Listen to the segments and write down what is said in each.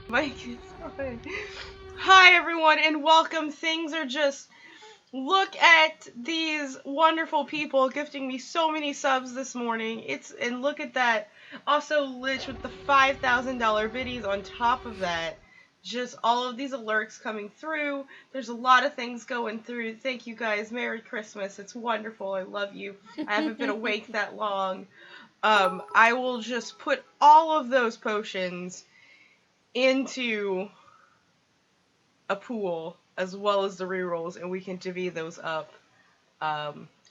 Mike is on. Hi, everyone, and welcome. Things are just. Look at these wonderful people gifting me so many subs this morning. And look at that. Also, Lich with the $5,000 biddies on top of that. Just all of these alerts coming through. There's a lot of things going through. Thank you guys. Merry Christmas. It's wonderful. I love you. I haven't been awake that long. I will just put all of those potions into a pool as well as the rerolls, and we can divvy those up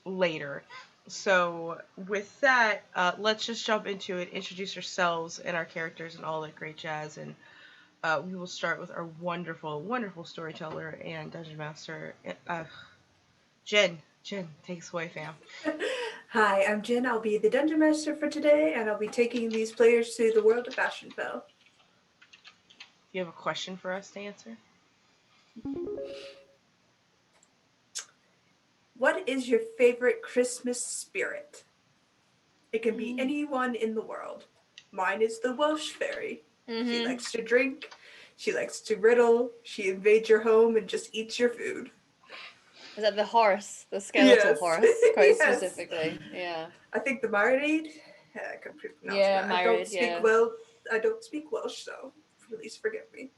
later. So with that, let's just jump into it. Introduce yourselves and our characters and all that great jazz, and we will start with our wonderful, wonderful storyteller and dungeon master, Jen. Jen, take us away, fam. Hi, I'm Jen. I'll be the Dungeon Master for today, and I'll be taking these players to the World of Ashenfell. Do you have a question for us to answer? What is your favorite Christmas spirit? It can be anyone in the world. Mine is the Welsh fairy. She likes to drink, she likes to riddle, she invades your home and just eats your food. Is that the horse? The skeletal horse, quite Yes. specifically. Yeah. I think the Marinade. I can pronounce Yeah, that. I don't Marinade, speak yeah. well. I don't speak Welsh, so please forgive me.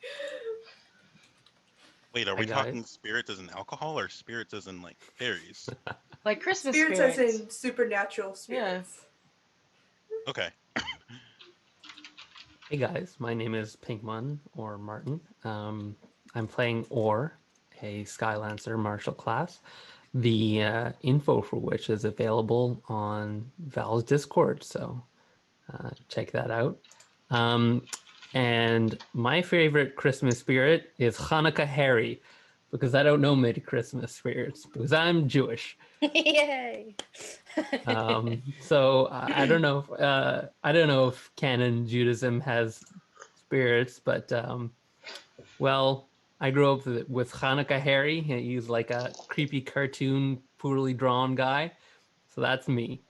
Wait, are Hi, we guys. talking spirits as in alcohol or spirits as in like fairies? Like Christmas Spirits, spirits. as in supernatural spirits. Okay. Hey guys, my name is Pinkmon or Martin. I'm playing Or, a Skylancer martial class. The info for which is available on Val's Discord, so check that out. And my favorite Christmas spirit is Hanukkah Harry, because I don't know many Christmas spirits because I'm Jewish. Yay! So I don't know. I don't know if canon Judaism has spirits, but well, I grew up with Hanukkah Harry. He's like a creepy cartoon, poorly drawn guy. So that's me.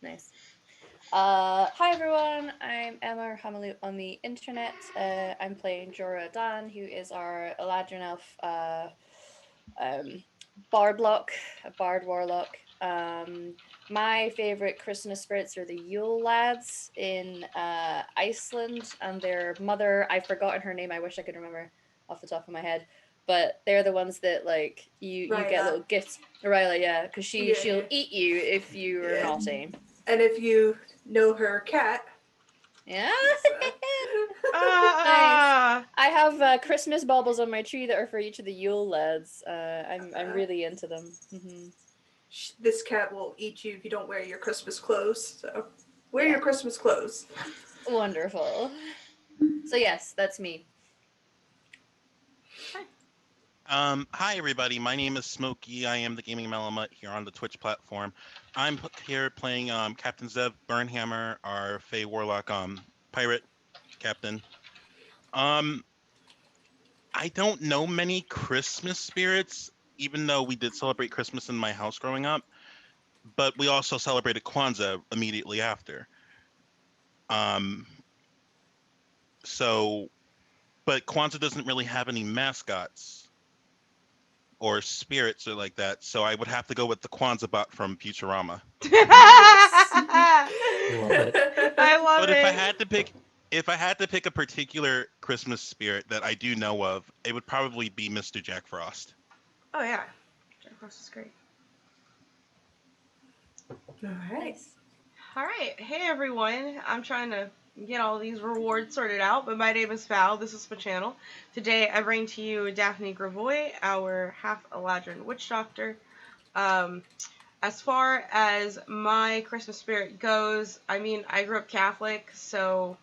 Nice. Hi everyone, I'm Emma Hamalu on the internet. I'm playing Jorah Dan, who is our Eladrin elf bardlock, a bard warlock. My favorite Christmas spirits are the Yule lads in Iceland, and their mother, I've forgotten her name, I wish I could remember off the top of my head, but they're the ones that like you get little gifts. Riley, yeah, because she'll eat you if you're naughty. And if you know her cat. Yeah. Ah! Nice. I have Christmas baubles on my tree that are for each of the Yule lads. I'm really into them. This cat will eat you if you don't wear your Christmas clothes. So wear your Christmas clothes. Wonderful. So yes, that's me. Hi everybody. My name is Smokey. I am the gaming Malamut here on the Twitch platform. I'm here playing Captain Zev Burnhammer, our Fey Warlock pirate captain. I don't know many Christmas spirits, even though we did celebrate Christmas in my house growing up. But we also celebrated Kwanzaa immediately after. But Kwanzaa doesn't really have any mascots or spirits or like that, so I would have to go with the Kwanzaa bot from Futurama. Love it. I love But it. if I had to pick a particular Christmas spirit that I do know of, it would probably be Mr. Jack Frost. Oh yeah, Jack Frost is great. All right. All right, hey everyone. I'm trying to get all these rewards sorted out, but my name is Val. This is my channel. Today I bring to you Daphne Gravoy, our half Eladrin witch doctor. As far as my Christmas spirit goes, I mean, I grew up Catholic, so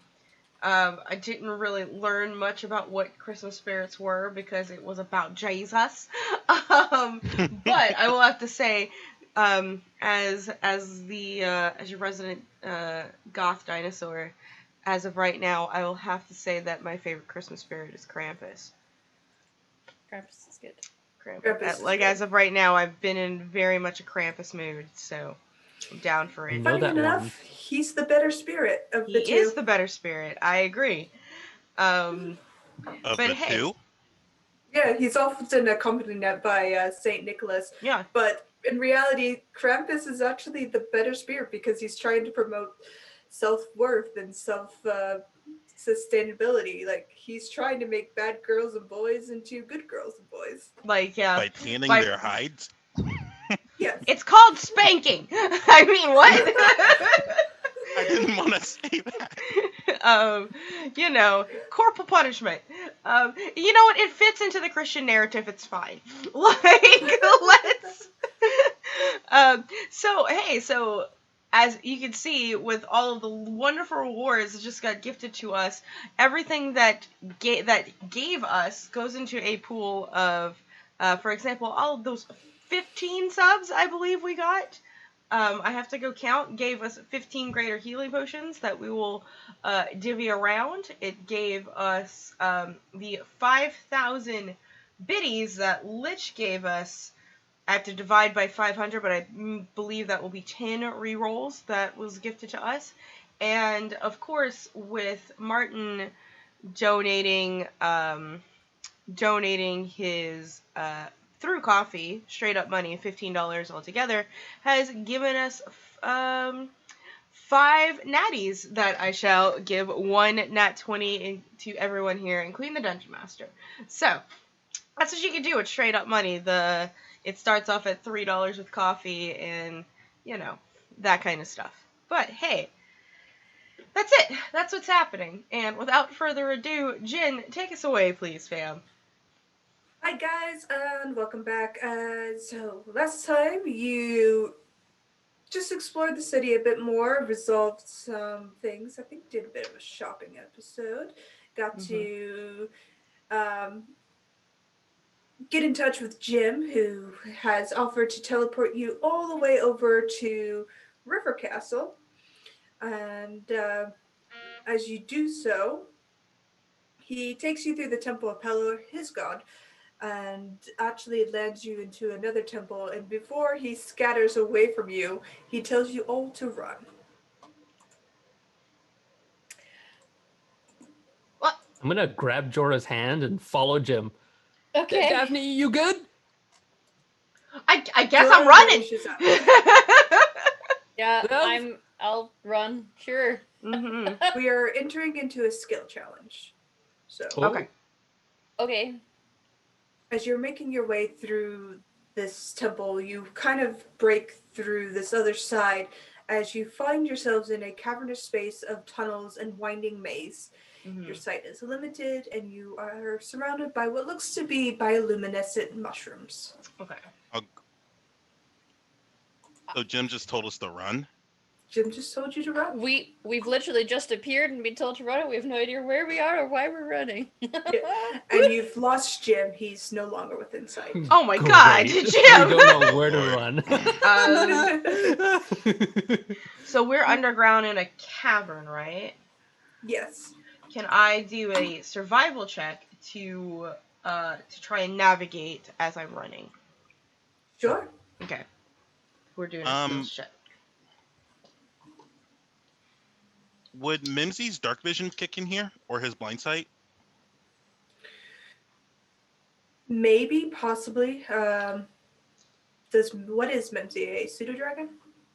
I didn't really learn much about what Christmas spirits were because it was about Jesus. But I will have to say, as your resident goth dinosaur, as of right now, I will have to say that my favorite Christmas spirit is Krampus. Krampus is good. Krampus like, as of right now, I've been in very much a Krampus mood, so I'm down for it. Know that Funny enough, one. he's the better spirit of the two. He is the better spirit. I agree. Of But the hey. two? Yeah, he's often accompanied by Saint Nicholas. Yeah. But in reality, Krampus is actually the better spirit because he's trying to promote self-worth and sustainability. Like, he's trying to make bad girls and boys into good girls and boys. Like, yeah. By tanning By- their hides? Yes. It's called spanking. I mean, what? I didn't want to say that. You know, corporal punishment. You know what? It fits into the Christian narrative. It's fine. Like, let's. So as you can see, with all of the wonderful rewards that just got gifted to us, everything that gave us goes into a pool of, for example, all of those 15 subs I believe we got. I have to go count, gave us 15 greater healing potions that we will divvy around. It gave us the 5,000 biddies that Lich gave us. I have to divide by 500, but I believe that will be 10 rerolls that was gifted to us. And, of course, with Martin donating his through coffee, straight up money, $15 altogether, has given us 5 natties that I shall give 1 nat 20 to everyone here, including the Dungeon Master. So, that's what you can do with straight up money. It starts off at $3 with coffee and, you know, that kind of stuff. But, hey, that's it. That's what's happening. And without further ado, Jin, take us away, please, fam. Hi guys, and welcome back. So last time you just explored the city a bit more, resolved some things. I think did a bit of a shopping episode. Got to get in touch with Jim, who has offered to teleport you all the way over to River Castle. And as you do so, he takes you through the Temple of Pelor, his god, and actually lands you into another temple. And before he scatters away from you, he tells you all to run. What? I'm gonna grab Jorah's hand and follow Jim. Okay. Daphne, you good? I guess Jorah I'm running. vanishes out. Yeah, Dev? I'll run. Sure. We are entering into a skill challenge. So, Okay. Okay. as you're making your way through this temple, you kind of break through this other side as you find yourselves in a cavernous space of tunnels and winding maze. Your sight is limited, and you are surrounded by what looks to be bioluminescent mushrooms. Okay. So Jim just told us to run? Jim just told you to run. We've literally just appeared and been told to run it. We have no idea where we are or why we're running. And you've lost Jim. He's no longer within sight. Oh my Great. God, Jim! We don't know where to run. So we're underground in a cavern, right? Yes. Can I do a survival check to try and navigate as I'm running? Sure. Okay. We're doing a skills check. Would Mimsy's dark vision kick in here? Or his blind sight? Maybe, possibly. What is Mimsy, a pseudo dragon?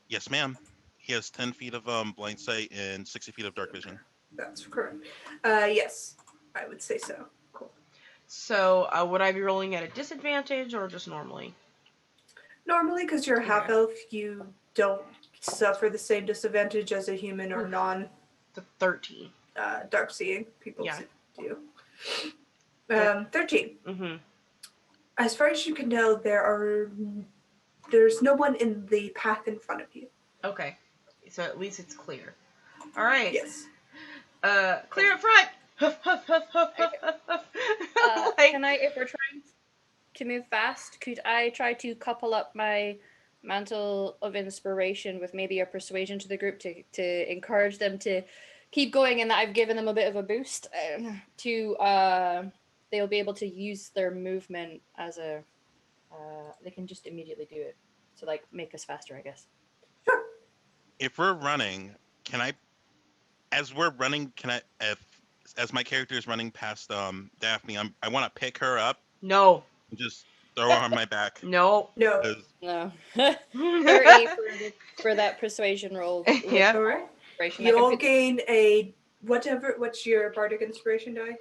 Yes, ma'am. He has 10 feet of blind sight and 60 feet of dark vision. That's correct. Yes, I would say so. Cool. So would I be rolling at a disadvantage or just normally? Normally, because you're a half elf, you don't suffer the same disadvantage as a human or non The 13. Dark seeing people Yeah. do. 13. Mm-hmm. As far as you can tell, there's no one in the path in front of you. Okay. So at least it's clear. All right. Yes. Clear up front. Huff, huff, huff, huff, huff, huff, huff. Can I, if we're trying to move fast, could I try to couple up my mantle of inspiration with maybe a persuasion to the group to encourage them to keep going, and that I've given them a bit of a boost they'll be able to use their movement as a they can just immediately do it, so like make us faster, I guess. Sure. If we're running, if as my character is running past Daphne, I want to pick her up No. and just throw her on my back. No. No. 'Cause No. 30 for that persuasion roll. Yeah. All right. Inspiration. You all gain a whatever. What's your bardic inspiration die?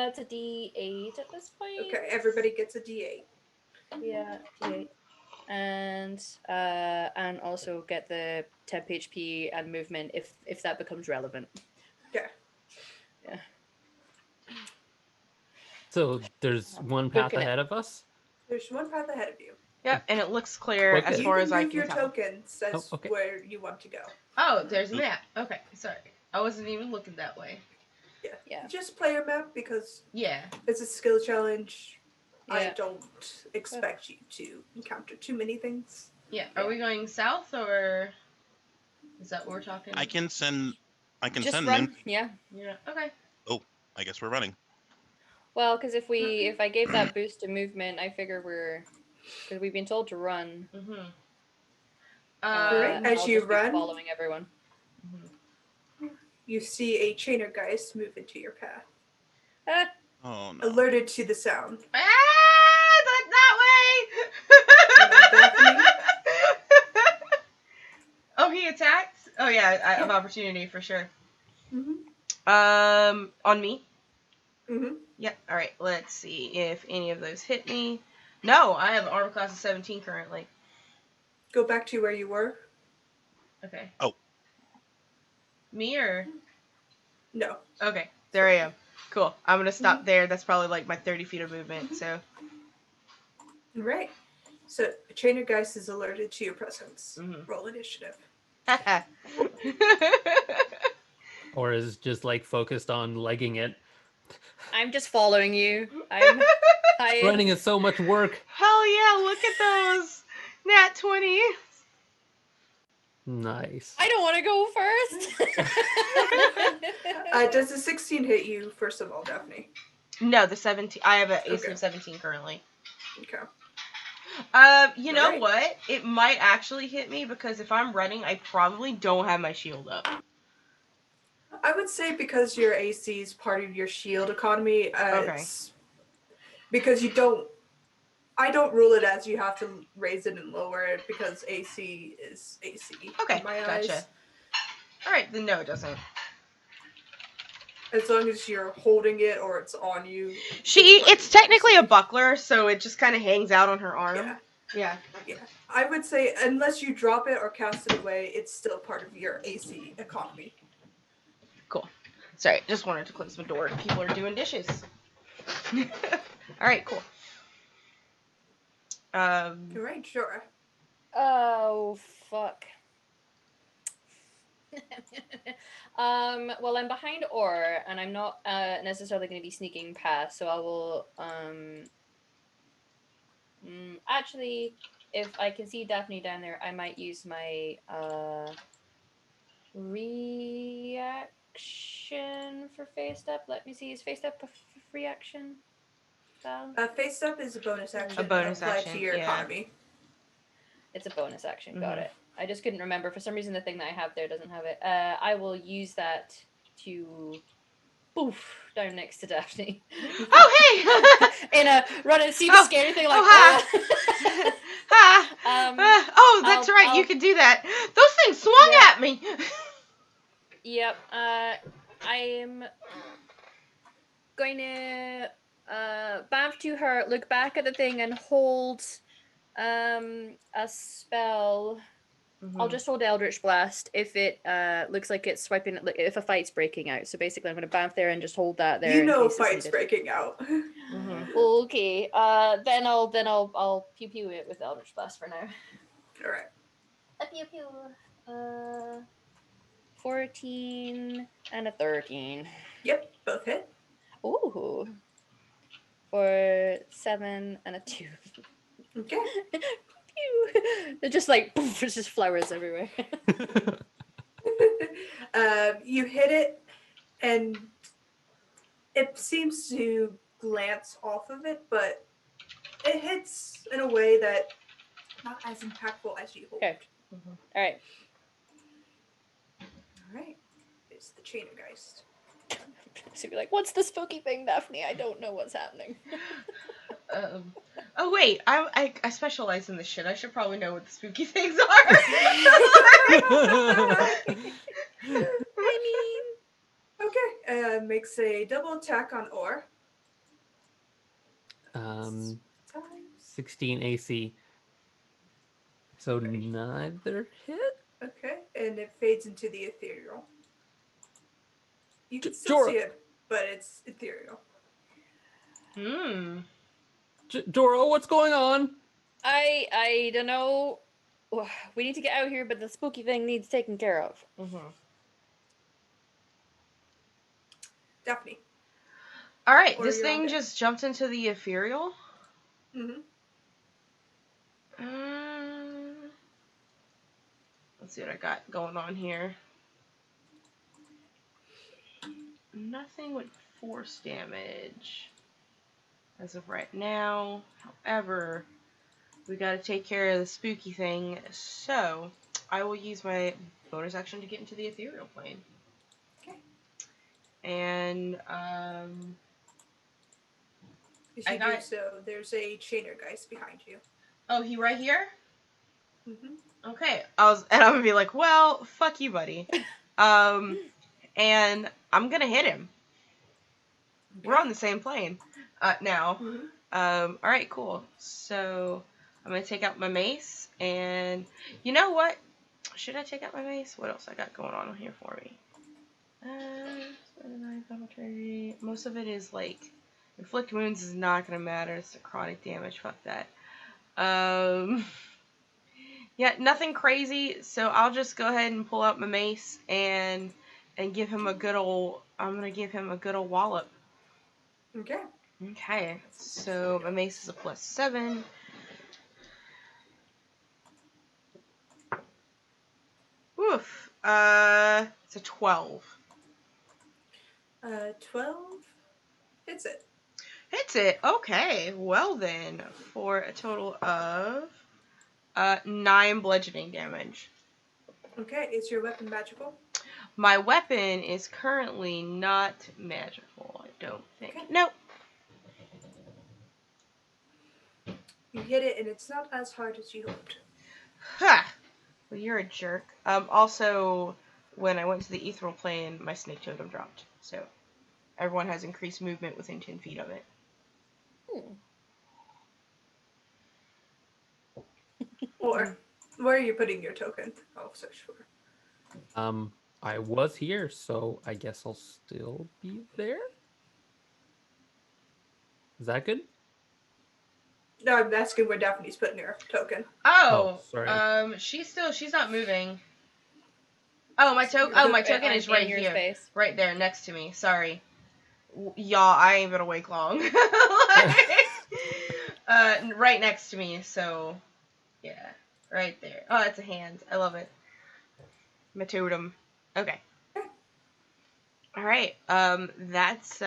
It's a D8 at this point. Okay, everybody gets a D8. Yeah, D8. And also get the temp HP and movement if that becomes relevant. Okay. Yeah. So there's one path Looking at- ahead of us. There's one path ahead of you. Yep, and it looks clear Okay. as You far can as I move can your tell. tokens as okay. where you want to go. Oh, there's a map. Okay, sorry. I wasn't even looking that way. Yeah. Just play your map because Yeah. it's a skill challenge. I Yeah. don't expect you to encounter too many things. Yeah. Are we going south or is that what we're talking? I can send Just an run. in. Yeah. Yeah. Okay. I guess we're running. Well, because if I gave that boost to movement, I figure because we've been told to run. Mhm. Alright, as I'll you just be run- following everyone. You see a Chainergeist move into your path, Ah, Oh no. alerted to the sound. That way. Oh, he attacked. Oh yeah, I have opportunity for sure. Mm-hmm. On me. Mm-hmm. Yep. All right. Let's see if any of those hit me. No, I have an armor class of 17 currently. Go back to where you were. Okay. Oh. Me or? No. Okay. There I am. Cool. I'm gonna stop there. That's probably like my 30 feet of movement. So. Right. So Chainergeist is alerted to your presence. Mhm. Roll initiative. Or is just like focused on legging it. I'm just following you. I Running is so much work. Hell yeah! Look at those nat 20. Nice. I don't want to go first. Does the 16 hit you, first of all, Daphne? No, the 17. I have an AC Okay. of 17 currently. Okay. You know Alright. what? It might actually hit me because if I'm running, I probably don't have my shield up. I would say because your AC is part of your shield economy, it's because you don't. I don't rule it as you have to raise it and lower it because AC is AC. Okay, in my gotcha. eyes. All right, then no, it doesn't. As long as you're holding it or it's on you. It's technically a buckler, so it just kind of hangs out on her arm. Yeah. I would say unless you drop it or cast it away, it's still part of your AC economy. Cool. Sorry, just wanted to close my door. People are doing dishes. All right, cool. Right, sure. Oh fuck. Well, I'm behind Or, and I'm not necessarily going to be sneaking past, so I will. Actually, if I can see Daphne down there, I might use my reaction for face step. Let me see. Is face step a free action? Val? Face up is a bonus action. A bonus applied action, to your yeah. economy. It's a bonus action. Got it. I just couldn't remember. For some reason, the thing that I have there doesn't have it. I will use that to poof down next to Daphne. Oh, hey! In a run and see the scary thing like oh, that's right. You could do that. Those things swung at me. Yep. I'm going to bamf to her, look back at the thing, and hold a spell. I'll just hold Eldritch Blast if it looks like it's swiping. If a fight's breaking out. So basically, I'm going to bamf there and just hold that there. You in know, case it's fights needed. breaking out. Okay. Then I'll pew pew it with Eldritch Blast for now. All right. A pew pew. 14 and a 13. Yep, both hit. Ooh. For 7 and a 2. Okay. Pew. They're just like poof, it's just flowers everywhere. You hit it, and it seems to glance off of it, but it hits in a way that not as impactful as you hoped. Okay. All right. All right. It's the Chainergeist. She'd be like, "What's the spooky thing, Daphne? I don't know what's happening." Oh wait, I specialize in this shit. I should probably know what the spooky things are. I mean, Okay, makes a double attack on Or. 16 AC. So neither hit? Okay, and it fades into the ethereal. You can still Jorah. see it, but it's ethereal. Dora, what's going on? I don't know. We need to get out here, but the spooky thing needs taken care of. Daphne. All right, Or this you're all thing good. just jumped into the ethereal. Mm-hmm. Let's see what I got going on here. Nothing with force damage as of right now. However, we got to take care of the spooky thing, so I will use my bonus action to get into the ethereal plane. Okay. And As you do so, there's a chainer geist behind you. Oh, he right here? Mm-hmm. Okay. I'm gonna be like, well, fuck you, buddy. And I'm gonna hit him. Okay. We're on the same plane now. Mm-hmm. All right, cool. So I'm gonna take out my mace, and you know what? Should I take out my mace? What else I got going on here for me? Most of it is like inflict wounds is not gonna matter. It's necrotic damage. Fuck that. Yeah, nothing crazy. So I'll just go ahead and pull out my mace and give him a good old. I'm gonna give him a good old wallop. Okay. Okay. So my mace is a +7. Oof. It's a 12. 12 hits it. Hits it. Okay. Well then, for a total of 9 bludgeoning damage. Okay. Is your weapon magical? My weapon is currently not magical. I don't think. Okay. Nope. You hit it, and it's not as hard as you hoped. Ha! Well, you're a jerk. Also, when I went to the ethereal plane, my snake totem dropped. So, everyone has increased movement within 10 feet of it. Or, where are you putting your token? I'll search for. I was here, so I guess I'll still be there. Is that good? No, I'm asking where Daphne's putting her token. Oh, sorry. she's not moving. Oh, my token is right here. Space. Right there, next to me. Sorry. Y'all, I ain't been awake long. Right next to me, so yeah. Right there. Oh, it's a hand. I love it. My totem. Okay. Alright, that's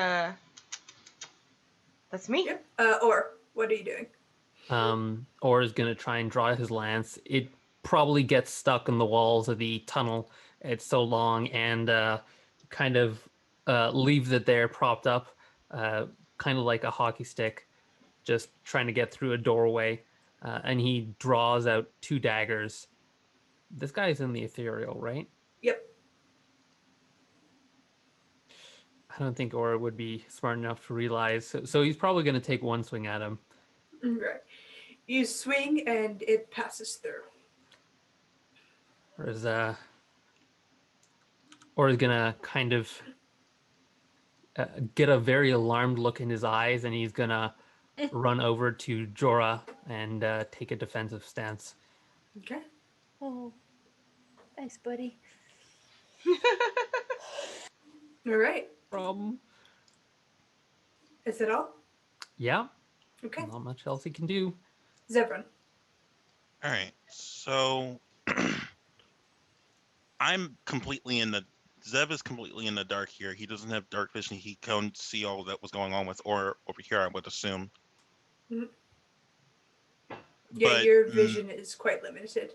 me. Yep. Or, what are you doing? Or is gonna try and draw his lance. It probably gets stuck in the walls of the tunnel. It's so long, and kind of leaves it there propped up, kind of like a hockey stick, just trying to get through a doorway. And he draws out 2 daggers. This guy's in the ethereal, right? Yep. I don't think Aura would be smart enough to realize. So he's probably going to take one swing at him. Right. You swing and it passes through. Aura's going to kind of get a very alarmed look in his eyes, and he's going to run over to Jorah and take a defensive stance. Okay. Oh, thanks, buddy. All right. Is it all? Yeah. Okay. Not much else he can do. Zevran. All right. So Zev is completely in the dark here. He doesn't have dark vision. He couldn't see all that was going on with or over here, I would assume. Mm-hmm. Yeah, but your vision is quite limited.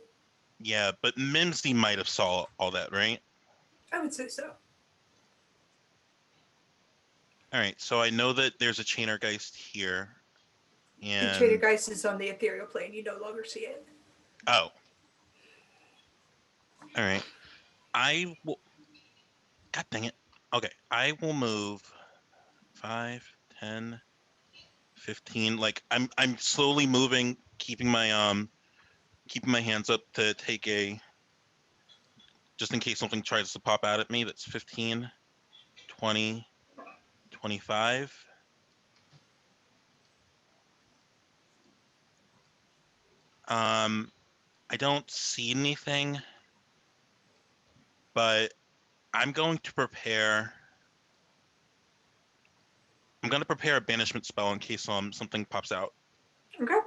Yeah, but Mimsy might have saw all that, right? I would say so. All right, so I know that there's a Chainergeist here, The and Chainergeist is on the ethereal plane. You no longer see it. oh, all right. I will. God dang it. Okay, I will move 5, 10, 15. Like I'm slowly moving, keeping my hands up to take a, just in case something tries to pop out at me. That's 15, 20, 25. I don't see anything, but I'm going to prepare. I'm going to prepare a banishment spell in case something pops out. Okay.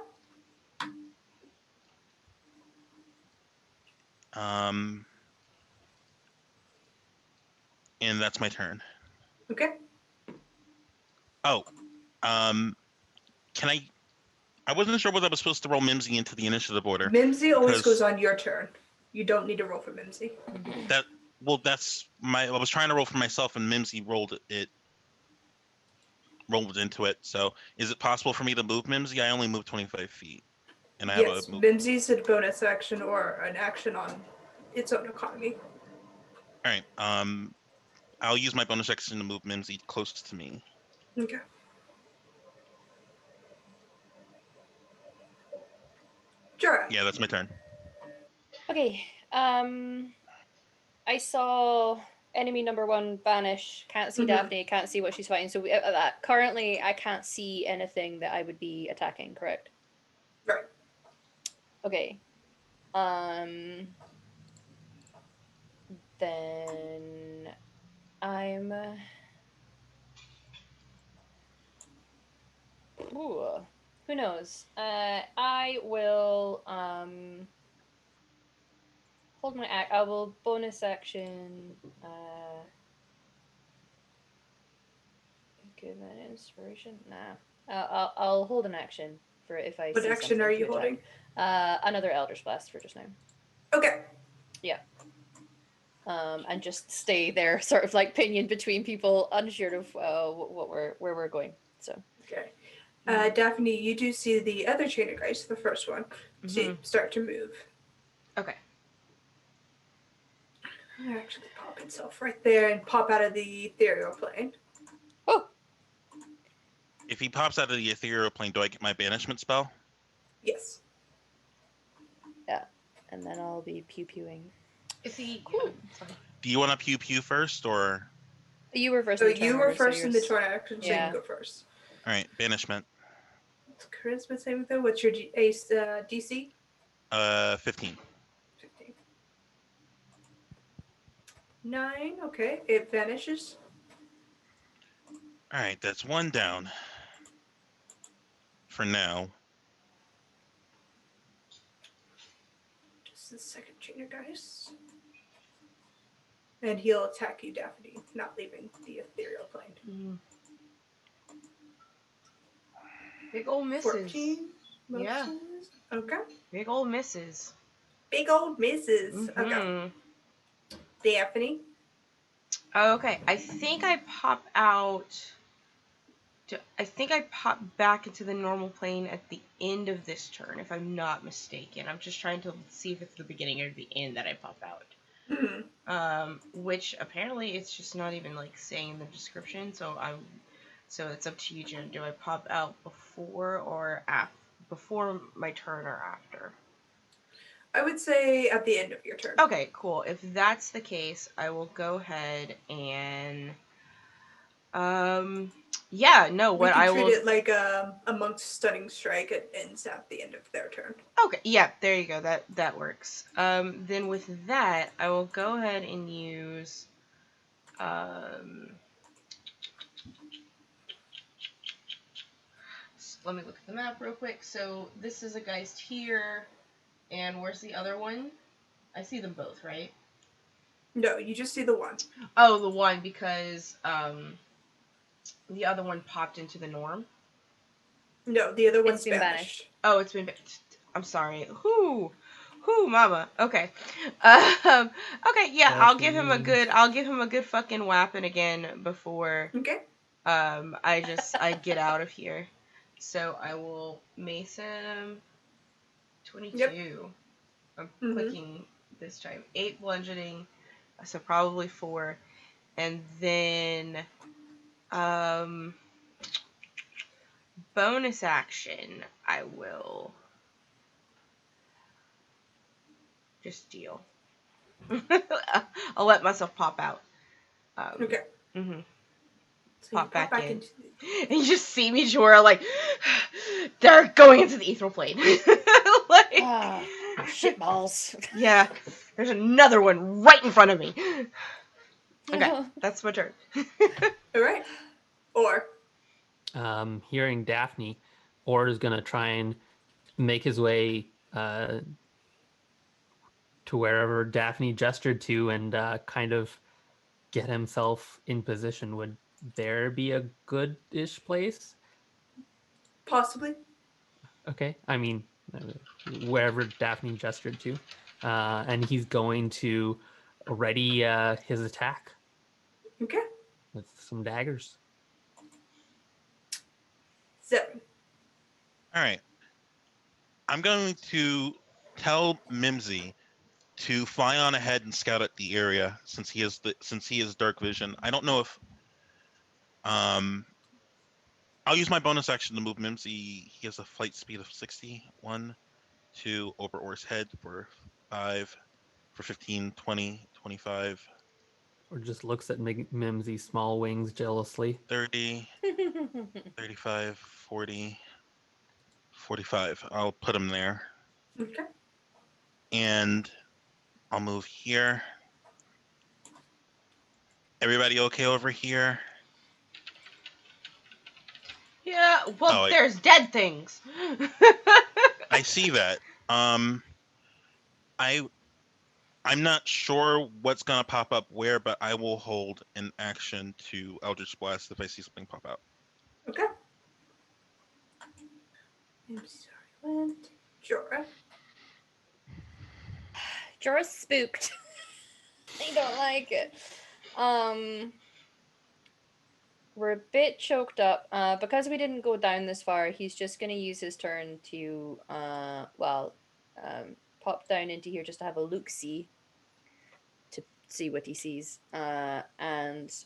And that's my turn. Okay. Oh, can I wasn't sure whether I was supposed to roll Mimsy into the initiative order. Mimsy always because goes on your turn. You don't need to roll for Mimsy. that's I was trying to roll for myself, and Mimsy rolled into it. So is it possible for me to move Mimsy? I only move 25 feet, and I have Yes, a move. Mimsy's a bonus action or an action on its own economy. All right. I'll use my bonus action to move Mimsy close to me. Okay. Sure. Yeah, that's my turn. Okay. I saw enemy number 1 vanish. Can't see Daphne. Can't see what she's fighting. So currently, I can't see anything that I would be attacking. Correct. Right. Okay. Then I'm. Ooh, who knows? I will hold my act. I will bonus action. Give an inspiration. Nah. I'll hold an action for if I. What see action something are to you attack. holding? Another Elder's Blast for just now. Okay. Yeah. And just stay there, sort of like pinioned between people, unsure of where we're going. So. Okay. Daphne, you do see the other Chainergeist, the first one, start to move. Okay. It'll actually pop itself right there and pop out of the ethereal plane. Oh. If he pops out of the ethereal plane, do I get my banishment spell? Yes. Yeah, and then I'll be pew-pewing. Is he cool? Do you want to pew pew first, or? You were first. So in the turn you were order, first so in the turn action, so you Yeah. can go first. All right, banishment. Charisma saving throw. What's your DC? 15. 15. 9. Okay, it vanishes. All right, that's one down. For now. Just the second Chainergeist. And he'll attack you, Daphne, not leaving the ethereal plane. Big old misses. 14. Yeah. Okay. Big old misses. Big old misses. Okay. Daphne. Okay, I think I pop out. I think I pop back into the normal plane at the end of this turn, if I'm not mistaken. I'm just trying to see if it's the beginning or the end that I pop out. Which apparently it's just not even like saying in the description. So it's up to you, Jen. Do I pop out before or after? Before my turn or after? I would say at the end of your turn. Okay, cool. If that's the case, I will go ahead and what I will treat it like a monk's stunning strike. It ends at the end of their turn. Okay, yeah, there you go. That works. Then with that, I will go ahead and use let me look at the map real quick. So this is a Geist here, and where's the other one? I see them both, right? No, you just see the one. Oh, the one, because the other one popped into the norm. No, the other one's banished. Oh, it's been banished. I'm sorry. Whoo, mama. Okay. Okay, yeah, I'll give him a good fucking whapping again before. Okay. I get out of here. So I will mace him. 22. Yep. I'm clicking this time. 8 bludgeoning, so probably 4. And then bonus action, I will just deal. I'll let myself pop out. Okay. Mm-hmm. So Pop you back in. into And you just see me, Jorah, like, they're going into the ethereal plane. Like, shitballs. Yeah, there's another one right in front of me. Okay, that's my turn. All right. Or Hearing Daphne, Or is going to try and make his way to wherever Daphne gestured to and kind of get himself in position. Would there be a good-ish place? possibly. Okay, I mean, wherever Daphne gestured to. And he's going to ready his attack Okay. with some daggers. 7. All right. I'm going to tell Mimsy to fly on ahead and scout out the area since he has dark vision. I don't know if I'll use my bonus action to move Mimsy. He has a flight speed of 60. 1, 2 over Or's head for 5, for 15, 20, 25, Or just looks at Mimsy's small wings jealously. 30, 35, 40, 45. I'll put him there. Okay. And I'll move here. Everybody okay over here? Yeah, well, Oh, there's dead things. I see that. I'm not sure what's gonna pop up where, but I will hold an action to Eldritch Blast if I see something pop out. Okay. I'm sorry. Went. Jorah. Jorah's spooked. I don't like it. We're a bit choked up. Because we didn't go down this far, he's just going to use his turn to, pop down into here just to have a look-see. To see what he sees. Because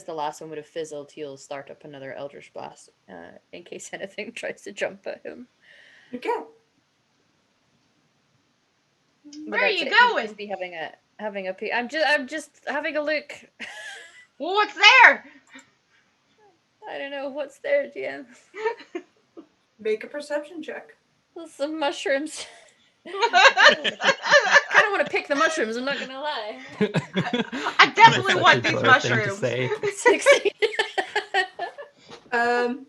the last one would have fizzled, he'll start up another Eldritch Blast in case anything tries to jump at him. Okay. But Where are that's you it. He'd going? just be having a peek. I'm just having a look. Well, what's there? I don't know what's there, DM. Make a perception check. Some mushrooms. I kind of want to pick the mushrooms. I'm not gonna lie. I definitely Such want a these Jorah thing to mushrooms. say. 16. It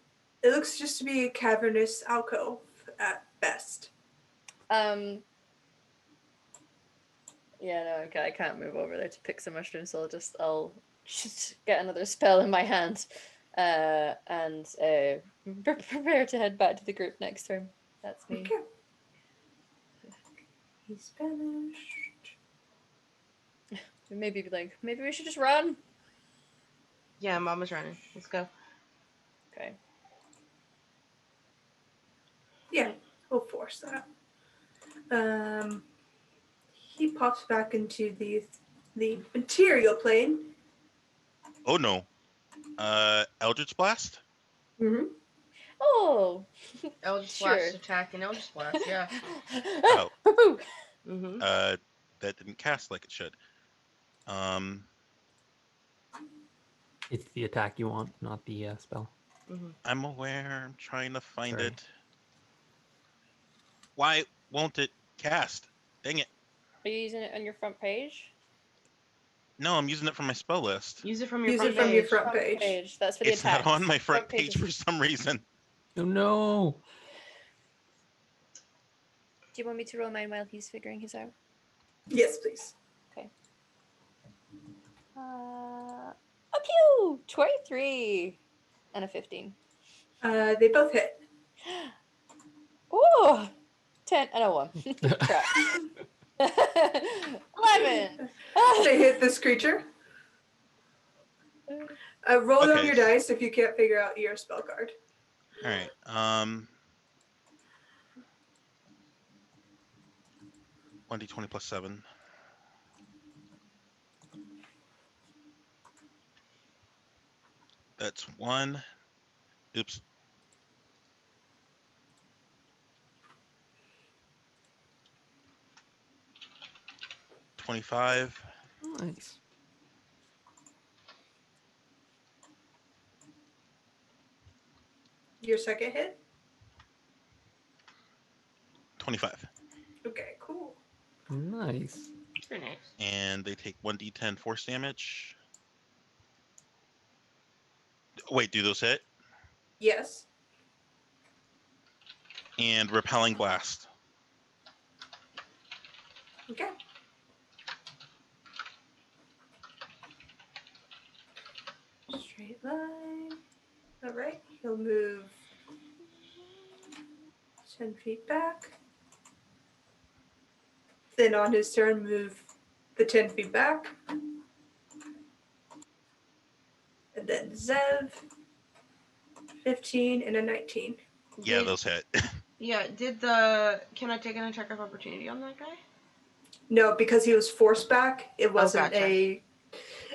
looks just to be a cavernous alcove at best. Yeah, no, okay, I can't move over there to pick some mushrooms, so I'll just get another spell in my hand, and prepare to head back to the group next turn. That's me. Okay. He's finished. Maybe we should just run. Yeah, Mama's running. Let's go. Okay. Yeah, we'll force that. He pops back into the material plane. Oh no. Eldritch Blast? Mm-hmm. Oh. Eldritch Sure. Blast attack and Eldritch Blast, yeah. Oh. Mm-hmm. That didn't cast like it should. It's the attack you want, not the spell. Mm-hmm. I'm aware. I'm trying to find Sorry. it. Why won't it cast? Dang it. Are you using it on your front page? No, I'm using it from my spell list. Use it from your Use front it from your page. front page. That's for the It's attacks. not on my front page page is- for some reason. Oh no! Do you want me to roll mine while he's figuring his out? Yes, please. Okay. A pew! 23 and a 15. They both hit. Ooh! 10 and a 1. Crap. 11! They hit this creature. Roll down Okay. your dice if you can't figure out your spell card. All right. 1d20 plus 7. That's 1. Oops. $25. Nice. Your second hit? 25. Okay, cool. Nice. Very nice. And they take 1d10 force damage. Wait, do those hit? Yes. And repelling blast. Okay. Straight line. All right. He'll move 10 feet back. Then on his turn, move the 10 feet back. And then Zev, 15 and a 19. Yeah, those hit. Yeah, can I take an attack of opportunity on that guy? No, because he was forced back. It wasn't gotcha.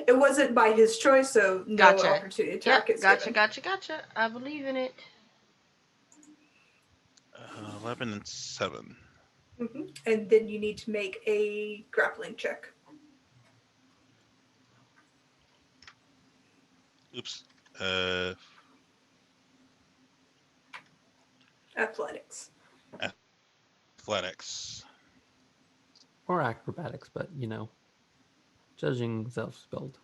It wasn't by his choice, so no Gotcha. opportunity attack is given. Gotcha. I believe in it. 11 and 7. Mm-hmm. And then you need to make a grappling check. Oops. Athletics. Athletics. Or acrobatics, but judging Zelf's build.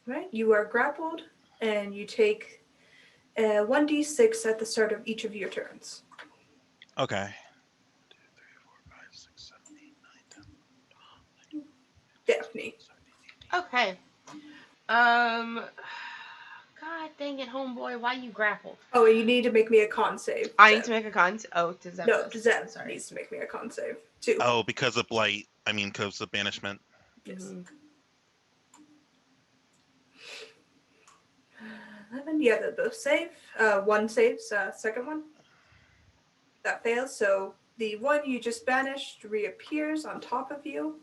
Right. You are grappled, and you take 1d6 at the start of each of your turns. Okay. 1, 2, 3, 4, 5, 6, 7, 8, 9, 10, 11, 12, Daphne. Okay. God dang it, homeboy, why you grappled? Oh, and you need to make me a con save. I need to make a con. Oh, to Zeb. No, Zev Sorry. needs to make me a con save too. Oh, because of blight. I mean, because of banishment. Yes. Mhm. 11. Yeah, they both save. One saves. Second one. That fails. So the one you just banished reappears on top of you.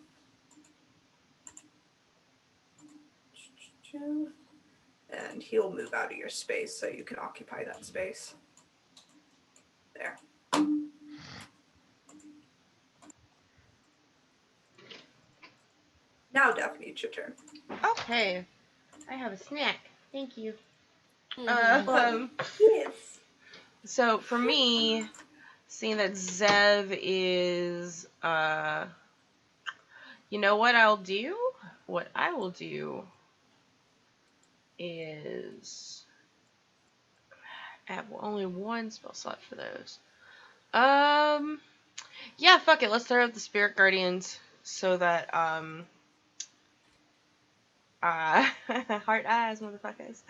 And he'll move out of your space so you can occupy that space. There. Now, Daphne, it's your turn. Okay. I have a snack. Thank you. Yes. So for me, seeing that Zev is, you know what I'll do? What I will do is I have only one spell slot for those. Yeah, fuck it. Let's throw out the Spirit Guardians so that heart eyes, motherfuckers.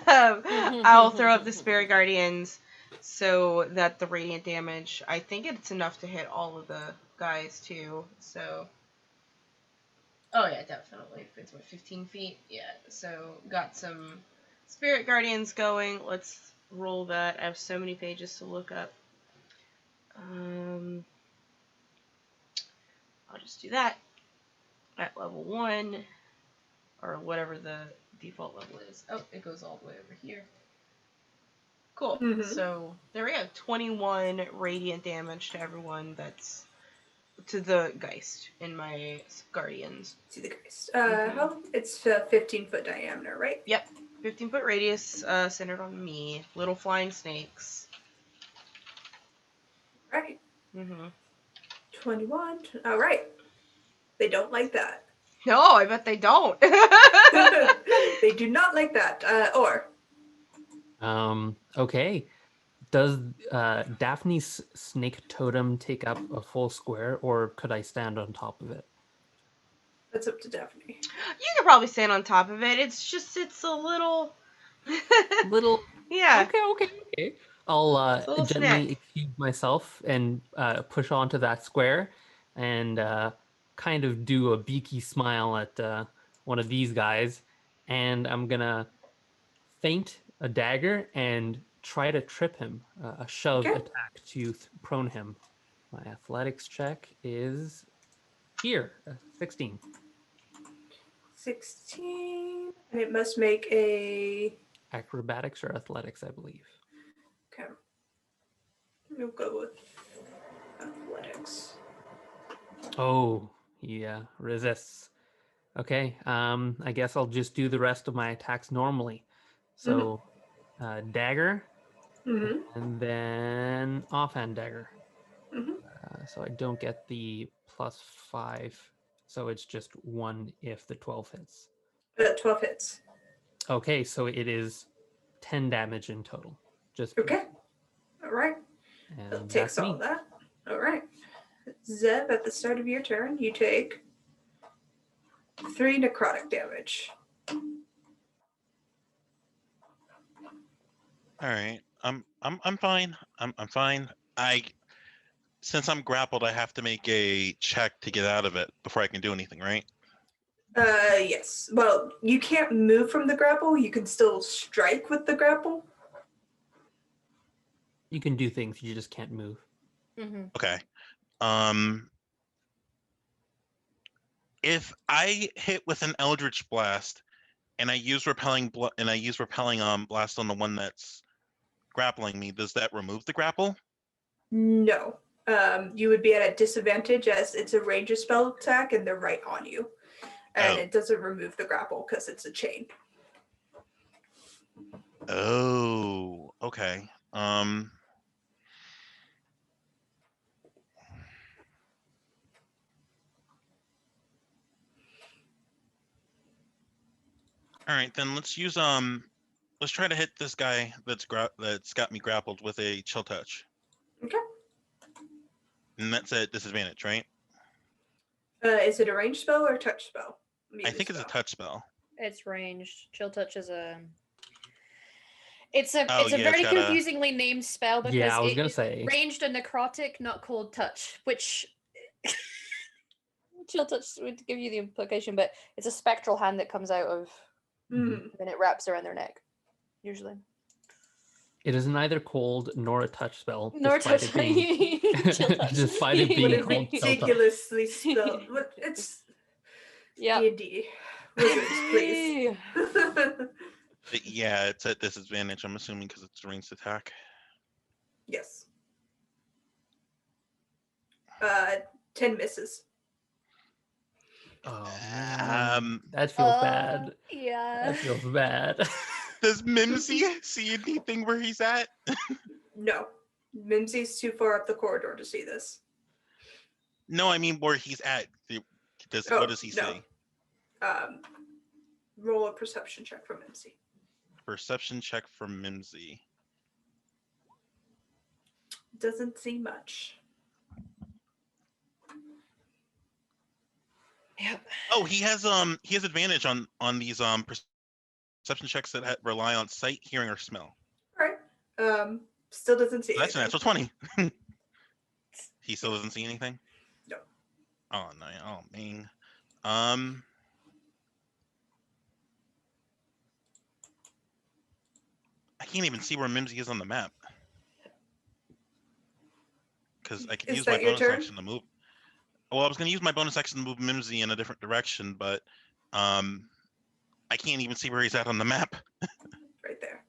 I'll throw up the Spirit Guardians so that the radiant damage, I think it's enough to hit all of the guys too. So, oh yeah, definitely. If it's 15 feet, yeah. So got some Spirit Guardians going. Let's roll that. I have so many pages to look up. I'll just do that at level 1. Or whatever the default level is. Oh, it goes all the way over here. Cool. Mm-hmm. So there we go. 21 radiant damage to everyone that's to the Geist in my Guardians. See the Geist. How? It's 15-foot diameter, right? Yep. 15-foot radius centered on me. Little flying snakes. Right. 21. All right. They don't like that. No, I bet they don't. They do not like that. Okay. Does Daphne's snake totem take up a full square, or could I stand on top of it? That's up to Daphne. You could probably stand on top of it. It's a little... Little... Yeah. Okay. I'll Little gently snack. excuse myself and push onto that square and kind of do a beaky smile at one of these guys and I'm gonna feint a dagger and try to trip him. A shove Okay. attack to prone him. My athletics check is here, 16. 16. And it must make a... Acrobatics or athletics, I believe. Okay. We'll go with athletics. Oh, yeah, resists. Okay, I guess I'll just do the rest of my attacks normally. So, dagger, Mm-hmm. and then offhand dagger. Mm-hmm. So I don't get the +5. So it's just 1 if the 12 hits. 12 hits. Okay, so it is 10 damage in total. Just Okay. All right. and That that's takes all me. that. All right. Zeb, at the start of your turn, you take 3 necrotic damage. All right. I'm fine. I'm fine. Since I'm grappled, I have to make a check to get out of it before I can do anything, right? Yes. Well, you can't move from the grapple. You can still strike with the grapple. You can do things, you just can't move. Mm-hmm. Okay. If I hit with an Eldritch Blast and I use repelling blast on the one that's grappling me, does that remove the grapple? No. You would be at a disadvantage as it's a range spell attack and they're right on you. And Oh. it doesn't remove the grapple because it's a chain. Oh, okay. All right, then let's try to hit this guy that's got me grappled with a chill touch. Okay. And that's at disadvantage, right? Is it a range spell or a touch spell? I think it's a touch spell. It's ranged. Chill touch is a. It's a Oh, it's a yeah, very it's got a- confusingly named spell because Yeah, I was gonna it's say. ranged and necrotic, not cold touch, which chill touch would give you the implication, but it's a spectral hand that comes out of Mm. and it wraps around their neck, usually. It is neither cold nor a touch spell, Nor despite touch. it being Chill touch. despite it What being a called spell touch. ridiculously spelled. It's Yeah. D&D. Wizards, please. But yeah, it's at disadvantage, I'm assuming, because it's a ranged attack. Yes. 10 misses. Oh man, that feels bad. Yeah. That feels bad. Does Mimsy see anything where he's at? No. Mimsy's too far up the corridor to see this. No, I mean where he's at. What does he no. see? Roll a perception check for Mimsy. Perception check for Mimsy. Doesn't see much. Yep. Oh, he has advantage on these perception checks that rely on sight, hearing, or smell. All right. Still doesn't see So that's a anything. natural 20. He still doesn't see anything? No. Oh no. Oh man. I can't even see where Mimsy is on the map. Because I could Is use my that your bonus turn? action to move. Well, I was going to use my bonus action to move Mimsy in a different direction, but I can't even see where he's at on the map. Right there.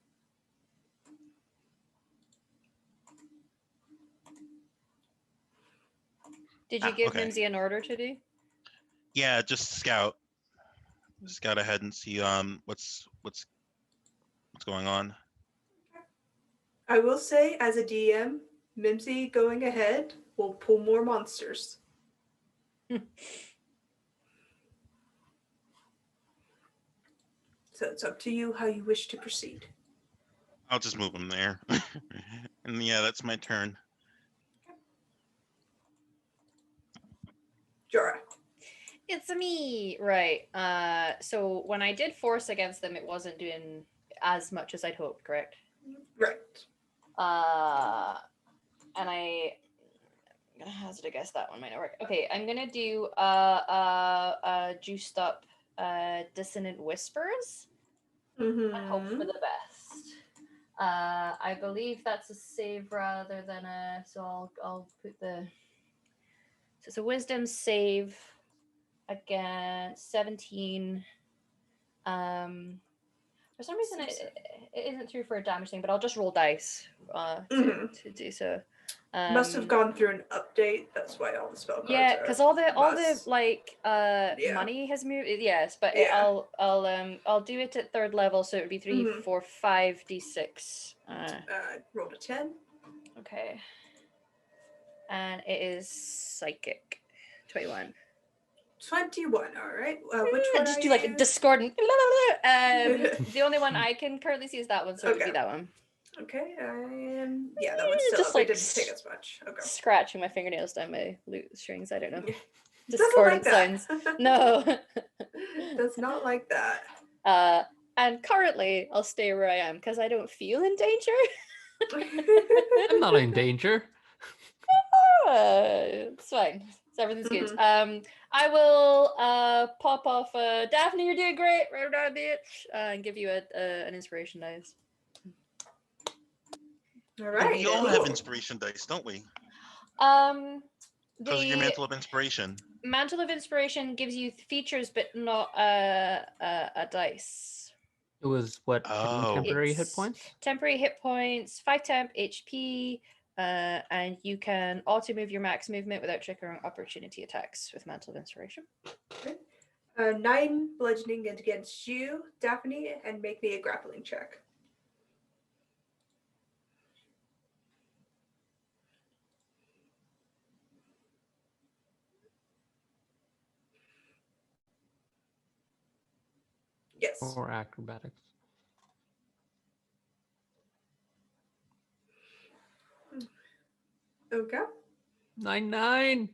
Did you give okay. Mimsy an order to do? Yeah, just scout. Scout ahead and see what's going on. I will say, as a DM, Mimsy going ahead will pull more monsters. So it's up to you how you wish to proceed. I'll just move him there. And yeah, that's my turn. Jorah. It's me, right? So when I did force against them, it wasn't doing as much as I'd hoped. Correct. Right. And I'm gonna hazard a guess that one might not work. Okay, I'm gonna do juiced up dissonant whispers. and hope for Mm-hmm. the best. I believe that's a save rather than a. So I'll put the. So it's a wisdom save against 17. For some reason it isn't through for a damage thing, but I'll just roll dice to do so. Must have gone through an update. That's why all the spell cards Yeah, are. because all the must. like Yeah. money has moved. Yes, but Yeah. I'll do it at 3rd level, so it would be 3, Mhm. 4, 5 d6. Rolled a 10. Okay, and it is psychic. 21. 21. All right. Which one Just are do you? like discordant. The only one I can currently see is that one, so it would be Okay. that one. Okay. And yeah, that one's still Just up. like It didn't take as much. Okay. Scratching my fingernails down my lute strings. I don't know. Doesn't Discordant like that. sounds. No. Does not like that. And currently I'll stay where I am because I don't feel in danger. I'm not in danger. It's fine. So everything's good. I will pop off Daphne, you're doing great, right now, bitch. And give you an inspiration dice. All And right. we all cool. have inspiration dice, don't we? Because of your The mantle of inspiration. Mantle of Inspiration gives you features, but not a dice. It was what, 10 Oh. temporary hit It's points? Temporary hit points, 5 temp HP, and you can auto move your max movement without triggering opportunity attacks with Mantle of Inspiration. 9 bludgeoning against you, Daphne, and make me a grappling check. Yes. Or acrobatics? Okay. 9.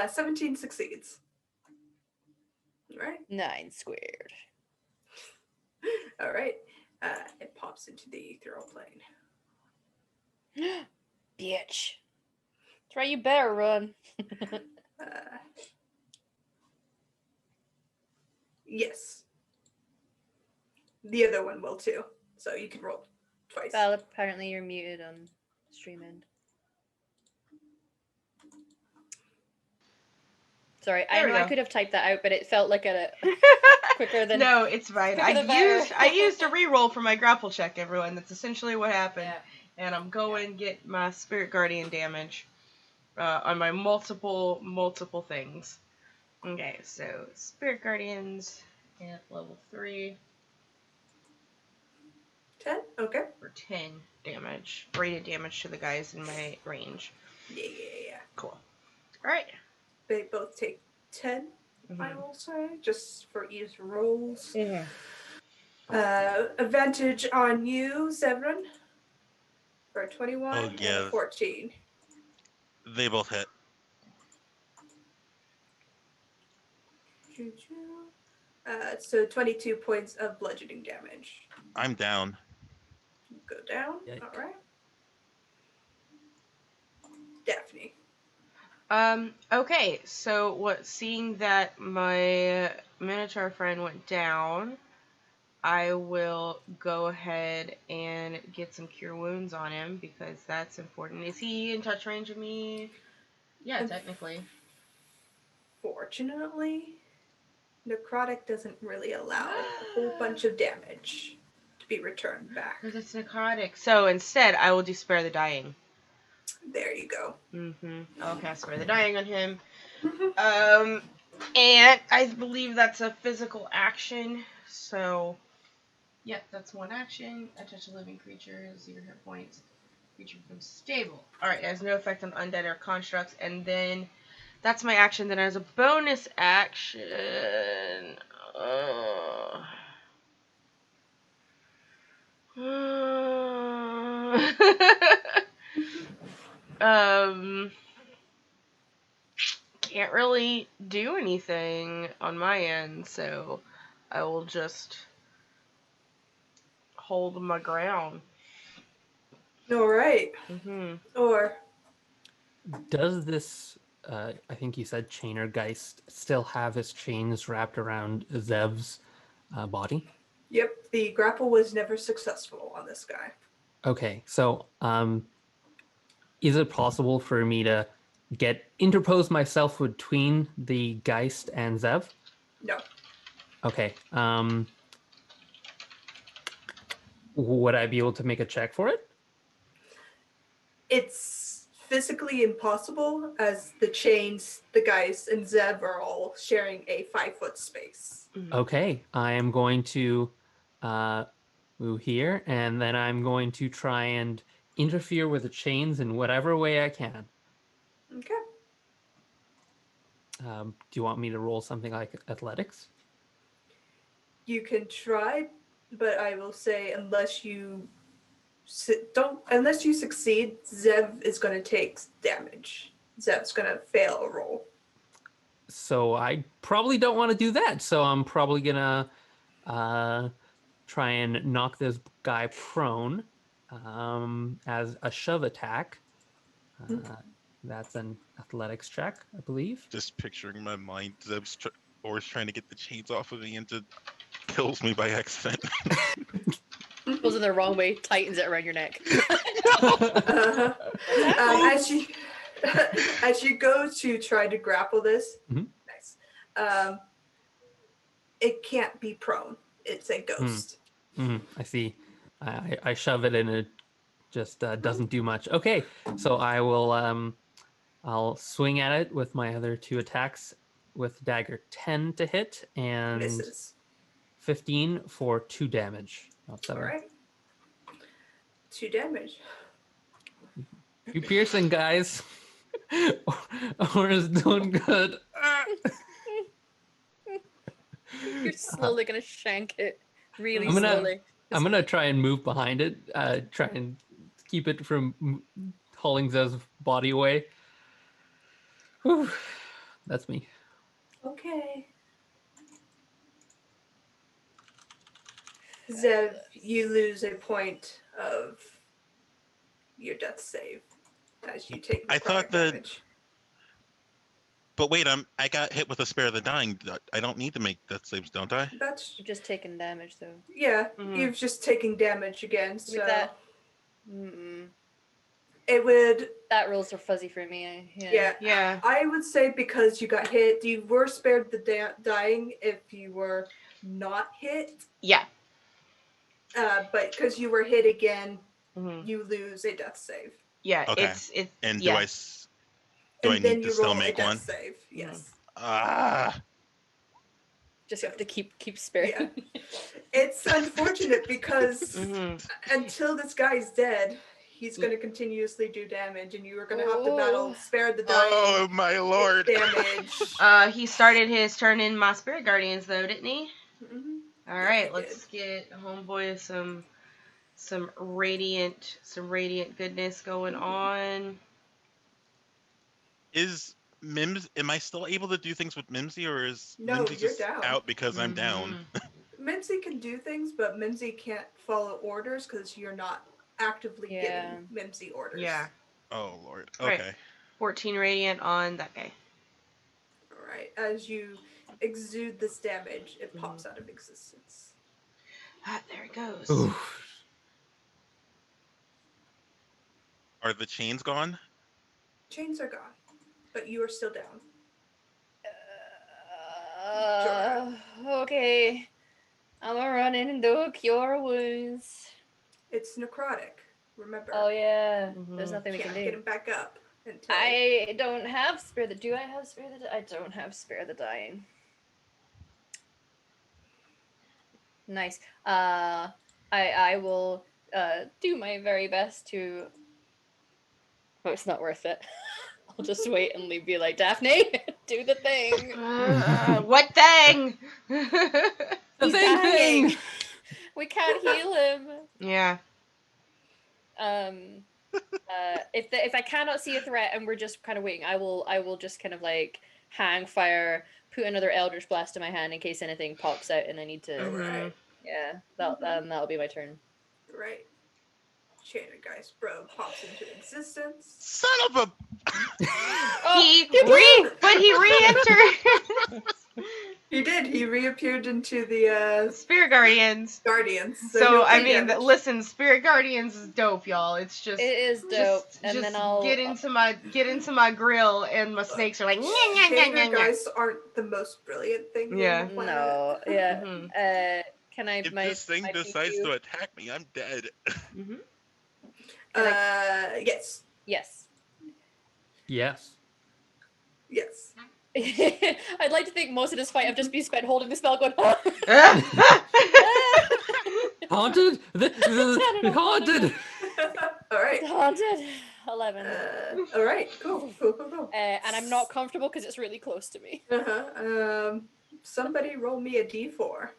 17 succeeds. All right. 9 squared. All right. It pops into the ethereal plane. Bitch. That's right, you better run. Yes. The other one will too. So you can roll twice. Well, apparently you're muted on stream end. Sorry, I know I could have typed that out, but it felt like a quicker than. No, it's fine. I used a reroll for my grapple check, everyone. That's essentially what happened. Yeah. And I'm going to get my Spirit Guardian damage on my multiple things. Okay, so Spirit Guardians at level 3 10? Okay. for 10 damage. Rated damage to the guys in my range. Yeah. Cool. Alright. They both take 10, I will say, just for ease rolls. Advantage on you, Severin, for 21 Oh, yeah. and 14. They both hit. So 22 points of bludgeoning damage. I'm down. Go down. Yikes. All right. Daphne. Okay, so seeing that my Minotaur friend went down, I will go ahead and get some Cure Wounds on him, because that's important. Is he in touch range of me? Yeah, technically. Fortunately, necrotic doesn't really allow a whole bunch of damage to be returned back. Because it's necrotic. So instead, I will do Spare the Dying. There you go. I'll cast Spare the Dying on him. And I believe that's a physical action, so... Yep, that's one action. I touch a living creature, 0 hit points. Creature becomes stable. Alright, it has no effect on undead or constructs, and then that's my action. Then as a bonus action... Can't really do anything on my end, so I will just hold my ground. All right. Or Does this, I think you said Chainergeist, still have his chains wrapped around Zev's body? Yep, the grapple was never successful on this guy. Okay, so is it possible for me to interpose myself between the Geist and Zev? No. Okay. Would I be able to make a check for it? It's physically impossible as the chains, the Geist, and Zeb are all sharing a 5-foot space. Okay, I am going to move here, and then I'm going to try and interfere with the chains in whatever way I can. Okay. Do you want me to roll something like athletics? You can try, but I will say unless you succeed, Zev is going to take damage. Zev's going to fail a roll. So I probably don't want to do that. So I'm probably gonna try and knock this guy prone as a shove attack. That's an athletics check, I believe. Just picturing in my mind Zeb's Or's trying to get the chains off of me and just kills me by accident. Goes in the wrong way, tightens it around your neck. As you go to try to grapple this, nice. It can't be prone. It's a ghost. I see. I shove it and it just doesn't do much. Okay, so I will. I'll swing at it with my other 2 attacks with dagger 10 to hit and Misses. 15 for 2 damage. Not 7. All right. 2 damage. You piercing, guys. Or is doing good. You're slowly gonna shank it. Really I'm gonna- slowly. I'm gonna try and move behind it. Try and keep it from hauling Zev's body away. Whew. That's me. Okay. Zev, you lose a point of your death save as you take I thought that- damage. But wait, I got hit with a Spare the Dying. I don't need to make death saves, don't I? That's You've just taken damage though. yeah. You've just taken damage again, so With that, it would. that rules are fuzzy for me. Yeah. I would say because you got hit, you were spared the dying if you were not hit. Yeah. But because you were hit again, you lose a death save. Yeah. Okay. It's And yeah. do I And then need to you still roll a make death one? save. Yes. Just have to keep sparing. Yeah. It's unfortunate because until this guy's dead, he's going to continuously do damage, and you are going to have to battle spare the dying. Oh my lord! Damage. He started his turn in my Spirit Guardians though, didn't he? All right, he let's get homeboy some radiant goodness going on. Is Mims? Am I still able to do things with Mimsy, or is No, Mimsy you're just down. out because I'm down? Mimsy can do things, but Mimsy can't follow orders because you're not actively giving Mimsy orders. Yeah. Oh lord. Right. Okay. 14 radiant on that guy. All right. As you exude this damage, it pops out of existence. Ah, there it goes. Oof. Are the chains gone? Chains are gone, but you are still down. Okay. I'm gonna run in and do cure wounds. It's necrotic. Remember. Oh yeah. There's nothing we Can't can get do. him back up until. I don't have spare the. Do I have spare the? I don't have spare the dying. Nice. I will do my very best to. Oh, it's not worth it. I'll just wait and be like, Daphne, do the thing. What thing? He's dying. We can't heal him. Yeah. If I cannot see a threat and we're just kind of waiting, I will just kind of like hang fire, put another Eldritch Blast in my hand in case anything pops out and I need to. Right. Yeah, that'll be my turn. Right. Chantergeist bro pops into existence. Son of a! He re-entered. He He did. He reappeared into the Spirit Guardians. Guardians. So I he'll take mean, damage. listen, Spirit Guardians is dope, y'all. It's just It is dope. And just then I'll get into my grill, and my snakes are like, Hangar guys aren't the most brilliant thing Yeah. on the planet. No, yeah. Mhm. Can I? If my, this thing my decides PQ? to attack me, I'm dead. Mhm. Yes. Yes. Yes. Yes. I'd like to think most of this fight I've just been spent holding the spell, going. Haunted? Haunted! All right. Haunted. 11. All right. Cool. And I'm not comfortable because it's really close to me. Somebody roll me a d4.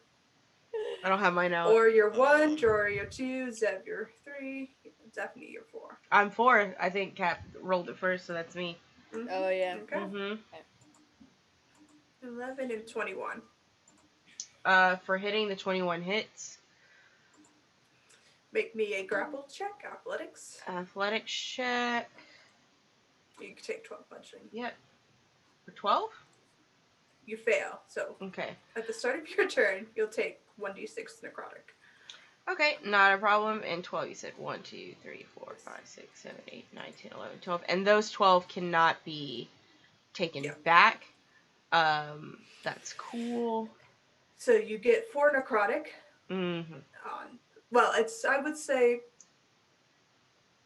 I don't have mine out. Or your 1, Jor your 2, Zeb your 3, Daphne your 4. I'm 4. I think Cap rolled it first, so that's me. Mm-hmm. Oh, yeah. Okay. Mhm. 11 and 21. For hitting, the 21 hits. Make me a grapple check, athletics. Athletics check. You can take 12 punching. Yep. For 12? You fail, so Okay. at the start of your turn, you'll take 1d6 necrotic. Okay, not a problem. And 12, you said 1, 2, 3, 4, 5, 6, 7, 8, 9, 10, 11, 12. And those 12 cannot be taken back. That's cool. So you get 4 necrotic. Mm-hmm. Well, I would say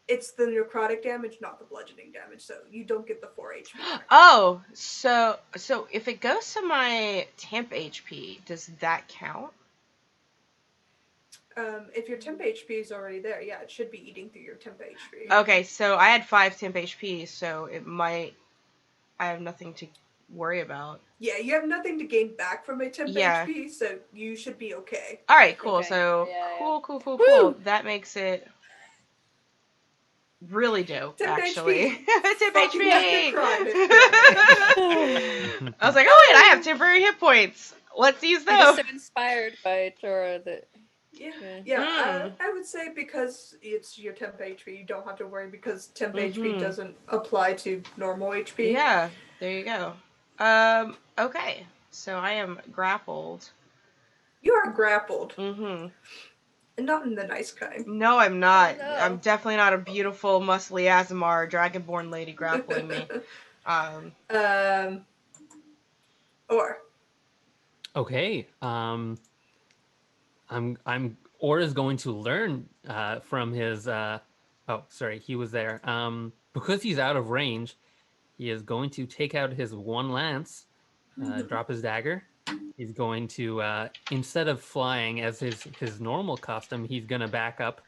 it's the necrotic damage, not the bludgeoning damage. So you don't get the 4 HP. Oh, so if it goes to my temp HP, does that count? If your temp HP is already there, yeah, it should be eating through your temp HP. Okay, so I had 5 temp HP, so it might. I have nothing to worry about. Yeah, you have nothing to gain back from a temp HP, so you should be okay. All right, cool. Okay. So Yeah. cool. Woo! That makes it really dope, Temp actually. HP. Temp Fucking HP. crime. I was like, oh wait, I have temporary hit points. Let's use I'm just those. so inspired by Tora that. Yeah. I would say because it's your temp HP, you don't have to worry because temp HP doesn't apply to normal HP. Yeah, there you go. Okay. So I am grappled. You are grappled. Mm-hmm. And not in the nice kind. No, I'm not. Oh, no. I'm definitely not a beautiful, muscly Azamar, dragonborn lady grappling me. Or. Okay. Or is going to learn from his he was there. Because he's out of range, he is going to take out his one lance, drop his dagger. He's going to instead of flying as his normal custom, he's gonna back up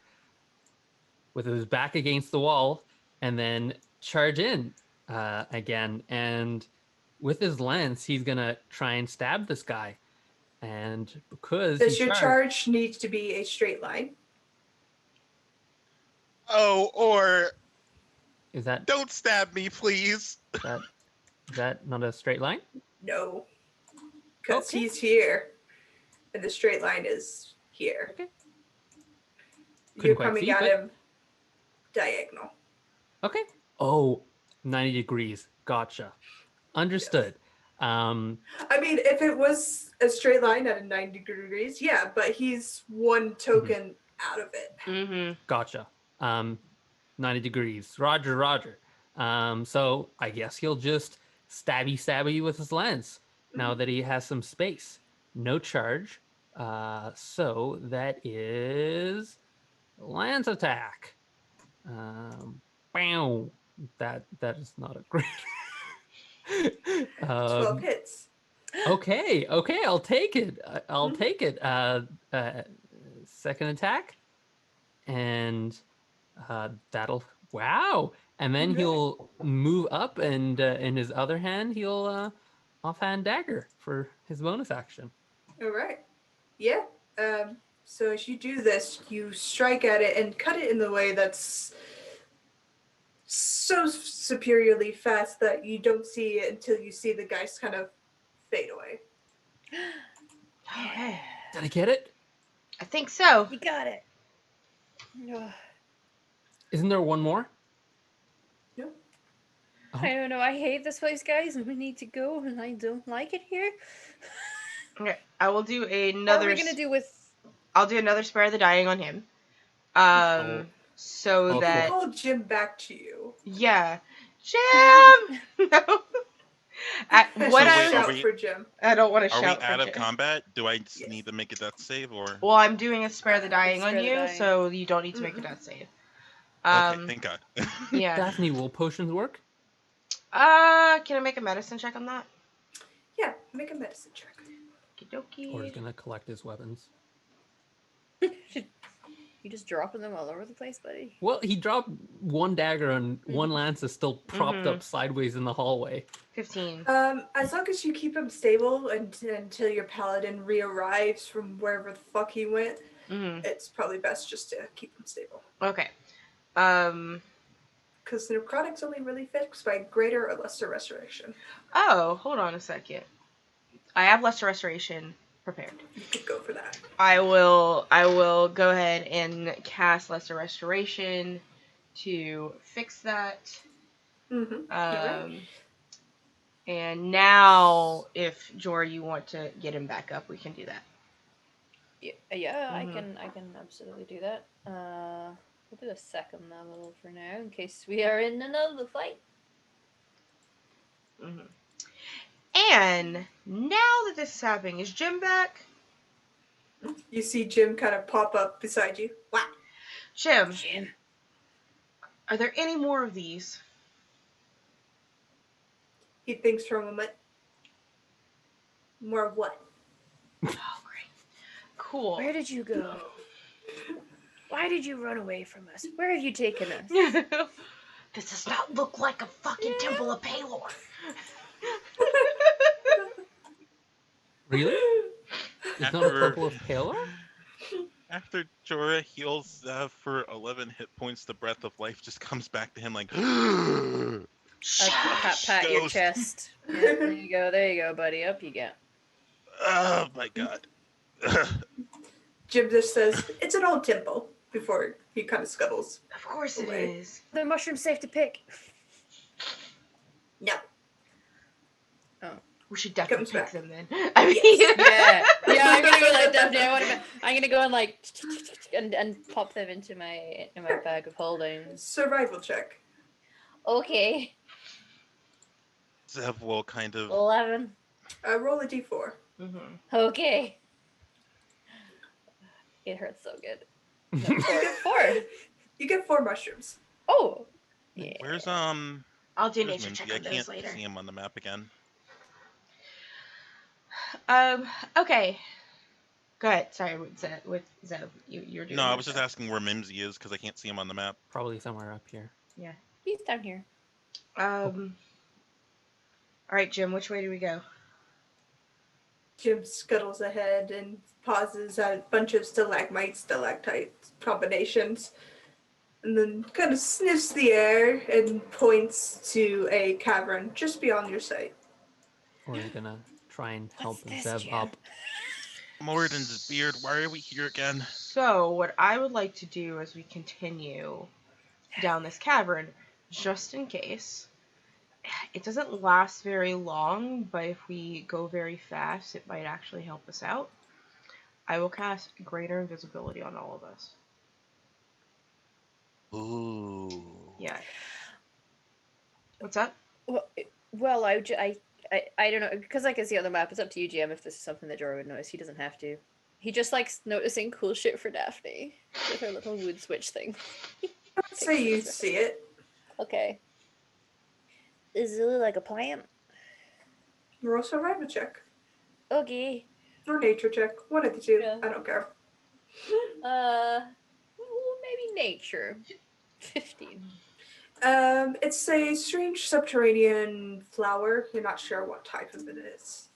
with his back against the wall and then charge in again. And with his lance, he's gonna try and stab this guy. And because does your charge need to be a straight line? Oh, or is that don't stab me, please. Is that not a straight line? No. Because he's here. And the straight line is here. Okay. You're coming at him diagonal. Okay. Oh, 90 degrees. Gotcha. Understood. Yes. I mean, if it was a straight line at a 90 degrees, yeah, but he's one token out of it. Mm-hmm. Gotcha. 90 degrees. Roger. So I guess he'll just stabby you with his lance now that he has some space. No charge. So that is lance attack. Bam. That is not a great. 12 hits. Okay, I'll take it. I'll take it. Second attack, and that'll and then he'll move up, and in his other hand, he'll offhand dagger for his bonus action. All right. Yeah. So as you do this, you strike at it and cut it in the way that's so superiorly fast that you don't see it until you see the guys kind of fade away. Okay. Did I get it? I think so. You got it. Isn't there one more? No. I don't know. I hate this place, guys, and we need to go, and I don't like it here. Okay, I will do What another. are we gonna do with? I'll do another spare the dying on him. Oh. So Oh, cool. that Call Jim back to you. yeah, Jim. No. What So I wait, shout for Jim. I don't want to Are we shout for out of Jim. combat? Do I just Yes. need to make a death save, or? Well, I'm doing a spare the dying Spare on the you, dying. so you don't need to make a death save. Okay, thank God. Yeah. Daphne, will potions work? Can I make a medicine check on that? Yeah, make a medicine check. Okie Or he's dokie. gonna collect his weapons? You just dropping them all over the place, buddy. Well, he dropped one dagger and one lance is still propped up sideways in the hallway. 15. As long as you keep him stable until your paladin re-arrives from wherever the fuck he went, it's probably best just to keep him stable. Okay. Because the necrotic's only really fixed by greater or lesser restoration. Oh, hold on a second. I have lesser restoration prepared. You could go for that. I will go ahead and cast lesser restoration to fix that. Right. And now, if Jor, you want to get him back up, we can do that. Yeah, I can absolutely do that. We'll do a second level for now, in case we are in another fight. And now that this is happening, is Jim back? You see Jim kind of pop up beside you. Wow. Jim, are there any more of these? He thinks for a moment. More of what? Oh, great. Cool. Where did you go? Why did you run away from us? Where have you taken us? This does not look like a fucking Temple of Palor. Really? It's not a Temple of Palor? After Jorah heals Zev for 11 hit points, the breath of life just comes back to him like. Pat your chest. Yeah, there you go, buddy. Up you get. Oh my God. Jim just says, it's an old temple, before he kind of scuttles. Of course it away. is. The mushroom's safe to pick. No. Oh. We should definitely Comes pick back. them then. I mean, Yeah. I'm gonna go like Daphne. I'm gonna go and like and pop them into my bag of holding. Survival check. Okay. Zev will kind of. 11. Roll a d4. Okay. It hurts so good. No, 4. You get 4 mushrooms. Oh. Yeah. Where's I'll do where's nature check Mimsy? I on those can't later. see him on the map again. Okay. Go ahead. Sorry, with Zev, you're doing. No, I was just asking where Mimsy is because I can't see him on the map. Probably somewhere up here. Yeah. He's down here. All right, Jim. Which way do we go? Jim scuttles ahead and pauses at a bunch of stalagmites, stalactites combinations, and then kind of sniffs the air and points to a cavern just beyond your sight. Or are you gonna try and help What's this, Zev Jim? up? Moradin's beard. Why are we here again? So, what I would like to do as we continue down this cavern, just in case, it doesn't last very long, but if we go very fast, it might actually help us out. I will cast Greater Invisibility on all of us. Ooh. Yeah. What's up? Well, I don't know, because I can see on the map. It's up to you, GM, if this is something that Jorah would notice. He doesn't have to. He just likes noticing cool shit for Daphne with her little wood switch thing. I'd say you see it. Okay. Is it like a plant? Roll survival check. Okay. Or nature check. One of the two. Yeah. I don't care. Maybe nature. 15. It's a strange subterranean flower. You're not sure what type of it is.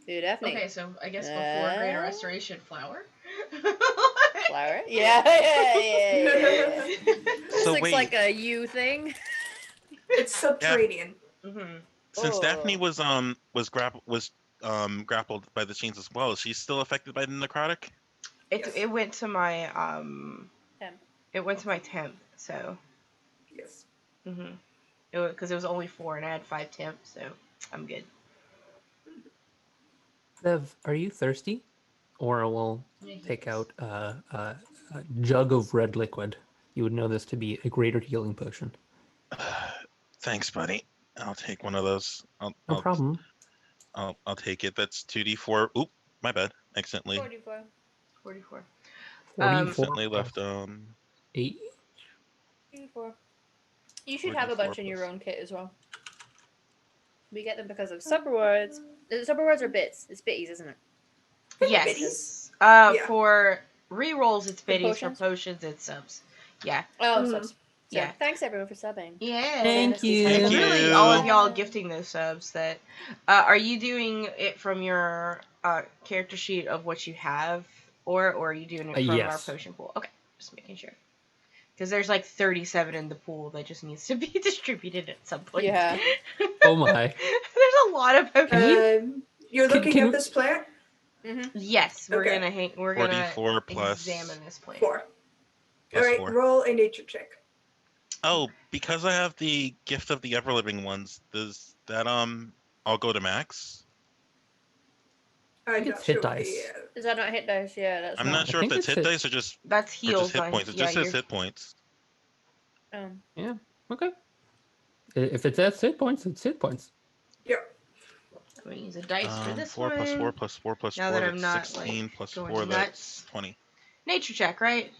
Dude, Daphne. Okay, so I guess before Greater Restoration, flower? Flower? Yeah. This So looks wait. like a U thing. It's subterranean. Since Oh. Daphne was grappled by the chains as well, is she still affected by the necrotic? It went to my Temp. It went to my temp, so Yes. because it was only 4 and I had 5 temp, so I'm good. Zev, are you thirsty? Or we'll Yeah, he take is. out a jug of red liquid. You would know this to be a greater healing potion. Thanks, buddy. I'll take one of those. No problem. I'll take it. That's 2d4. Oop, my bad. Accidentally 44. 44. 44 accidentally plus left 8. 44. You should have a 44 bunch in your plus- own kit as well. We get them because of sub rewards. The sub rewards are bits. It's bitties, isn't it? Yes. Biddies? Yeah. For rerolls, it's For biddies. For potions? potions, it's subs. Yeah. Oh, Mhm. subs. So, Yeah. thanks everyone for subbing. Yeah. Thank you. It's Thank really you. all of y'all gifting those subs that are you doing it from your character sheet of what you have or are you doing it from our Yes. potion pool? Okay, just making sure. Because there's like 37 in the pool that just needs to be distributed at some point. Yeah. Oh my. There's a lot of potions. You're Can- looking can at we- this plant? Mm-hmm. Yes, we're Okay. we're gonna 44 plus. examine this plant. 4. Plus All right, 4. roll a nature check. Oh, because I have the gift of the ever living ones, does that all go to max? I'm think not it's hit sure what dice. Is that not hit dice? Yeah, that's I'm not. not sure if think that's it's hit hit- dice or just That's heals. hit on- points. It yeah, just says you're- hit points. Yeah. Okay. If it's at hit points, it's hit points. Yep. I'm gonna use a dice for this 4 one. plus 4 plus 4 plus Now 4, that I'm that's not, 16 like, plus going 4, nuts. that's 20. Nature check, right?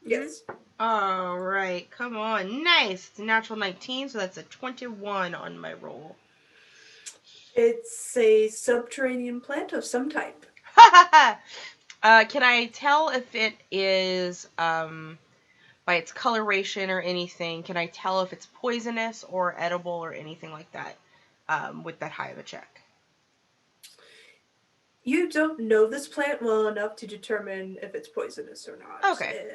Yes. All right, come on, nice. It's a natural 19, so that's a 21 on my roll. It's a subterranean plant of some type. Can I tell if it is by its coloration or anything? Can I tell if it's poisonous or edible or anything like that with that high of a check? You don't know this plant well enough to determine if it's poisonous or not. Okay.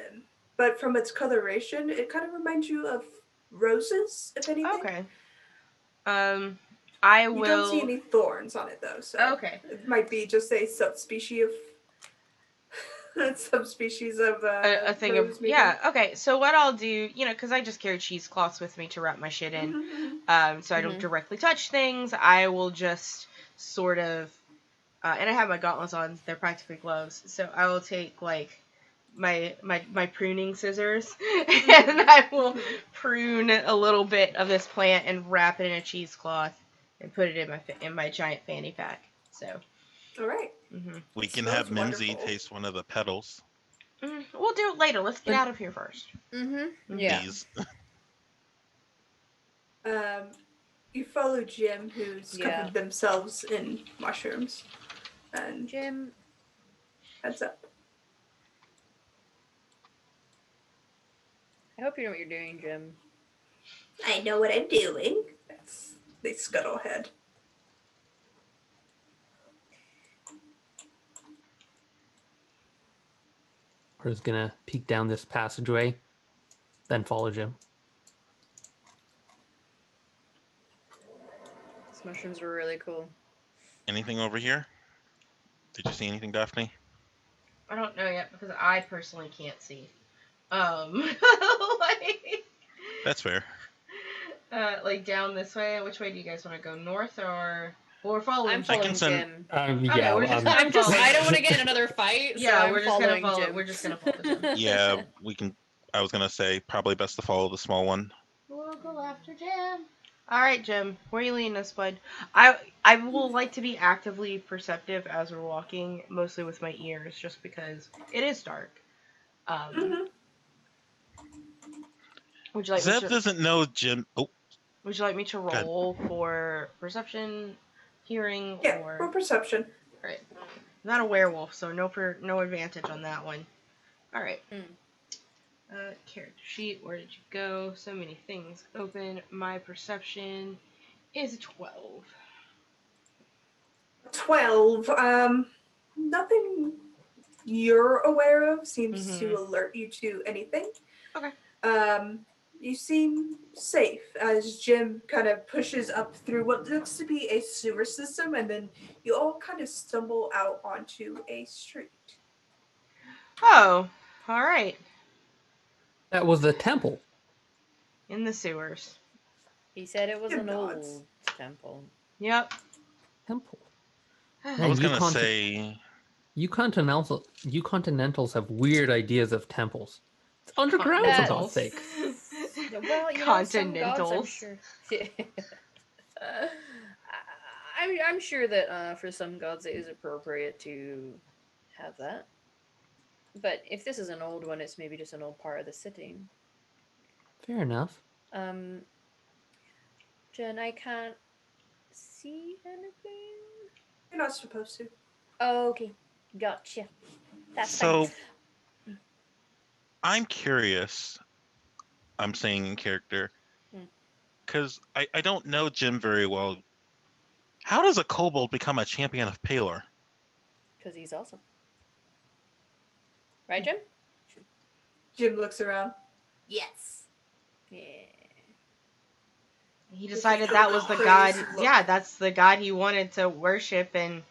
But from its coloration, it kind of reminds you of roses, if anything. Okay. I will. You don't see any thorns on it though, so Okay. it might be just a subspecies of A thing rose, of maybe. yeah. Okay, so what I'll do, because I just carry cheesecloths with me to wrap my shit in, so I don't directly touch things. I will just sort of, and I have my gauntlets on; they're practically gloves. So I will take like my pruning scissors, and I will prune a little bit of this plant and wrap it in a cheesecloth and put it in my giant fanny pack. So. All right. Mm-hmm. We can Smells have Mimsy wonderful. taste one of the petals. We'll do it later. Let's get out of here first. Mm-hmm. Yeah. Please. You follow Jim, who's Yeah. covered themselves in mushrooms, and Jim. heads up. I hope you know what you're doing, Jim. I know what I'm doing. They scuttle ahead. We're just gonna peek down this passageway, then follow Jim. These mushrooms were really cool. Anything over here? Did you see anything, Daphne? I don't know yet because I personally can't see. Like, That's fair. like down this way. Which way do you guys want to go? North or? Well, we're following. I'm Jim. following send- Jim. Yeah. we're just I'm just. follow I don't Jim. want to get in another fight. Yeah, so I'm we're just gonna following follow. Jim. We're just gonna follow Jim. Yeah, we can. I was gonna say probably best to follow the small one. We'll go after Jim. All right, Jim. Where are you leading us, bud? I will like to be actively perceptive as we're walking, mostly with my ears, just because it is dark. Would you like me Zev to? doesn't know Jim. Oh, Would you like me to ahead. roll for perception, hearing, Yeah, or? for perception. Alright. I'm not a werewolf, so no advantage on that one. Alright. Character sheet, where did you go? So many things open. My perception is 12. 12. Nothing you're aware of seems to alert you to anything. Okay. You seem safe as Jim kind of pushes up through what looks to be a sewer system, and then you all kind of stumble out onto a street. Oh, alright. That was the temple. In the sewers. He said it was Jim an nods. old temple. Yep. Temple. I was gonna say. You continentals have weird ideas of temples. It's underground for God's sake. Well, some gods, I'm sure. I'm sure that for some gods it is appropriate to have that. But if this is an old one, it's maybe just an old part of the city. Fair enough. Jen, I can't see anything. You're not supposed to. Oh, okay. Gotcha. That's So, fine. I'm curious. I'm saying in character. Because I don't know Jim very well. How does a kobold become a champion of Palor? Because he's awesome. Right, Jim? Jim looks around. Yes. Yeah. He decided that was the god. Yeah, that's the god he wanted to worship, and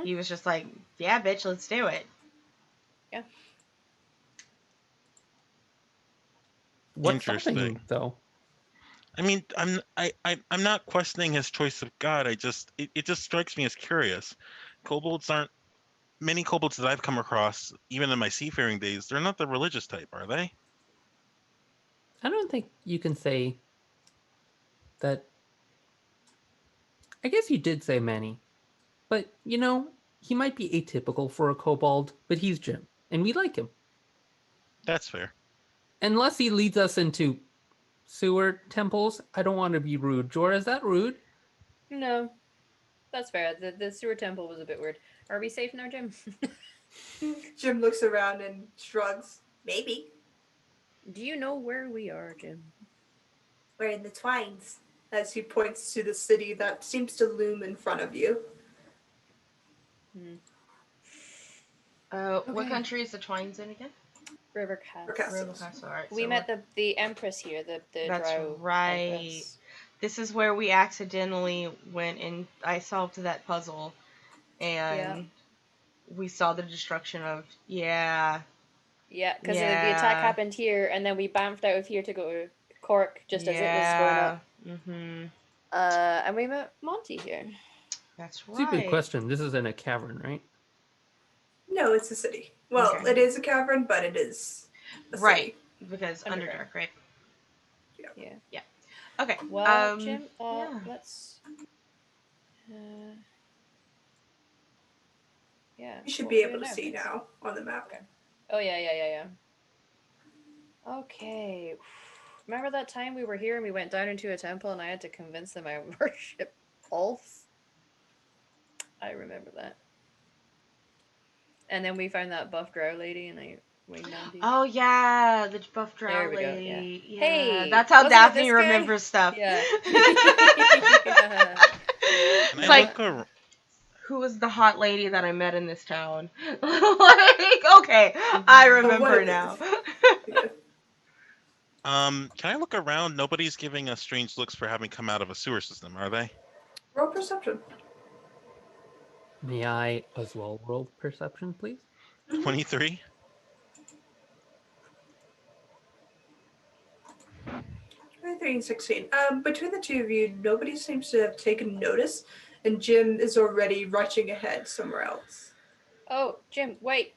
he was just like, "Yeah, bitch, let's do it." Yeah. What's stopping, though? I mean, I'm not questioning his choice of god. It just strikes me as curious. Many kobolds that I've come across, even in my seafaring days, they're not the religious type, are they? I don't think you can say that. I guess you did say many, but he might be atypical for a kobold, but he's Jim, and we like him. That's fair. Unless he leads us into sewer temples, I don't want to be rude. Jorah, is that rude? No, that's fair. The sewer temple was a bit weird. Are we safe now, Jim? Jim looks around and shrugs. Maybe. Do you know where we are, Jim? We're in the Twines. As he points to the city that seems to loom in front of you. What country is the Twines in again? River Castle. All right, we met the Empress here, the That's Drow right. Empress. This is where we accidentally went and I solved that puzzle, and we saw the destruction of Yeah, because the attack happened here, and then we bamfed out of here to go to Cork just as it was going up. And we met Monty here. That's right. Stupid question. This is in a cavern, right? No, it's a city. Well, It is a cavern, but it is a city. Because Underdark, right? Yeah. Okay. Well, Jim, let's. You should be able to see now on the map. Okay. Oh yeah. Okay. Remember that time we were here and we went down into a temple and I had to convince them I worship Ulf? I remember that. And then we found that buff drow lady and I winged on you. Oh yeah, the buff drow lady. Yeah. Hey, that's how Daphne remembers stuff. Yeah. It's like, who was the hot lady that I met in this town? Okay, I remember now. Can I look around? Nobody's giving us strange looks for having come out of a sewer system, are they? Roll perception. May I as well roll perception, please? 23. 23 and 16. Between the two of you, nobody seems to have taken notice, and Jim is already rushing ahead somewhere else. Oh, Jim, wait.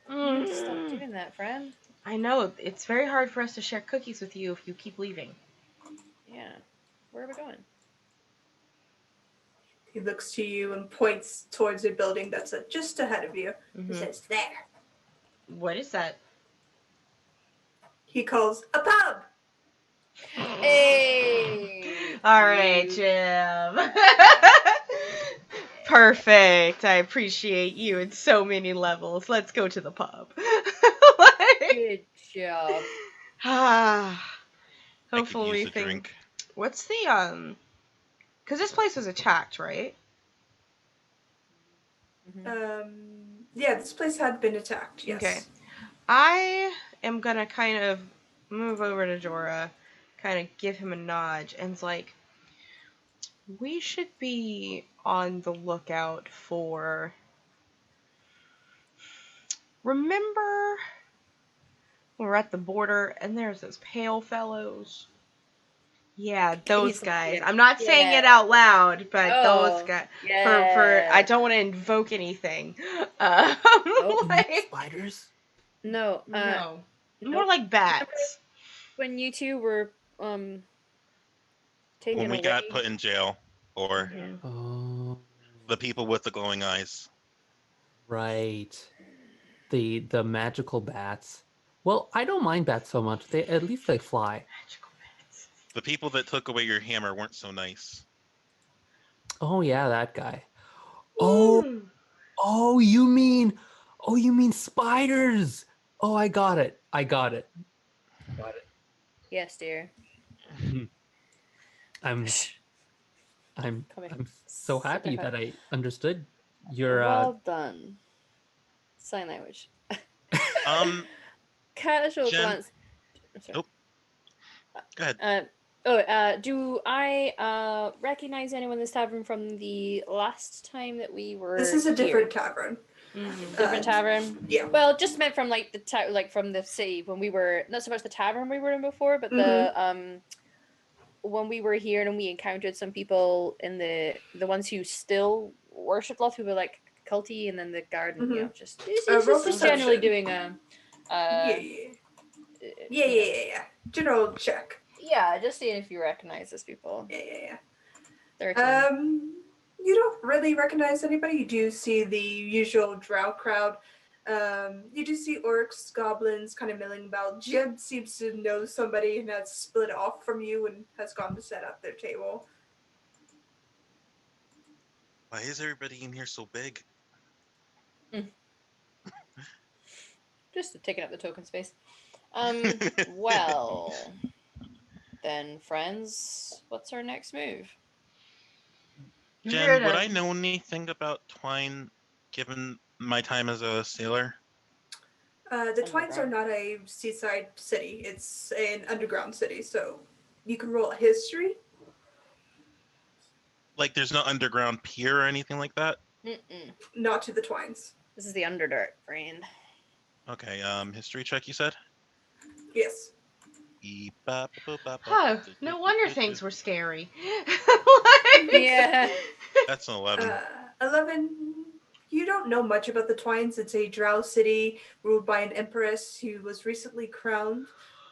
You need to stop doing that, friend. I know. It's very hard for us to share cookies with you if you keep leaving. Yeah. Where are we going? He looks to you and points towards a building that's just ahead of you. He says, there. What is that? He calls a pub. Hey! All right, Jim. Perfect. I appreciate you in so many levels. Let's go to the pub. Good job. Hopefully, I could use a drink. What's the Because this place was attacked, right? Yeah, this place had been attacked. Yes. Okay. I am gonna kind of move over to Jorah, kind of give him a nudge, and it's like, we should be on the lookout for. Remember when we're at the border and there's those pale fellows? Yeah, those He's guys. yeah. I'm not saying Yeah. it out loud, but those Oh, guys. For I yeah. don't want to invoke anything. Nope. Like, Spiders? No, no, more nope. like Do you remember bats. when you two were When taken we got put away? in jail, or Yeah. Oh, the people with the glowing eyes. right. The magical bats. Well, I don't mind bats so much. They at least they fly. Magical bats. The people that took away your hammer weren't so nice. Oh yeah, that guy. Oh, Mm. oh you mean spiders. Oh, I got it. I got it. Yes, dear. I'm I'm Come here. I'm so Sit happy down. that I understood your Well done. Sign language. Um, Casual Jen. glance. I'm sorry. Nope. Go ahead. Do I recognize anyone in this tavern from the last time that we were This is a here? different tavern. Mhm. Different tavern? Yeah. Well, just meant from like like from the city when we were not so much the tavern we were in before, but the when we were here and we encountered some people in the ones who still worship Loth, who were like culty, and then the garden, you know, it's Roll just generally perception. doing Yeah. General check. yeah, just seeing if you recognize those people. Yeah. 13. You don't really recognize anybody. You do see the usual drow crowd. You do see orcs, goblins kind of milling about. Jeb seems to know somebody and has split off from you and has gone to set up their table. Why is everybody in here so big? Just taking up the token space. Well, then, friends, what's our next move? Jen, would I know anything about Twine, given my time as a sailor? The Twines are not a seaside city. It's an underground city, so you can roll a history. Like, there's no underground pier or anything like that? Mm-mm. Not to the Twines. This is the Underdark, friend. Okay, history check, you said? Yes. Oh, no wonder things were scary. Yeah. That's an 11. 11. You don't know much about the Twines. It's a drow city ruled by an empress who was recently crowned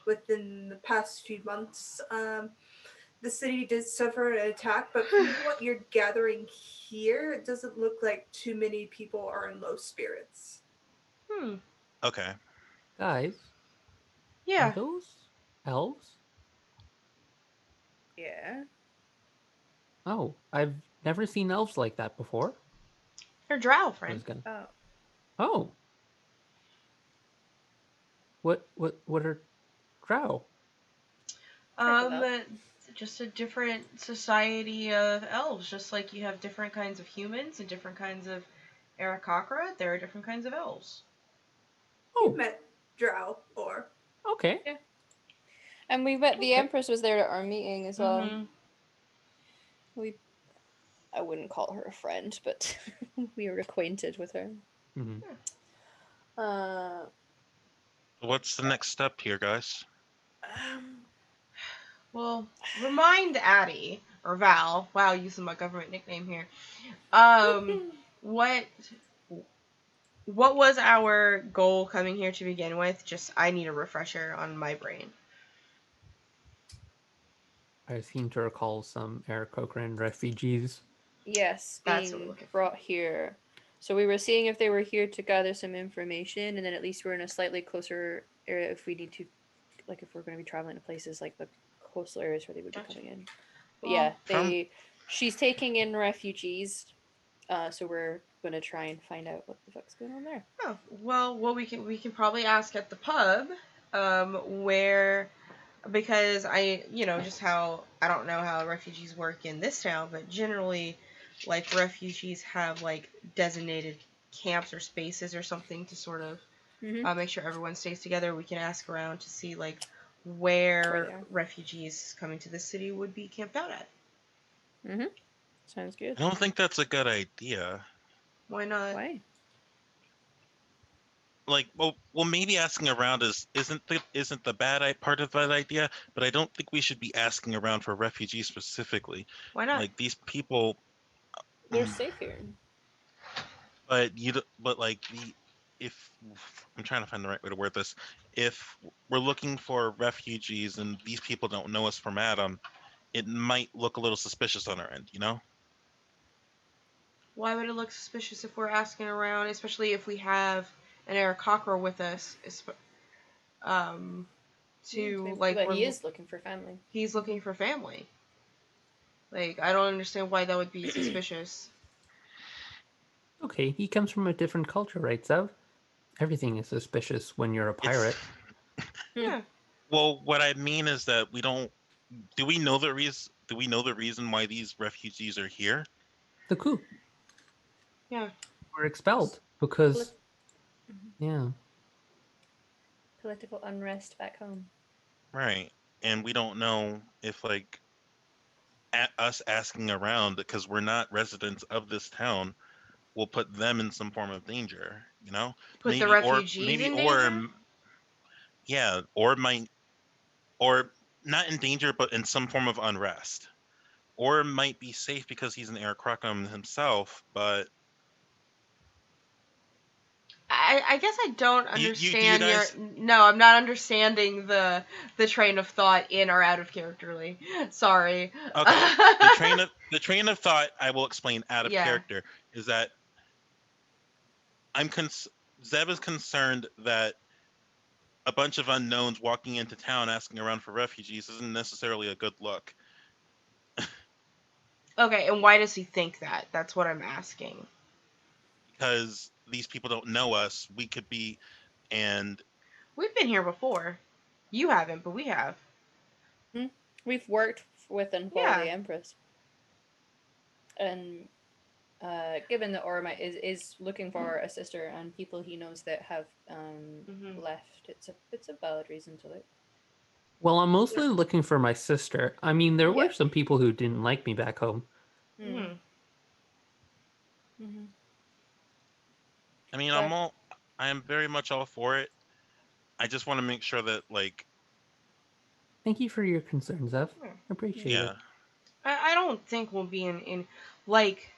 within the past few months. The city did suffer an attack, but from what you're gathering here, it doesn't look like too many people are in low spirits. Okay. Guys, are Yeah. those elves? Yeah. Oh, I've never seen elves like that before. They're drow, I friend. was gonna... Oh. Oh. What are drow? Just a different society of elves. Just like you have different kinds of humans and different kinds of Aarakocra, there are different kinds of elves. You met drow, or Okay. Yeah. And we met the Empress was there at our meeting as well. Mm-hmm. I wouldn't call her a friend, but we were acquainted with her. Mm-hmm. What's the next step here, guys? Well, remind Addie or Val. Wow, using my government nickname here. What was our goal coming here to begin with? Just I need a refresher on my brain. I seem to recall some Aarakocran refugees. Yes, That's what we're being looking for. brought here. So we were seeing if they were here to gather some information, and then at least we're in a slightly closer area if we need to, like if we're going to be traveling to places like the coastal areas where they would be coming in. But yeah, she's taking in refugees, so we're going to try and find out what the fuck's going on there. Oh, well, we can probably ask at the pub, where, because just how I don't know how refugees work in this town, but generally, like refugees have like designated camps or spaces or something to sort of make sure everyone stays together. We can ask around to see like where refugees coming to the city would be camped out at. Sounds good. I don't think that's a good idea. Why not? Why? like, well, maybe asking around isn't the part of that idea, but I don't think we should be asking around for refugees specifically. Why not? Like these people, They're safe here. but like if I'm trying to find the right way to word this, if we're looking for refugees and these people don't know us from Adam, it might look a little suspicious on our end, you know? Why would it look suspicious if we're asking around, especially if we have an Aarakocra with us? But he is looking for family. He's looking for family. Like, I don't understand why that would be suspicious. Okay, he comes from a different culture, right, Zev? Everything is suspicious when you're a pirate. Yeah. Well, what I mean is that we don't. Do we know the reason? Do we know the reason why these refugees are here? The coup. Yeah. Were expelled because, yeah. Political unrest back home. Right, and we don't know if like us asking around because we're not residents of this town will put them in some form of danger. You know, Put the refugees in danger? Yeah, or might or not in danger, but in some form of unrest. Or might be safe because he's an Aarakocra himself, but I guess I don't do you understand guys? No, I'm not understanding the train of thought in or out of characterly. Sorry. Okay, the train of thought I will explain out of Yeah. character is that Zeb is concerned that a bunch of unknowns walking into town asking around for refugees isn't necessarily a good look. Okay, and why does he think that? That's what I'm asking. Because these people don't know us. We could be, and We've been here before. You haven't, but we have. We've worked with and for Yeah. the Empress. And given that Orma is looking for a sister and people he knows that have left, it's a valid reason to look. Well, I'm mostly looking for my sister. I mean, there were some people who didn't like me back home. Mm. Mm-hmm. I mean, I am very much all for it. I just want to make sure that like. Thank you for your concern, Zev. Yeah. Appreciate it. I don't think we'll be in like,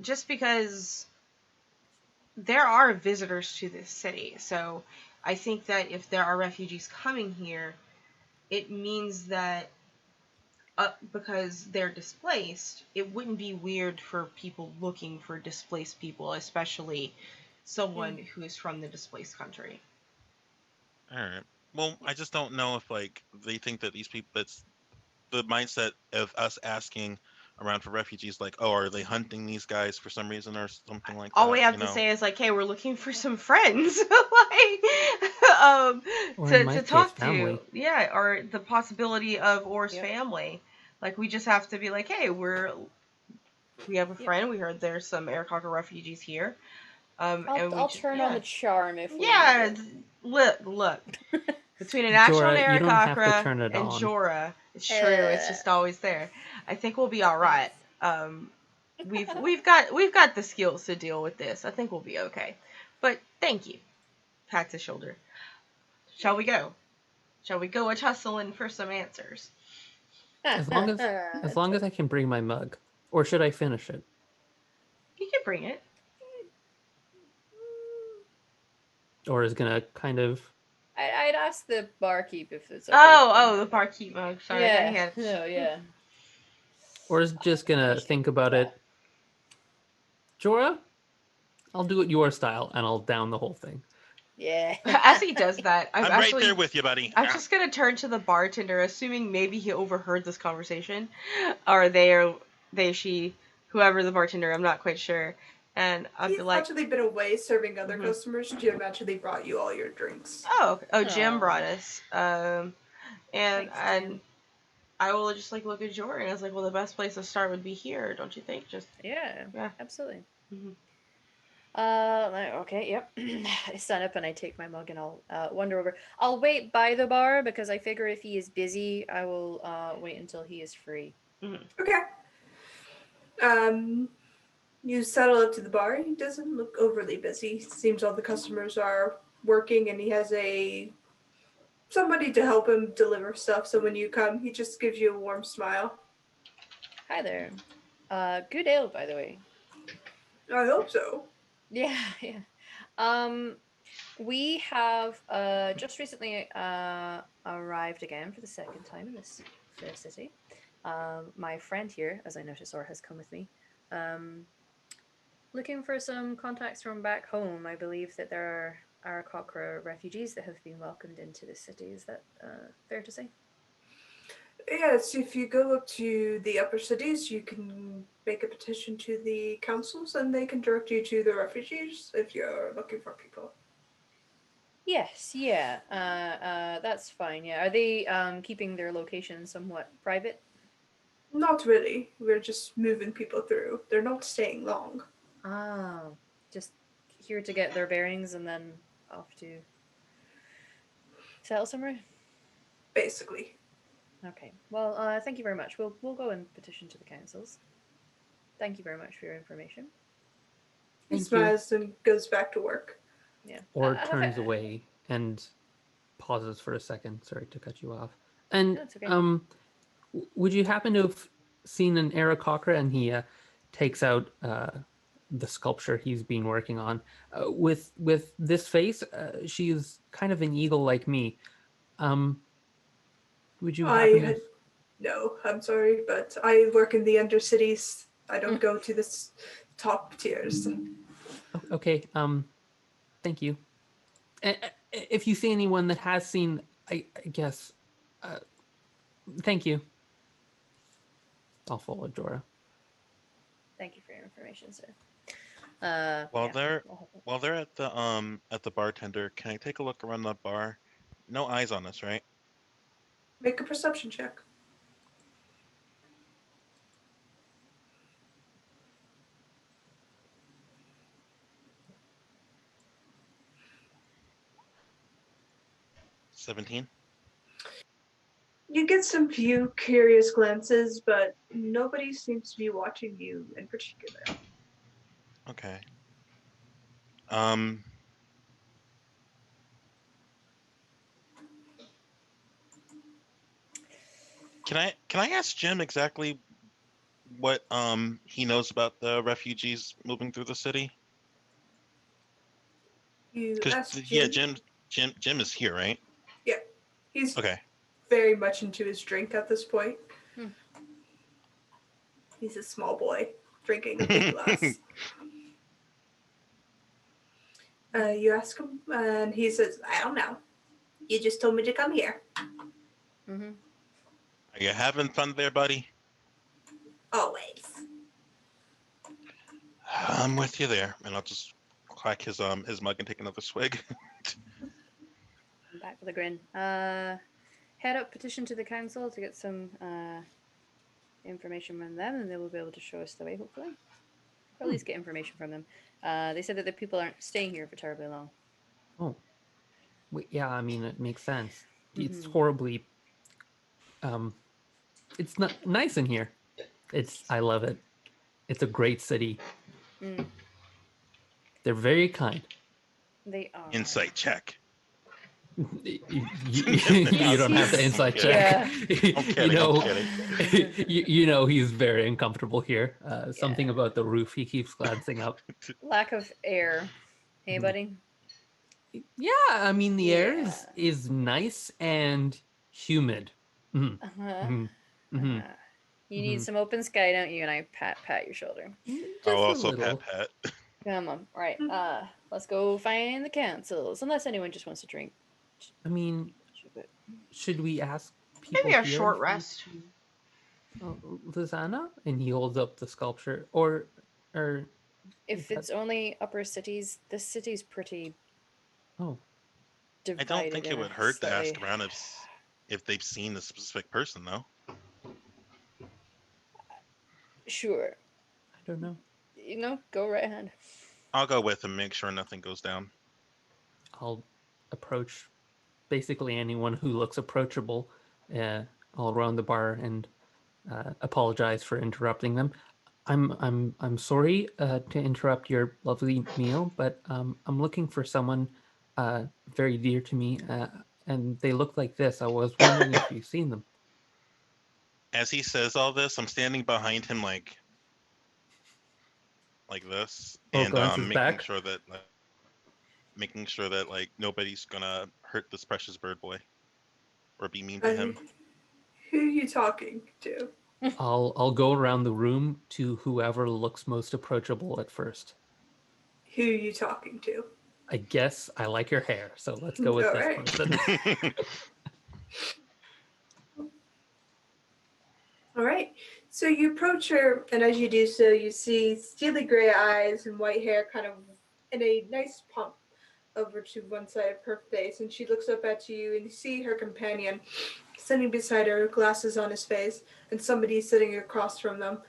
just because there are visitors to this city. So I think that if there are refugees coming here, it means that because they're displaced, it wouldn't be weird for people looking for displaced people, especially someone who is from the displaced country. All right. Well, I just don't know if like they think that these people. That's the mindset of us asking around for refugees. Like, oh, are they hunting these guys for some reason or something like All that? we have You to know? say is like, hey, we're looking for some friends, Or in my to case, talk family. to. Yeah, or the possibility of Or's family. Like, we just have to be like, hey, we have a friend. We heard there's some Aarakocra refugees here. I'll turn on the charm if we need it. Look. Between an actual Jorah, you don't have to Aarakocra turn it and on. Jorah, it's true. It's just always there. I think we'll be all right. We've got the skills to deal with this. I think we'll be okay. But thank you. Pats his shoulder. Shall we go? Shall we go a tussling for some answers? As long as I can bring my mug. Or should I finish it? You can bring it. Or is gonna kind of... I'd ask the barkeep if it's okay. Oh, the barkeep mug. Sorry, yeah. No, yeah. Or is just gonna think about it. Jorah, I'll do it your style, and I'll down the whole thing. Yeah. As he does that, I'm right there with you, buddy. I'm just gonna turn to the bartender, assuming maybe he overheard this conversation, or she, whoever the bartender, I'm not quite sure. And I'd be like, actually been away serving other customers. Jim actually brought you all your drinks. Jim brought us. And Thanks, Jim. I will just like look at Jordan and I was like, well, the best place to start would be here, don't you think? Yeah, absolutely. Mm-hmm. Okay, yep. I stand up and I take my mug and I'll wander over. I'll wait by the bar because I figure if he is busy, I will wait until he is free. Mm-hmm. Okay. You settle up to the bar. He doesn't look overly busy. Seems all the customers are working, and he has somebody to help him deliver stuff. So when you come, he just gives you a warm smile. Hi there. Good ale, by the way. I hope so. Yeah, yeah. We have just recently arrived again for the second time in this fair city. My friend here, as I notice, or has come with me. Looking for some contacts from back home. I believe that there are Aarakocra refugees that have been welcomed into the city. Is that fair to say? Yes, if you go up to the upper cities, you can make a petition to the councils and they can direct you to the refugees if you're looking for people. Yes, yeah. That's fine. Yeah. Are they keeping their location somewhat private? Not really. We're just moving people through. They're not staying long. Oh, just here to get their bearings and then off to settle somewhere. Basically. Okay. Well, thank you very much. We'll go and petition to the councils. Thank you very much for your information. He Thank you. smiles and goes back to work. Yeah. Or turns away and pauses for a second. Sorry to cut you off. And That's okay. would you happen to have seen an Aarakocra? And he takes out the sculpture he's been working on. With this face, she's kind of an eagle like me. Would you happen to... No, I'm sorry, but I work in the undercities. I don't go to the top tiers. Okay, thank you. If you see anyone that has seen, I guess, thank you. I'll follow Dora. Thank you for your information, sir. While they're at the bartender, can I take a look around the bar? No eyes on us, right? Make a perception check. $17. You get some few curious glances, but nobody seems to be watching you in particular. Okay. Can I ask Jim exactly what he knows about the refugees moving through the city? You ask Jim. Yeah, Jim is here, right? Yeah, he's okay. Very much into his drink at this point. Hmm. He's a small boy drinking a big glass. You ask him, and he says, "I don't know. You just told me to come here." Mm-hmm. Are you having fun there, buddy? Always. I'm with you there, and I'll just crack his mug and take another swig. Back with a grin. Head up, petition to the council to get some information from them, and they will be able to show us the way, hopefully. Or at least get information from them. They said that the people aren't staying here for terribly long. Oh, yeah. I mean, it makes sense. It's Mhm. horribly. It's not nice in here. I love it. It's a great city. Mm, They're very kind. they are. Insight check. You don't have to insight check. Yeah. I'm kidding. I'm kidding. you know he's very uncomfortable here. Something about the roof. He keeps glancing up. Lack of air. Hey, buddy. Yeah, I mean the air is nice and humid. Mhm. Uh-huh. Mhm. You need some open sky, don't you? And I pat your shoulder. Just I'll a also little. pat. Come on. All right. Let's go find the councils. Unless anyone just wants to drink. I mean, should we ask people Maybe a here short if rest. Lizana? And he holds up the sculpture, or if it's only upper cities, this city's pretty. Oh, divided. I don't think it would hurt to ask around if they've seen a specific person, though. Sure. I don't know. Go right ahead. I'll go with him, make sure nothing goes down. I'll approach basically anyone who looks approachable all around the bar and apologize for interrupting them. I'm sorry to interrupt your lovely meal, but I'm looking for someone very dear to me, and they look like this. I was wondering if you've seen them. As he says all this, I'm standing behind him like this, Oh, and glances back. making sure that like nobody's gonna hurt this precious bird boy or be mean to him. Who are you talking to? I'll go around the room to whoever looks most approachable at first. Who are you talking to? I guess I like your hair, so let's go with All this right. person. All right. So you approach her, and as you do so, you see steely gray eyes and white hair kind of in a nice pump over to one side of her face. And she looks up at you, and you see her companion sitting beside her, glasses on his face, and somebody sitting across from them.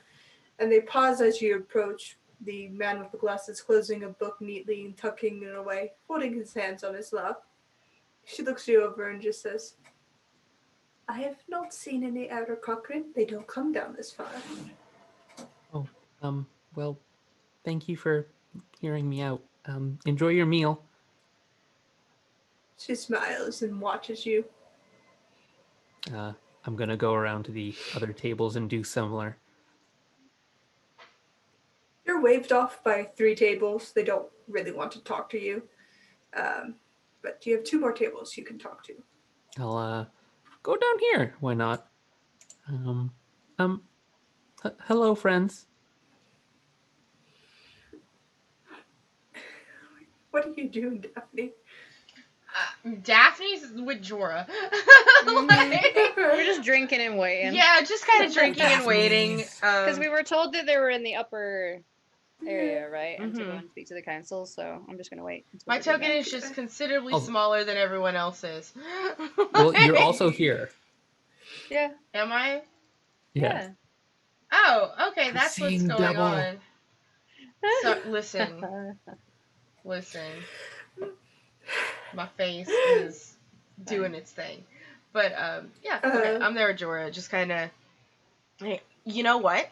And they pause as you approach the man with the glasses, closing a book neatly and tucking it away, folding his hands on his lap. She looks you over and just says, I have not seen any outer Cochrane. They don't come down this far. Oh, well, thank you for hearing me out. Enjoy your meal. She smiles and watches you. I'm gonna go around to the other tables and do similar. You're waved off by 3 tables. They don't really want to talk to you. But you have 2 more tables you can talk to. I'll go down here. Why not? Hello, friends. What are you doing, Daphne? Daphne's with Jorah. We're just drinking and waiting. Yeah, just kind of drinking and waiting. Because we were told that they were in the upper area, right? And to go and speak to the council, so I'm just going to wait. My token is just considerably smaller than everyone else's. Well, you're also here. Yeah. Am I? Yeah. Oh, okay, that's what's seeing going double. on. So, listen. My face is doing its thing. But, yeah, okay, I'm there with Jorah, just kind of... You know what?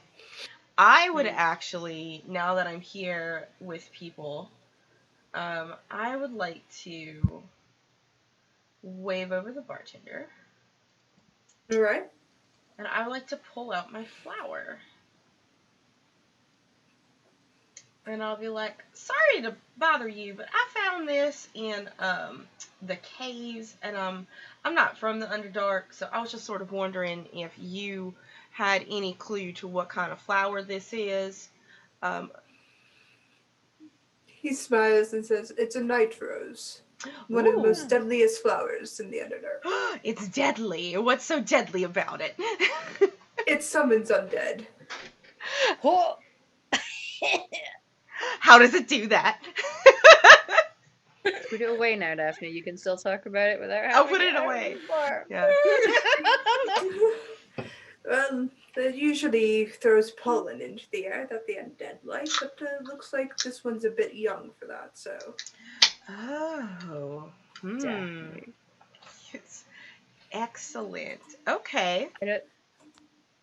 I would actually, now that I'm here with people, I would like to wave over the bartender. All right. And I would like to pull out my flower. And I'll be like, sorry to bother you, but I found this in the caves, and I'm not from the Underdark, so I was just sort of wondering if you had any clue to what kind of flower this is. He smiles and says, it's a night rose. One of the most deadliest flowers in the Underdark. It's deadly. What's so deadly about it? It summons undead. How does it do that? Put it away now, Daphne. You can still talk about it without having I'll put it away. Yeah. Well, it usually throws pollen into the air that the undead like, but looks like this one's a bit young for that, so... Oh. Definitely. It's excellent. Okay.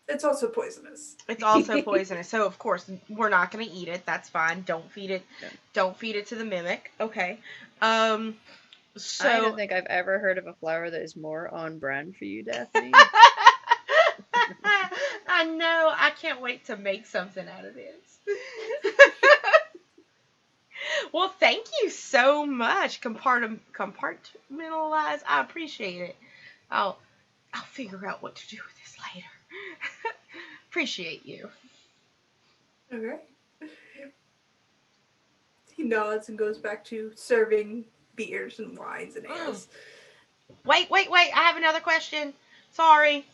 It's also poisonous. It's also poisonous, so of course we're not going to eat it. That's fine. Don't feed it. Yeah. Don't feed it to the mimic. Okay. So I don't think I've ever heard of a flower that is more on brand for you, Daphne. I know. I can't wait to make something out of this. Well, thank you so much. Compartmentalize. I appreciate it. I'll figure out what to do with this later. Appreciate you. Okay. He nods and goes back to serving beers and wines and ales. Wait. I have another question. Sorry.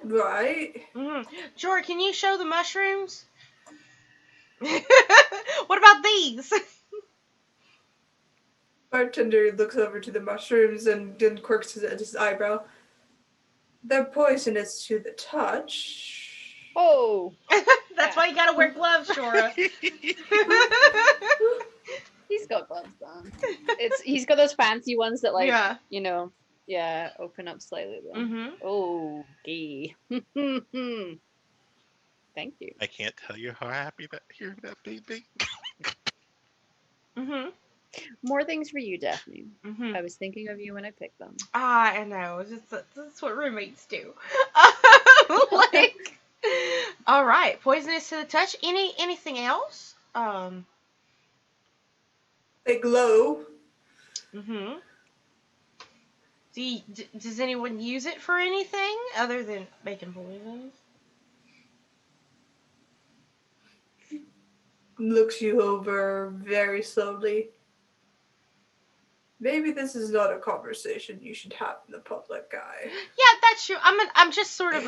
Right. Jorah, can you show the mushrooms? What about these? Bartender looks over to the mushrooms and then quirks his eyebrow. They're poisonous to the touch. Oh! That's why you gotta wear gloves, Jorah. He's got gloves on. He's got those fancy ones that, like, Yeah. you know, open up slightly. Mm-hmm. Okay. Thank you. I can't tell you how happy that hearing that baby. Mhm. More things for you, Daphne. Mhm. I was thinking of you when I picked them. I know. That's what roommates do. Like, all right. Poisonous to the touch. Anything else? They glow. Mhm. Does anyone use it for anything other than making poisons? Looks you over very slowly. Maybe this is not a conversation you should have in the public eye. Yeah, that's true. I'm just sort of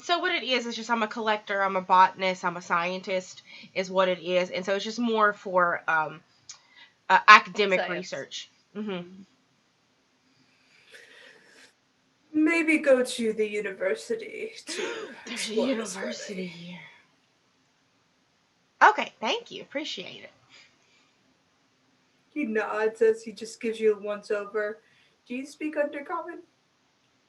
so what it is just I'm a collector, I'm a botanist, I'm a scientist is what it is, and so it's just more for academic Science. research. Mhm. Maybe go to the university to There's a explore this university further. here. Okay, thank you. Appreciate it. He nods as he just gives you a once over. Do you speak Undercommon?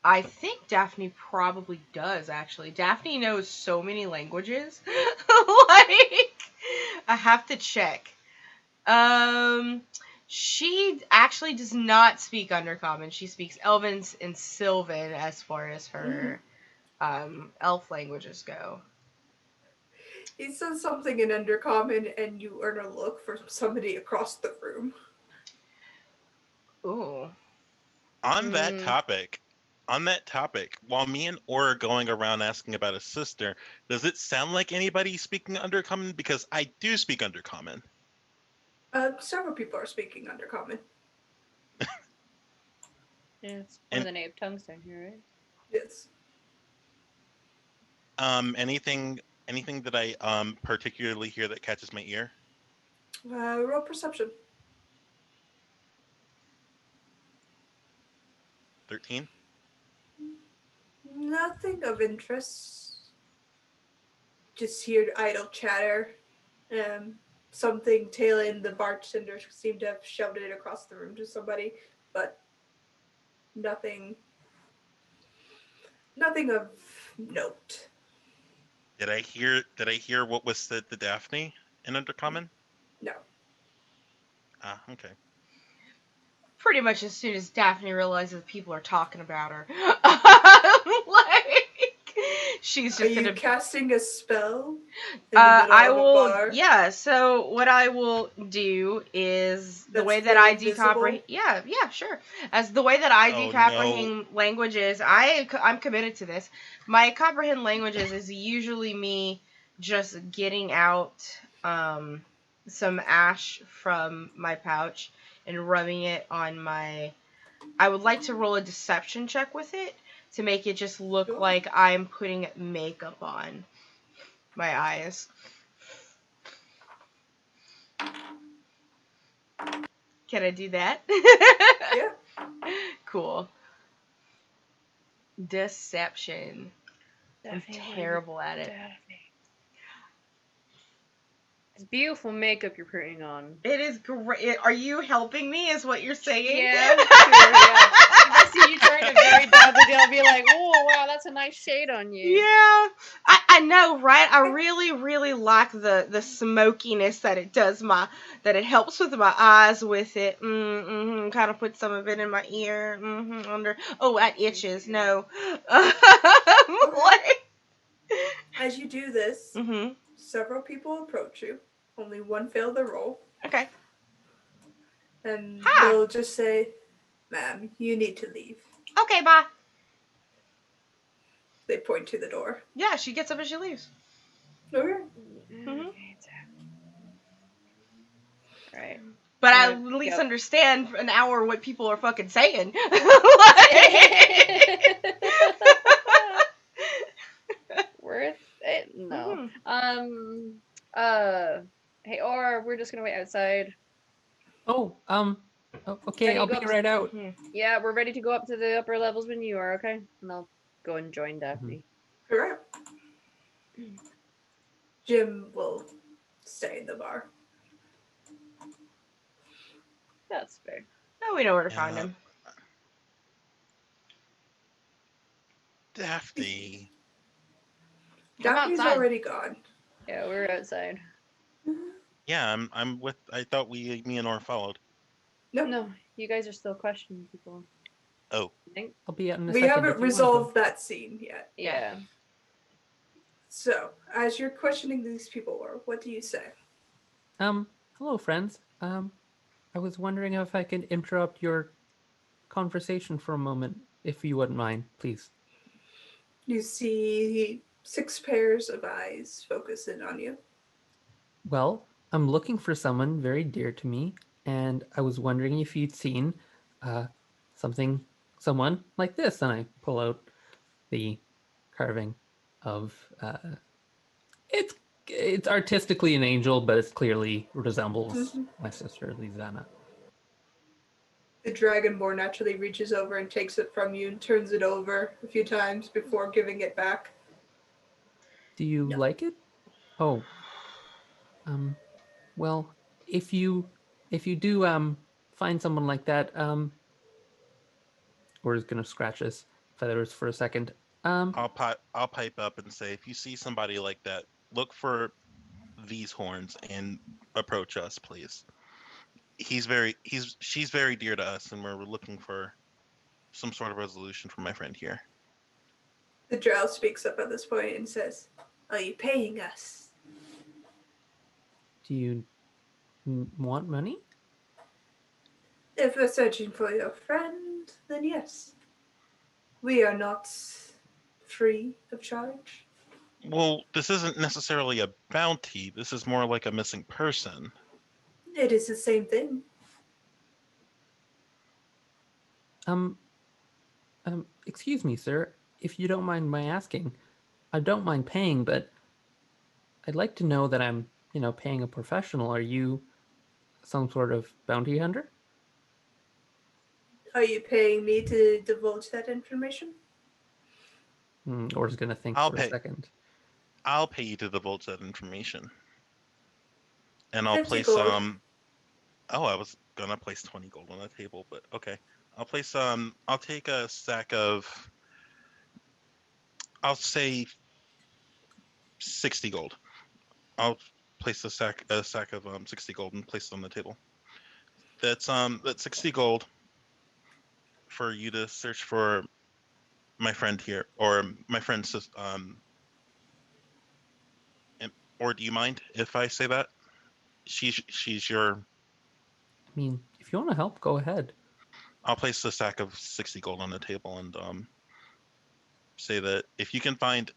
I think Daphne probably does, actually. Daphne knows so many languages. Like, I have to check. She actually does not speak Undercommon. She speaks Elven and Sylvan as far as her elf languages go. He says something in Undercommon, and you earn a look from somebody across the room. Ooh. On that topic, while me and Or are going around asking about his sister, does it sound like anybody speaking Undercommon? Because I do speak Undercommon. Several people are speaking Undercommon. Yeah, it's one of the native tongues down here, right? Yes. Anything that I particularly hear that catches my ear? Roll perception. 13? Nothing of interest. Just hear idle chatter. Something tailing the bartender seemed to have shouted it across the room to somebody, but nothing of note. Did I hear what was said to Daphne in Undercommon? No. Ah, okay. Pretty much as soon as Daphne realizes people are talking about her. Like, she's just Are you casting a spell in the middle I of a will, bar? yeah, so what I will do is the That's way that very I visible? yeah, sure. As the way that I Oh no. decomprehend languages, I'm committed to this. My comprehend languages is usually me just getting out some ash from my pouch and rubbing it on my. I would like to roll a deception check with it to make it just look Sure. like I'm putting makeup on my eyes. Can I do that? Yeah. Cool. Deception. I'm terrible at it. It's beautiful makeup you're putting on. It is great. Are you helping me? Is what you're saying? Yeah, sure, yeah. If I see you trying to very badly, I'll be like, "Oh, wow, that's a nice shade on you." Yeah, I know, right? I really like the smokiness that it does that it helps with my eyes with it. Kind of put some of it in my ear. Under. Oh, that itches. No. Like. As you do this, Mhm. several people approach you. Only one failed their roll. Okay. And Hi. they'll just say, "Ma'am, you need to leave." Okay, bye. They point to the door. Yeah, she gets up and she leaves. Okay. Mhm. Right. But I at least Yep. understand for an hour what people are fucking saying. Worth it? No. Mhm. Hey, or we're just gonna wait outside. Okay, Ready I'll to go be right out. Yeah, we're ready to go up to the upper levels when you are, okay? And I'll go and join Daphne. Alright. Jim will stay in the bar. That's fair. No, we know where to find him. Daphne. Daphne's outside. already gone. Yeah, we're outside. Yeah, I'm with. I thought me and Or followed. Nope. No, you guys are still questioning people. Oh, I think. I'll be out in a We second. haven't if you want to resolved that scene yet. Yeah. So, as you're questioning these people, what do you say? go. Hello, friends. I was wondering if I could interrupt your conversation for a moment, if you wouldn't mind, please. You see 6 pairs of eyes focus in on you. Well, I'm looking for someone very dear to me, and I was wondering if you'd seen uh, someone like this. And I pull out the carving of it's artistically an angel, but it clearly resembles my sister Lizana. The dragonborn naturally reaches over and takes it from you and turns it over a few times before giving it back. Do you like it? Oh, well, if you do find someone like that, we're just gonna scratch his feathers for a second. I'll pipe up and say, if you see somebody like that, look for these horns and approach us, please. She's very dear to us, and we're looking for some sort of resolution for my friend here. The drow speaks up at this point and says, "Are you paying us?" Do you want money? If we're searching for your friend, then yes. We are not free of charge. Well, this isn't necessarily a bounty. This is more like a missing person. It is the same thing. Excuse me, sir, if you don't mind my asking. I don't mind paying, but I'd like to know that I'm, paying a professional. Are you some sort of bounty hunter? Are you paying me to divulge that information? Or is gonna think I'll for a pay. second. I'll pay you to divulge that information, and I'll 50 place gold. Oh, I was gonna place 20 gold on the table, but okay. I'll place I'll take a stack of. I'll say 60 gold. I'll place a stack of 60 gold and place it on the table. That's 60 gold for you to search for my friend here, or my friend's or do you mind if I say that? She's your. I mean, if you want to help, go ahead. I'll place a stack of 60 gold on the table and say that if you can find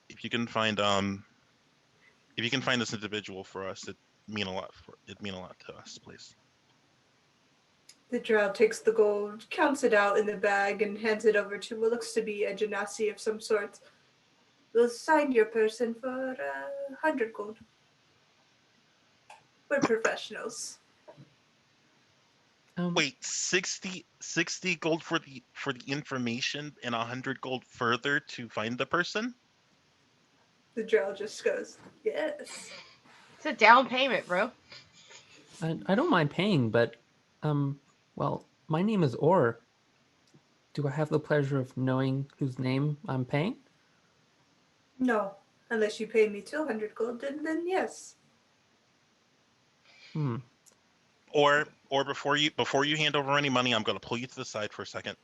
this individual for us, it'd mean a lot to us, please. The drow takes the gold, counts it out in the bag, and hands it over to what looks to be a genasi of some sort. We'll sign your person for 100 gold. We're professionals. Wait, 60 gold for the information and 100 gold further to find the person? The drow just goes, yes. It's a down payment, bro. I don't mind paying, but well, my name is Or. Do I have the pleasure of knowing whose name I'm paying? No, unless you pay me 200 gold, then yes. Or before you hand over any money, I'm going to pull you to the side for a second.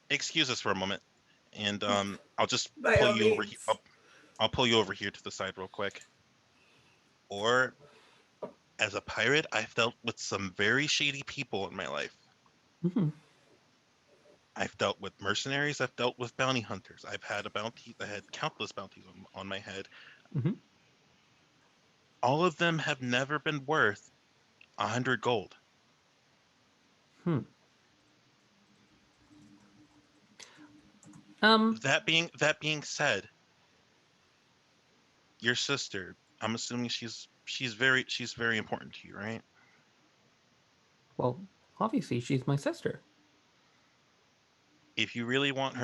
Excuse us for a moment, and I'll just pull you over. I'll pull you over here to the side real quick. Or, as a pirate, I've dealt with some very shady people in my life. I've dealt with mercenaries. I've dealt with bounty hunters. I've had countless bounties on my head. All of them have never been worth 100 gold. That being said, your sister, I'm assuming she's very important to you, right? Well, obviously she's my sister. If you really want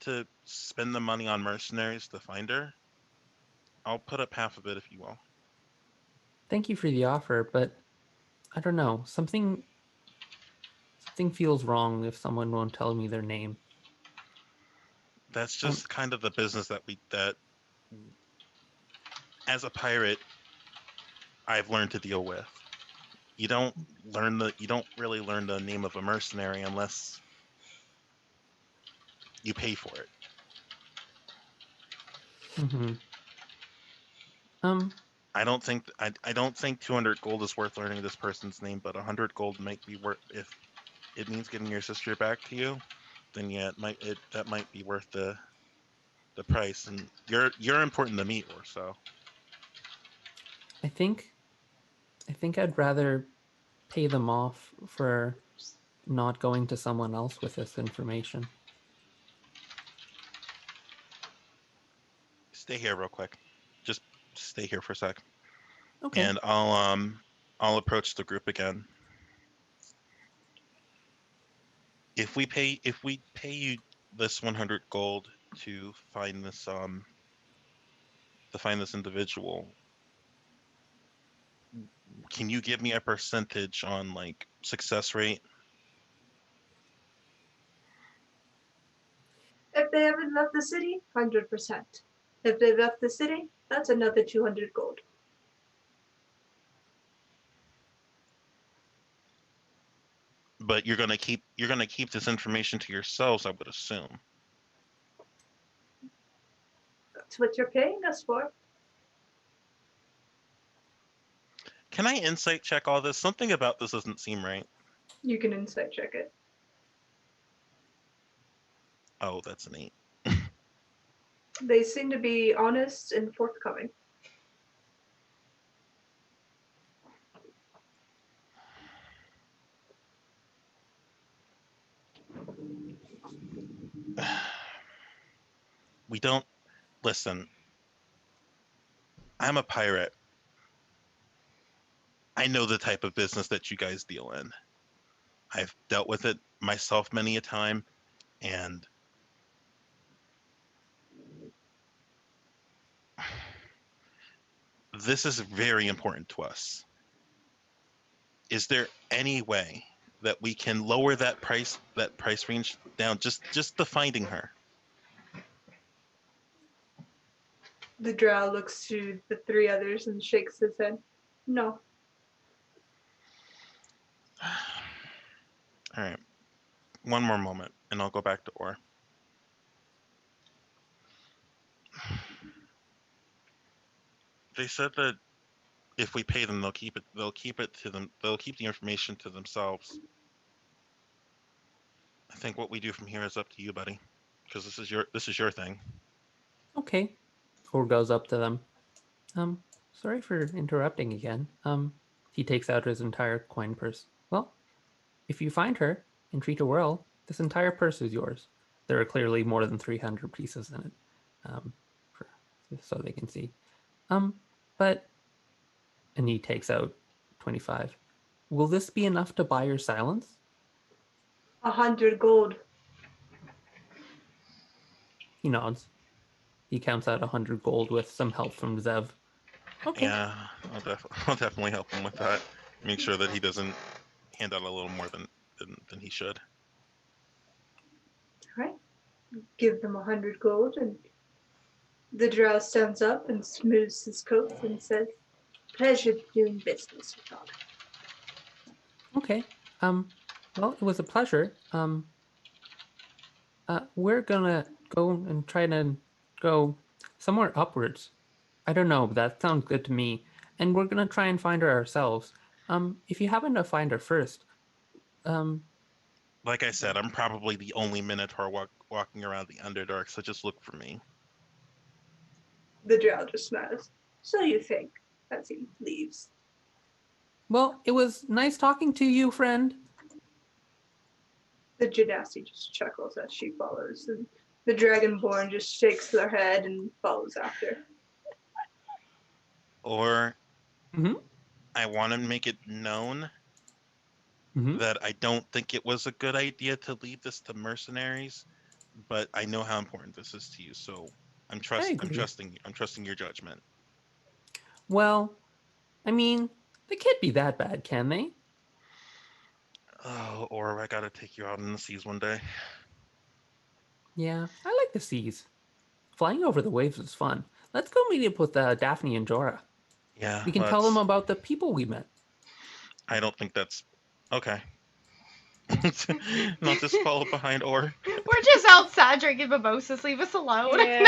to spend the money on mercenaries to find her, I'll put up half of it if you will. Thank you for the offer, but I don't know. Something feels wrong if someone won't tell me their name. That's just kind of the business that as a pirate, I've learned to deal with. You don't really learn the name of a mercenary unless you pay for it. Mm-hmm. I don't think 200 gold is worth learning this person's name, but 100 gold might be worth if it means getting your sister back to you. Then yeah, that might be worth the price. And you're important to me, or so. I think I'd rather pay them off for not going to someone else with this information. Stay here real quick. Just stay here for a sec, Okay. and I'll approach the group again. If we pay you this 100 gold to find this individual, can you give me a percentage on like success rate? If they haven't left the city, 100%. If they've left the city, that's another 200 gold. But you're gonna keep this information to yourselves, I would assume. That's what you're paying us for. Can I insight check all this? Something about this doesn't seem right. You can insight check it. Oh, that's an 8. They seem to be honest and forthcoming. We don't listen. I'm a pirate. I know the type of business that you guys deal in. I've dealt with it myself many a time, and this is very important to us. Is there any way that we can lower that price range down just to finding her? The drow looks to the three others and shakes his head. No. All right. One more moment, and I'll go back to Or. They said that if we pay them, they'll keep it. They'll keep it to them. They'll keep the information to themselves. I think what we do from here is up to you, buddy, because this is your thing. Okay. Or goes up to them. Sorry for interrupting again. He takes out his entire coin purse. Well, if you find her and treat her well, this entire purse is yours. There are clearly more than 300 pieces in it, for, so they can see. But, and he takes out 25. Will this be enough to buy your silence? 100 gold. He nods. He counts out 100 gold with some help from Zev. Okay. Yeah, I'll definitely help him with that. Make sure that he doesn't hand out a little more than he should. All right. Give them 100 gold, and the drow stands up and smooths his coat and says, "Pleasure doing business with all." Okay. Well, it was a pleasure. We're gonna go and try to go somewhere upwards. I don't know, but that sounds good to me. And we're gonna try and find her ourselves. If you happen to find her first, Like I said, I'm probably the only Minotaur walking around the Underdark, so just look for me. The drow just smiles. So you think, as he leaves. well, it was nice talking to you, friend. The Genasi just chuckles as she follows, and the Dragonborn just shakes their head and follows after. Or Mm-hmm. I want to make it known Mm-hmm. that I don't think it was a good idea to leave this to mercenaries, but I know how important this is to you, so I'm trusting your judgment. Well, I mean, they can't be that bad, can they? Oh, or I gotta take you out in the seas one day. Yeah, I like the seas. Flying over the waves was fun. Let's go meet up with Daphne and Jorah. Yeah, We can tell them about the people we met. I don't think that's okay. Not just follow behind or. We're just outside drinking mimosas. Leave us alone. Yeah.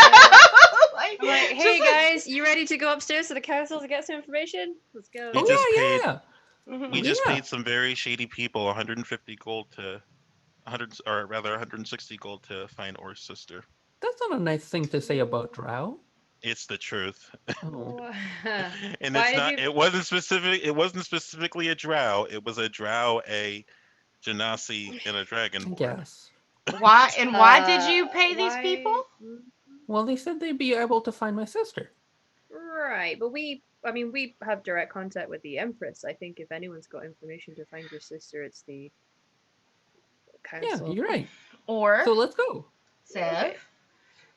Like, I'm like, hey just guys, you ready to go upstairs to the castle to get some information? Let's go. We just paid. yeah. Mhm. We just Yeah. paid some very shady people 150 gold to 100, or rather 160 gold to find Or's sister. That's not a nice thing to say about Drow. It's the truth. Oh. And Why it's did not. you- It wasn't specific. It wasn't specifically a drow. It was a drow, a genasi, and a I dragonborn. guess. Why did you pay these why- people? Well, they said they'd be able to find my sister. Right, but we have direct contact with the Empress. I think if anyone's got information to find your sister, it's the council. Yeah, you're right. Or, So let's go. Zev, Okay.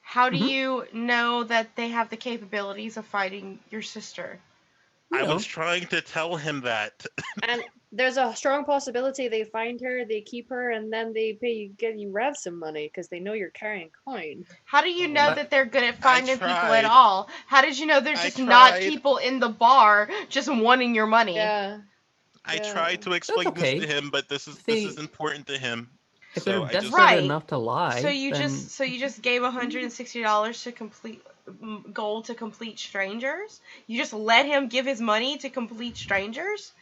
how do Mhm. you know that they have the capabilities of fighting your sister? You I know. was trying to tell him that. And there's a strong possibility they find her, they keep her, and then they give you ransom money because they know you're carrying coin. How do you know But- that they're good at finding people tried. at all? How did you know they're I just not tried. people in the bar just wanting your money? Yeah. I Yeah. tried to explain okay. this to him, but this is They- important to him. If So they're I just desperate Right. enough to lie, So you then just gave $160 to complete gold to complete strangers? You just let him give his money to complete strangers?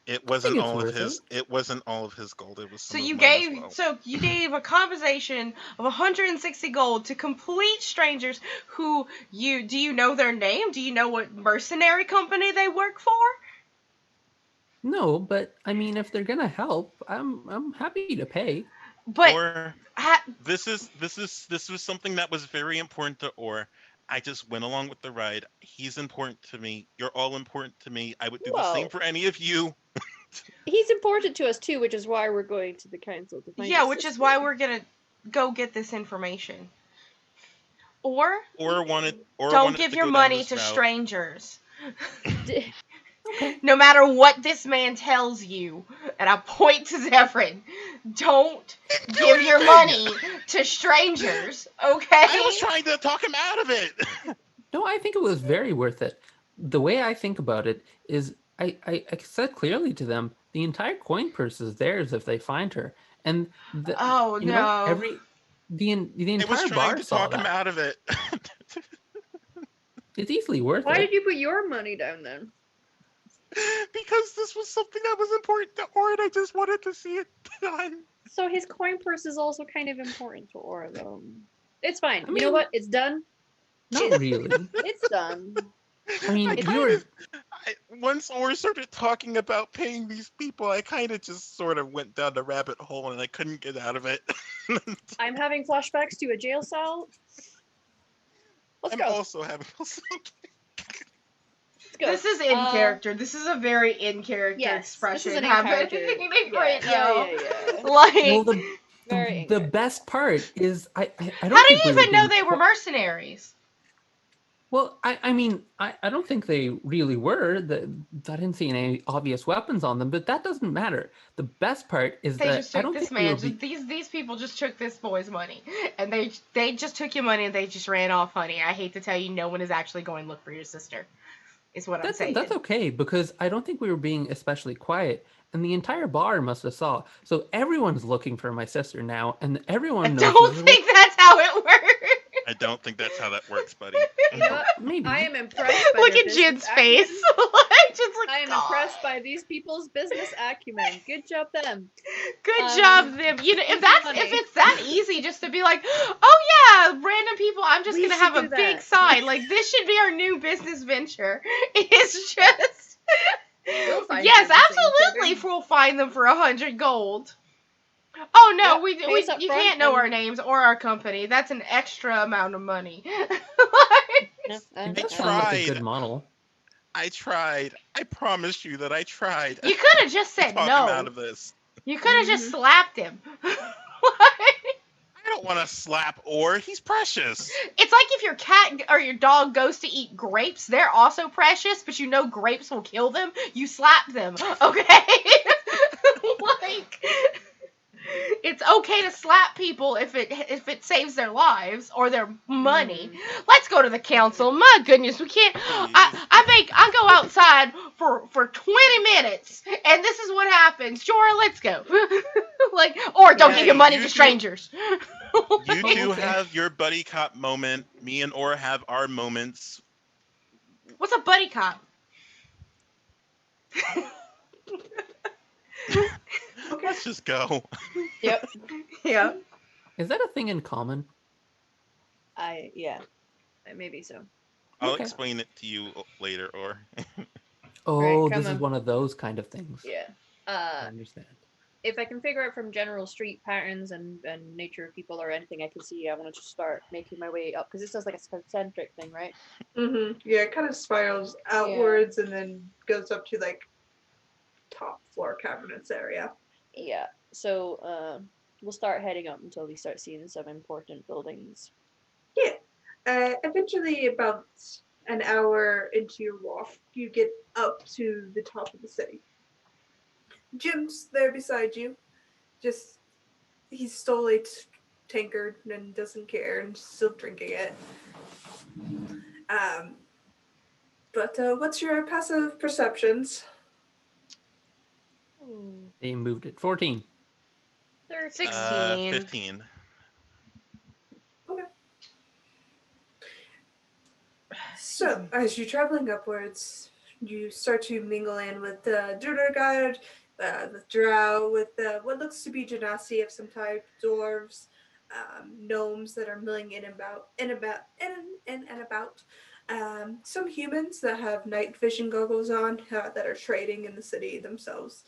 it wasn't it's all of worth his. It wasn't all of his gold. It was So some of you mine as gave well. a compensation of 160 gold to complete strangers who do you know their name? Do you know what mercenary company they work for? no. But I mean, if they're gonna help, I'm happy to pay. But Or ha- this was something that was very important to Or. I just went along with the ride. He's important to me. You're all important to me. I would do the same Well- for any of you. He's important to us too, which is why we're going to the council to find yeah, his which is sister. why we're gonna go get this information. Or Or wanted. Or don't wanted give to your go down money this to route. strangers. D- No matter what this man tells you, and I point to Zephyrin, don't give your money to strangers, okay? I was trying to talk him out of it. No, I think it was very worth it. The way I think about it is, I said clearly to them, the entire coin purse is theirs if they find her, and Oh, you know, no. the I was entire trying bar to saw talk him that. out of it. It's easily worth Why it. did you put your money down then? Because this was something that was important to Or, and I just wanted to see it done. So his coin purse is also kind of important to Aura, though. It's fine. I You know mean- what? It's done. Not really. It's done. I mean, I we kind were of, once Or started talking about paying these people, I kind of just sort of went down the rabbit hole and I couldn't get out of it. I'm having flashbacks to a jail cell. Let's I'm go. also having. Let's go. This is in character. This is a very in character Yes, expression this is an happening in-character. right Yeah, now. yeah. Like, well. Very The in-character. best part is I don't how do think you we were even know being they were qui- mercenaries? Well, I mean, I don't think they really were. I didn't see any obvious weapons on them, but that doesn't matter. The best part is They that just I took don't this think we were man. These people just took this boy's money, and they just took your money and they just ran off, honey. I hate to tell you, no one is actually going to look for your sister. Is what I'm saying. That's okay, because I don't think we were being especially quiet, and the entire bar must have saw. So everyone's looking for my sister now, and I everyone knows. don't think that's how it works. I don't think that's how that works, buddy. You know what? Maybe. I am impressed by Look their at business Jin's acumen. face. Like, just like, I am "God." impressed by these people's business acumen. Good job, them. Good job, them. You know, if money. it's that easy, just to be like, oh yeah, random people, I'm just We gonna should have a do big that. sign. Like, this should be our new business venture. It's just, We'll find yes, them, so absolutely, together. we'll find them for 100 gold. Oh no, Yep, pay us up you front can't know and- our names or our company. That's an extra amount of money. No, It does I sound like a tried. good model. I tried. I promise you that I tried. You could have just to said talk him out no. of this. You could have just Mhm. slapped him. I don't want to slap Or. He's precious. It's like if your cat or your dog goes to eat grapes, they're also precious, but you know grapes will kill them. You slap them, okay? Like, It's okay to slap people if it saves their lives or their money. Let's go to the council. My goodness, we can't. I go outside for 20 minutes, and this is what happens. Sure, let's go. Like, or don't give your money to strangers. You two have your buddy cop moment. Me and Or have our moments. What's a buddy cop? Okay. Let's just go. Yep. Yeah. Is that a thing in common? Yeah. Maybe so. I'll Okay. explain it to you later, Or. Oh, Right, this come is on. one of those kind of things. Yeah. I understand. If I can figure out from general street patterns and nature of people or anything I can see, I want to just start making my way up because this does like a concentric thing, right? Yeah, it kind of spirals outwards and then goes up to like top floor cabinets area. Yeah. So we'll start heading up until we start seeing some important buildings. Eventually, about an hour into your walk, you get up to the top of the city. Jim's there beside you. Just, he's stole a tankard and doesn't care and still drinking it. But what's your passive perceptions? They moved it. 14. 16. 15. Okay. So, as you're traveling upwards, you start to mingle in with the Durgard, the Drow, with what looks to be genasi of some type, dwarves, gnomes that are milling in and about. Some humans that have night vision goggles on that are trading in the city themselves.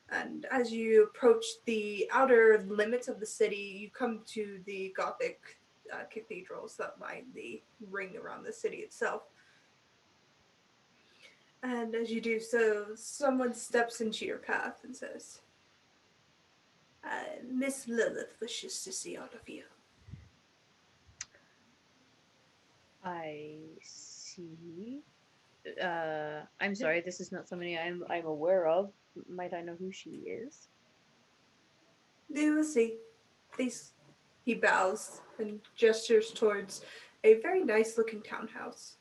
And as you approach the outer limits of the city, you come to the Gothic cathedrals that line the ring around the city itself. And as you do so, someone steps into your path and says, Miss Lilith wishes to see all of you. I see. I'm sorry, this is not somebody I'm aware of. Might I know who she is? You will see. Please. He bows and gestures towards a very nice looking townhouse.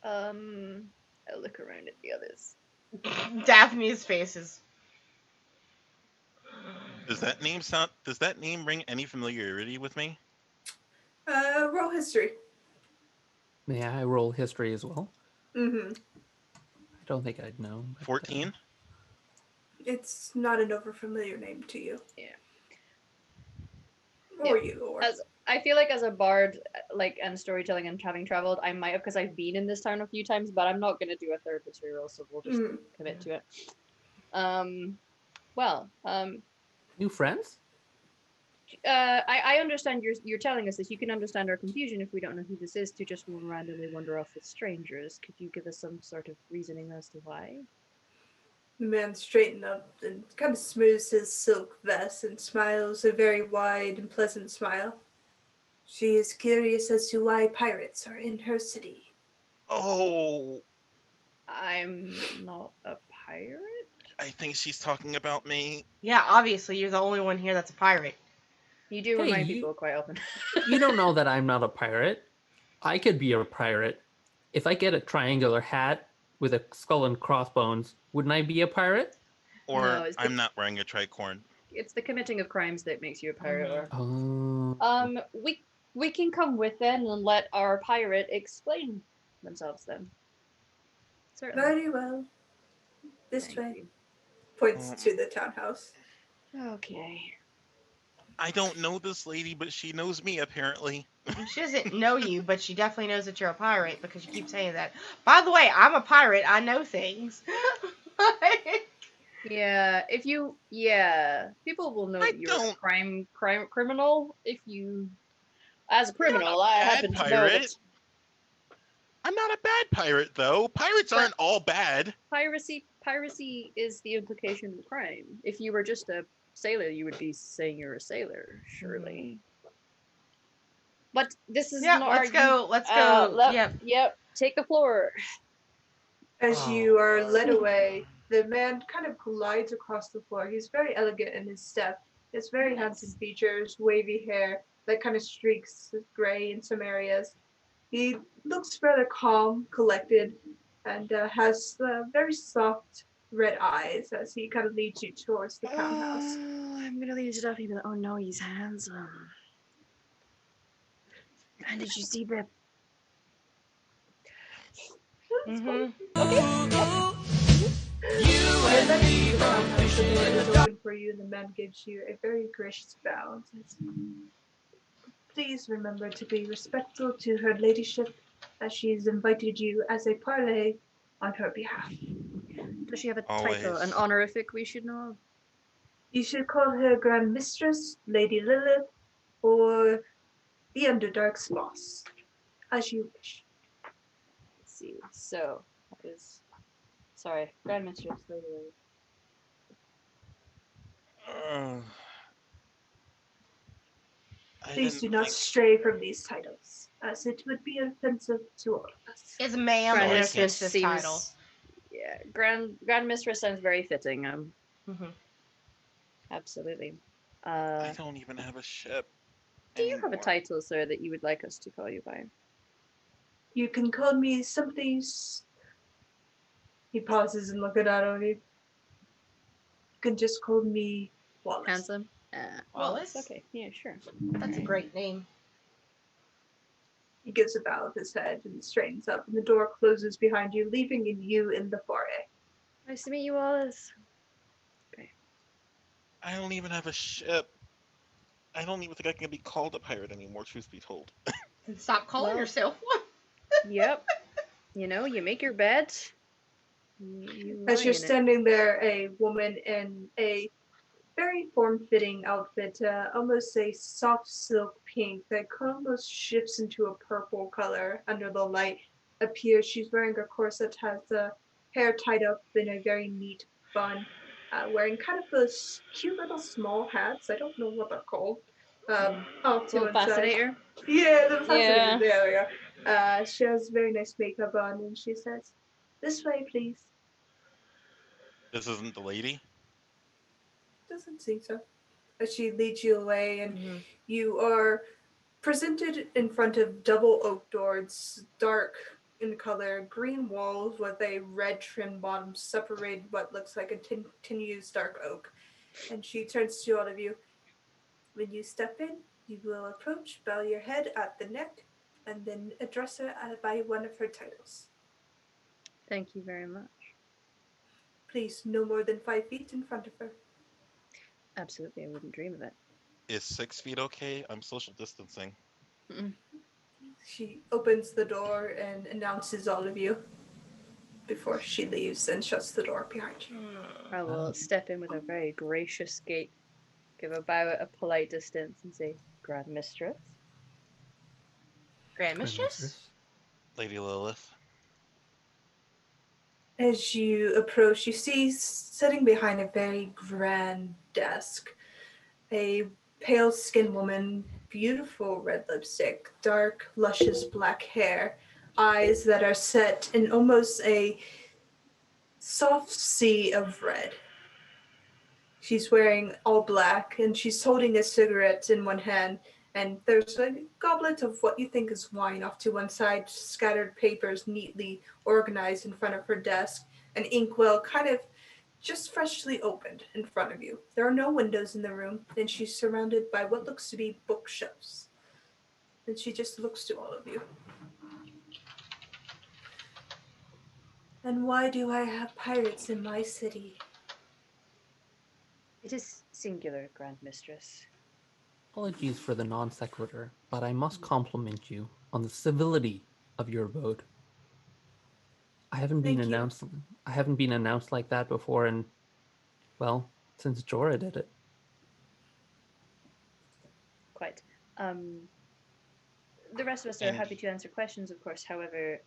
I'll look around at the others. Daphne's faces. Does that name ring any familiarity with me? Roll history. May I roll history as well? Mm-hmm. I don't think I'd know. But, 14? It's not an overfamiliar name to you. Yeah. Or Yeah. you, or. I feel like as a bard, and storytelling and having traveled, I might have, because I've been in this town a few times, but I'm not going to do a third history roll, so we'll just commit to it. New friends? I understand you're telling us this. You can understand our confusion if we don't know who this is to just randomly wander off with strangers. Could you give us some sort of reasoning as to why? The man straightened up and kind of smooths his silk vest and smiles a very wide and pleasant smile. She is curious as to why pirates are in her city. Oh, I'm not a pirate? I think she's talking about me. Yeah, obviously, you're the only one here that's a pirate. You do Hey, remind people quite often. You don't know that I'm not a pirate. I could be a pirate. If I get a triangular hat with a skull and crossbones, wouldn't I be a pirate? Or No, I'm not wearing a tricorn. It's the committing of crimes that makes you a pirate. Or Oh. we can come with them and let our pirate explain themselves then. Certainly. Very well. This Thank way. you. Points to the townhouse. Okay. I don't know this lady, but she knows me, apparently. She doesn't know you, but she definitely knows that you're a pirate because you keep saying that. By the way, I'm a pirate. I know things. Yeah, people will know that you're a criminal if you, as a criminal, I happen to know that I'm not a bad pirate, though. Pirates aren't all bad. piracy is the implication of crime. If you were just a sailor, you would be saying you're a sailor, surely. But this is not. Let's go. Let's go. Yep. Take the floor. As you are led away The man kind of glides across the floor. He's very elegant in his step. He has very handsome features, wavy hair that kind of streaks gray in some areas. He looks rather calm, collected, and has very soft red eyes as he kind of leads you towards the townhouse. Oh, I'm gonna lead it up. Even oh no, he's handsome. And did you see the? Mm-hmm. Open for you, and the man gives you a very gracious bow and says, "Please remember to be respectful to her ladyship, as she's invited you as a parley on her behalf. Does she have a Always. title, an honorific we should know of? You should call her Grand Mistress, Lady Lilith, or the Underdark's boss, as you wish." Let's see. So that is. Sorry, Grand Mistress, Lady Lily. Please do not stray from these titles, as it would be offensive to all of us. Is ma'am Grand an Mistress offensive seems. title? Yeah, Grand Mistress sounds very fitting. Mm-hmm. Absolutely. I don't even have a ship. Do you have a anymore. title, sir, that you would like us to call you by? You can call me something. He pauses and looks at you. You can just call me Wallace. Handsome? Wallace? Okay, yeah, sure. That's a great name. He gives a bow of his head and straightens up, and the door closes behind you, leaving you in the foray. Nice to meet you, Wallace. I don't even have a ship. I don't even think I can be called a pirate anymore, truth be told. Then stop calling yourself one. Yep. You know, you make your bed. As you're standing there, a woman in a very form-fitting outfit, almost a soft silk pink that almost shifts into a purple color under the light, appears. She's wearing a corset, has the hair tied up in a very neat bun, wearing kind of those cute little small hats. I don't know what they're called. Off to one side. Fascinator? Yeah, the fascinator. Yeah. There we go. She has very nice makeup on, and she says, "This way, please." This isn't the lady? Doesn't seem so. As she leads you away, and you are presented in front of double oak doors, dark in color, green walls with a red trim bottom, separated what looks like a tin used dark oak. And she turns to all of you. When you step in, you will approach, bow your head at the neck, and then address her by one of her titles. Thank you very much. Please, no more than 5 feet in front of her. Absolutely, I wouldn't dream of it. Is 6 feet okay? I'm social distancing. She opens the door and announces all of you before she leaves and shuts the door behind you. I will step in with a very gracious gait, give a bow at a polite distance, and say, Grand Mistress. Grand Mistress? Lady Lilith. As you approach, you see sitting behind a very grand desk a pale-skinned woman, beautiful red lipstick, dark, luscious black hair, eyes that are set in almost a soft sea of red. She's wearing all black, and she's holding a cigarette in one hand, and there's a goblet of what you think is wine off to one side, scattered papers neatly organized in front of her desk, an inkwell kind of just freshly opened in front of you. There are no windows in the room, and she's surrounded by what looks to be bookshelves. And she just looks to all of you. And why do I have pirates in my city? It is singular, Grand Mistress. Apologies for the non sequitur, but I must compliment you on the civility of your abode. I haven't been announced like that before, and well, since Jorah did it. Quite. The rest of us are happy to answer questions, of course. However,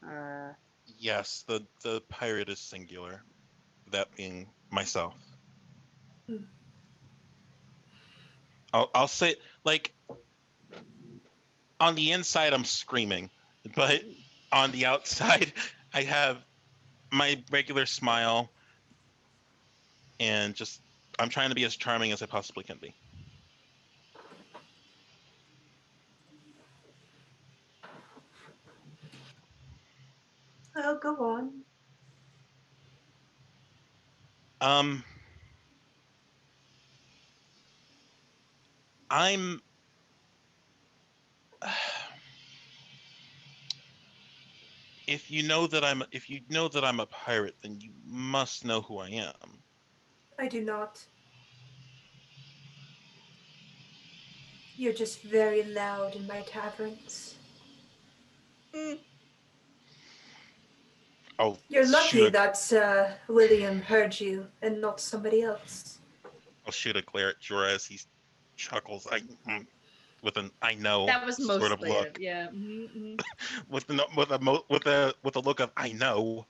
Yes, the pirate is singular. That being myself. I'll say, like, on the inside I'm screaming, but on the outside I have my regular smile, and I'm trying to be as charming as I possibly can be. Oh, go on. I'm if you know that I'm a pirate, then you must know who I am. I do not. You're just very loud in my taverns. I'll You're lucky shoot that William heard you and not somebody else. I'll shoot a glare at Jorah as he chuckles. With an I know That was sort of mostly look. it. Yeah. Mm-hmm. with a look of I know.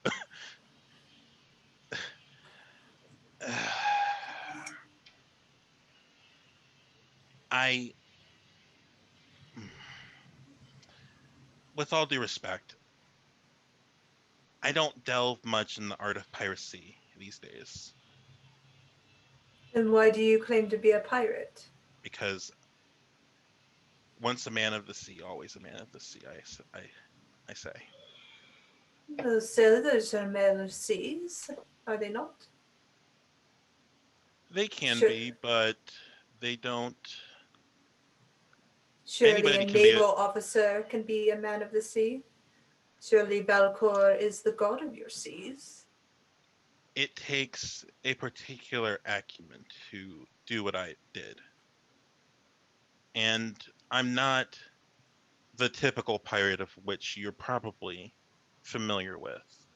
I, with all due respect, I don't delve much in the art of piracy these days Then why do you claim to be a pirate? because once a man of the sea, always a man of the sea. I say Those sailors are men of seas, are they not? they can Sure. be, but they don't. Surely a Anybody can be naval officer can be a man of the sea. Surely Belcor is the god of your seas. It takes a particular acumen to do what I did. And I'm not the typical pirate of which you're probably familiar with.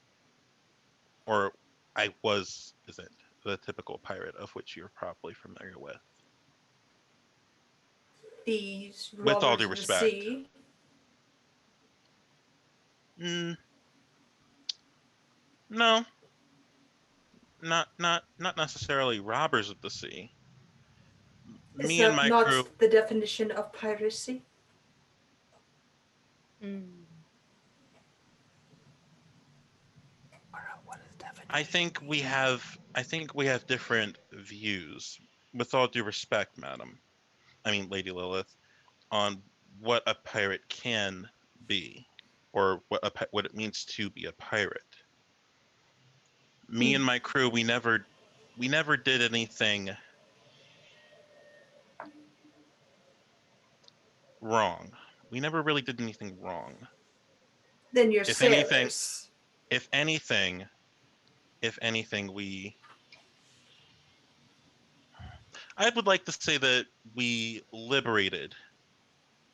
Or isn't the typical pirate of which you're probably familiar with. Thieves, With all robbers due of the respect. sea. No, not necessarily robbers of the sea. Is Me and that my not crew, the definition of piracy? Mm. What is definition? I think we have different views. With all due respect, Lady Lilith, on what a pirate can be, or what it means to be a pirate. Me and my crew, we never did anything wrong. We never really did anything wrong. Then you're If anything, sailors. if anything, if anything, I would like to say that we liberated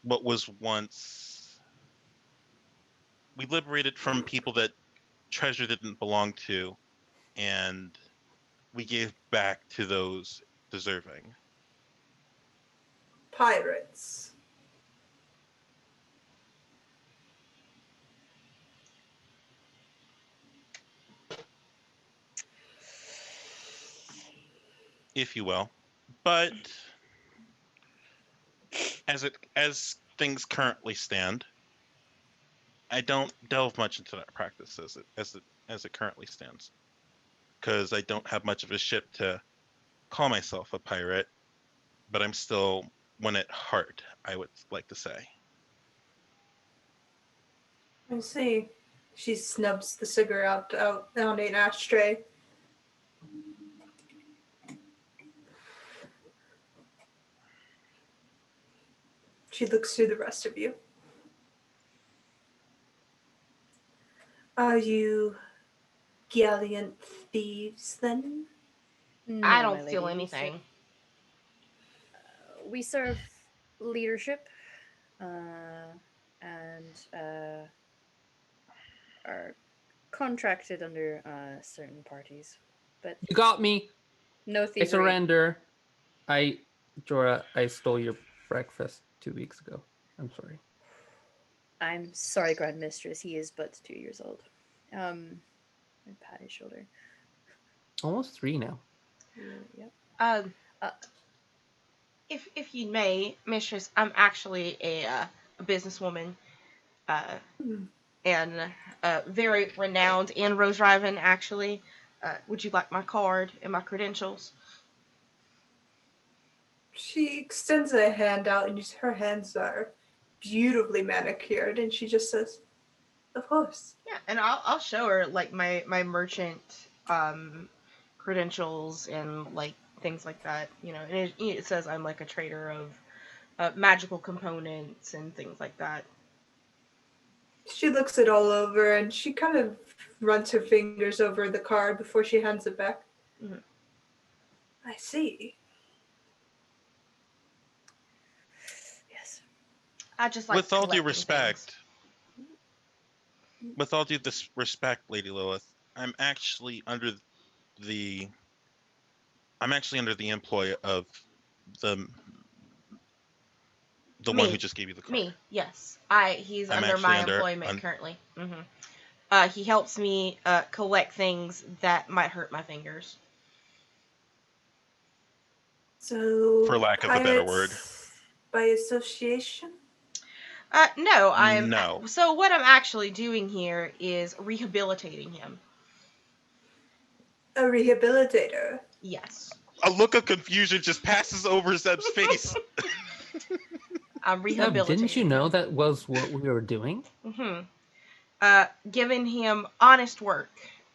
what was once we liberated from people that treasure didn't belong to, and we gave back to those deserving. Pirates. If you will. But as things currently stand, I don't delve much into that practice as it currently stands, because I don't have much of a ship to call myself a pirate, but I'm still one at heart, I would like to say. I see. She snubs the cigarette out down an ashtray. She looks through the rest of you. Are you gallant thieves then? No, I my don't feel lady. anything. We serve leadership, and are contracted under certain parties, but You got me. no I thievery. surrender. Jorah, I stole your breakfast 2 weeks ago. I'm sorry. I'm sorry, Grand Mistress. He is but 2 years old. I pat his shoulder. Almost 3 now. Yep. Uh, if you may, Mistress, I'm actually a businesswoman, and very renowned in Rose Riven, actually. would you like my card and my credentials? She extends a hand out, and her hands are beautifully manicured, and she just says, "Of course." Yeah, and I'll show her like my merchant credentials and like things like that. And it says I'm like a trader of magical components and things like that. She looks it all over, and she kind of runs her fingers over the card before she hands it back. Mm-hmm. I see. Yes. I just like With all due collecting respect, things. Lady Lilith, I'm actually under the employ of the one who just gave you the card. Me, yes. He's I'm under actually my employment un- currently. He helps me collect things that might hurt my fingers. So, For lack of a better word. By association? No, No. So what I'm actually doing here is rehabilitating him. A rehabilitator? Yes. A look of confusion just passes over Zeb's face. I'm rehabilitating Didn't you know him. that was what we were doing? Giving him honest work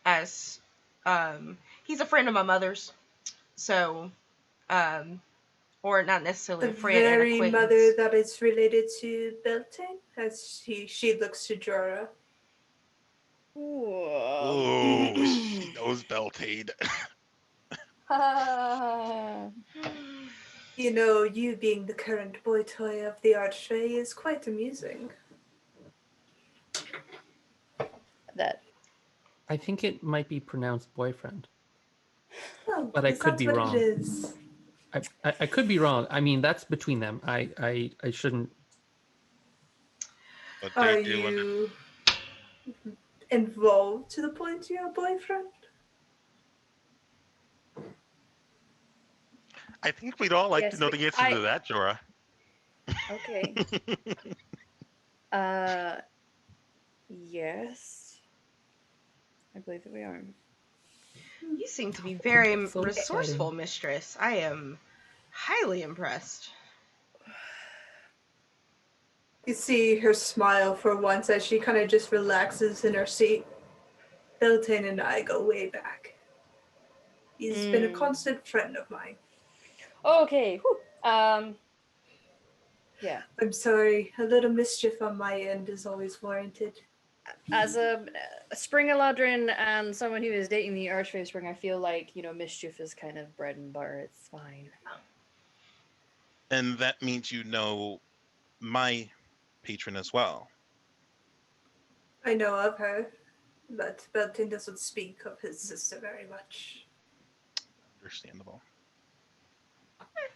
as he's a friend of my mother's. So or not necessarily a friend, an very acquaintance. mother that is related to Beltane? As she looks to Jorah. Oh, she knows Beltane. You know, you being the current boy toy of the Archfey is quite amusing. That. I think it might be pronounced boyfriend. Oh, But I could be wrong. It is. I could be wrong. I mean, that's between them. I shouldn't. But Are you involved to the point you're a boyfriend? I think we'd all like to know the answer to that, Jorah. Okay. Yes. I believe that we are. You seem to be very So resourceful, exciting. mistress. I am highly impressed. You see her smile for once as she kind of just relaxes in her seat. Beltane and I go way back. He's been a constant friend of mine. Okay. Whew. Yeah. I'm sorry. A little mischief on my end is always warranted. As a Spring Eladrin and someone who is dating the Archfey of Spring, I feel like, mischief is kind of bread and butter. It's fine. And that means you know my patron as well. I know of her, but Beltane doesn't speak of his sister very much. Understandable.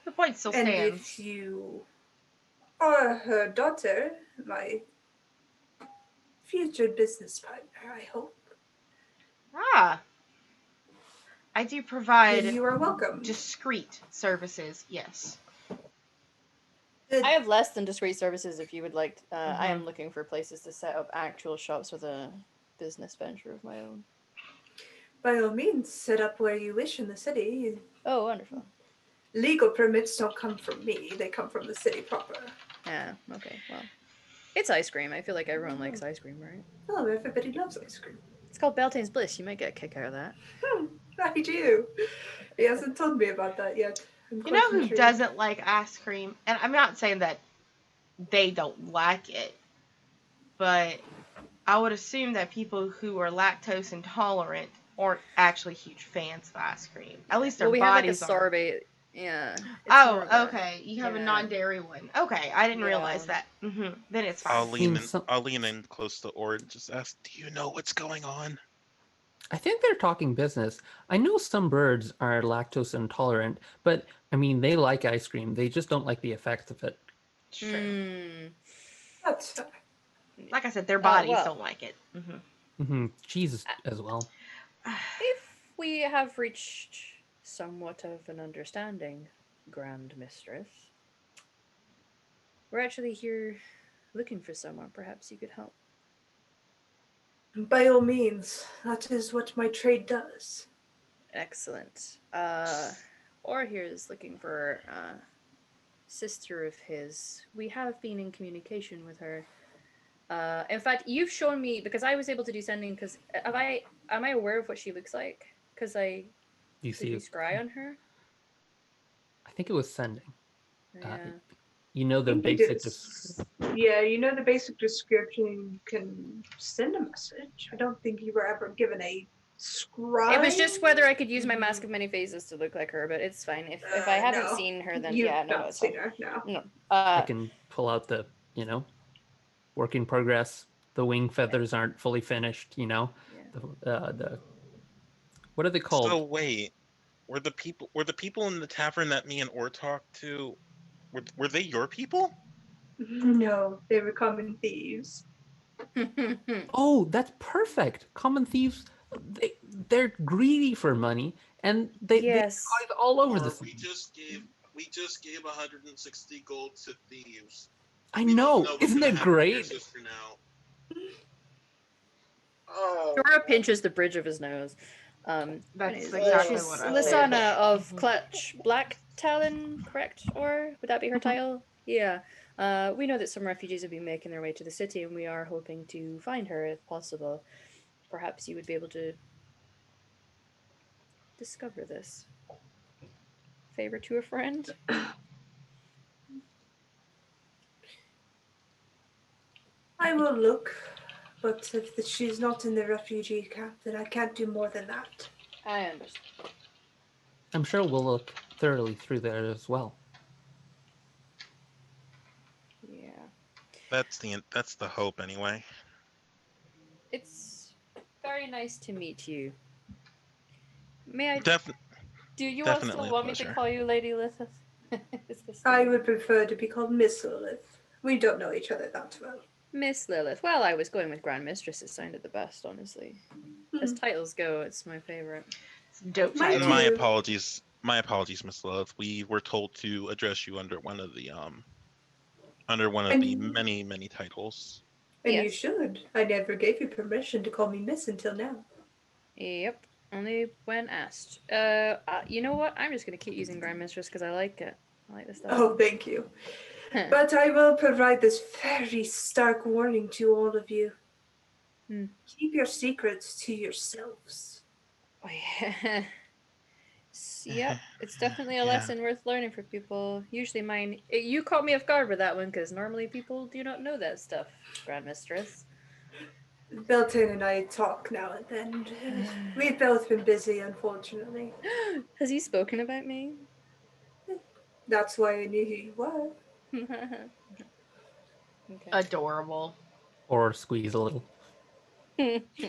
The point still stands. And if you are her daughter, my future business partner, I hope. I do provide you are welcome. discreet services, yes. I have less than discreet services if you would like. I am looking for places to set up actual shops with a business venture of my own. By all means, set up where you wish in the city. Oh, wonderful. Legal permits don't come from me. They come from the city proper. Yeah, okay, well. It's ice cream. I feel like everyone likes ice cream, right? Oh, everybody loves ice cream. It's called Beltane's Bliss. You might get a kick out of that. I do. He hasn't told me about that yet. You know who doesn't like ice cream? And I'm not saying that they don't like it, but I would assume that people who are lactose intolerant aren't actually huge fans of ice cream. At least their bodies have like a are. sorbet. Yeah. Oh, okay. You have a non-dairy one. Okay, I didn't realize that. Then it's fine. I'll lean in close to Ora and just ask, do you know what's going on? I think they're talking business. I know some birds are lactose intolerant, but I mean, they like ice cream. They just don't like the effects of it. It's true. That's like I said, their bodies don't like it. Cheese as well. If we have reached somewhat of an understanding, Grand Mistress, we're actually here looking for someone. Perhaps you could help. By all means, that is what my trade does. Excellent. Or here's looking for a sister of his. We have been in communication with her. In fact, you've shown me because I was able to do sending. Because am I aware of what she looks like? Because I You did you see, scry on her? I think it was sending. Yeah. You know I the think you basic. just, yeah, you know the basic description. You can send a message. I don't think you were ever given a scribe. It was just whether I could use my mask of many faces to look like her, but it's fine. If I haven't No. seen her, then You've yeah, no, not it's seen fine. her, no. No. I can pull out the, work in progress. The wing feathers aren't fully finished. Yeah. The what are they called? So wait, were the people in the tavern that me and Or talked to, were they your people? No, they were common thieves. Oh, that's perfect. Common thieves, they're greedy for money, and they Yes. drive all over the Or city. we just gave 160 gold to thieves. I We don't know. know what's Isn't gonna it happen to your great? sister now. Oh. Dora pinches the bridge of his nose. That's anyways, exactly she's what I Lysana of figured. Clutch Black Talon, correct? Or would that be her title? Yeah. We know that some refugees have been making their way to the city, and we are hoping to find her if possible. Perhaps you would be able to discover this. Favor to a friend? I will look, but if she's not in the refugee camp, then I can't do more than that. I understand. I'm sure we'll look thoroughly through there as well. Yeah. That's the hope anyway. It's very nice to meet you. May I do you definitely also a want me to pleasure. call you Lady Lithith? Is this I would prefer to be called Miss Lilith. We don't know each other that well. Miss Lilith? Well, I was going with Grand Mistress. It sounded the best, honestly. As titles go, it's my favorite. It's dope Mine title. My too. apologies. My apologies, Miss Lilith. We were told to address you under one of the And- many titles. And you Yes. should. I never gave you permission to call me Miss until now. Yep. Only when asked. You know what? I'm just gonna keep using Grand Mistress because I like it. I like this stuff. Oh, thank you. But I will provide this very stark warning to all of you. Keep your secrets to yourselves. Oh, yeah. Yep, it's definitely a Yeah. lesson worth learning for people. Usually mine... You caught me off guard with that one, because normally people do not know that stuff, Grand Mistress. Beltane and I talk now and then. We've both been busy, unfortunately. Has he spoken about me? That's why I knew who you were. Okay. Adorable. Or squeeze a little.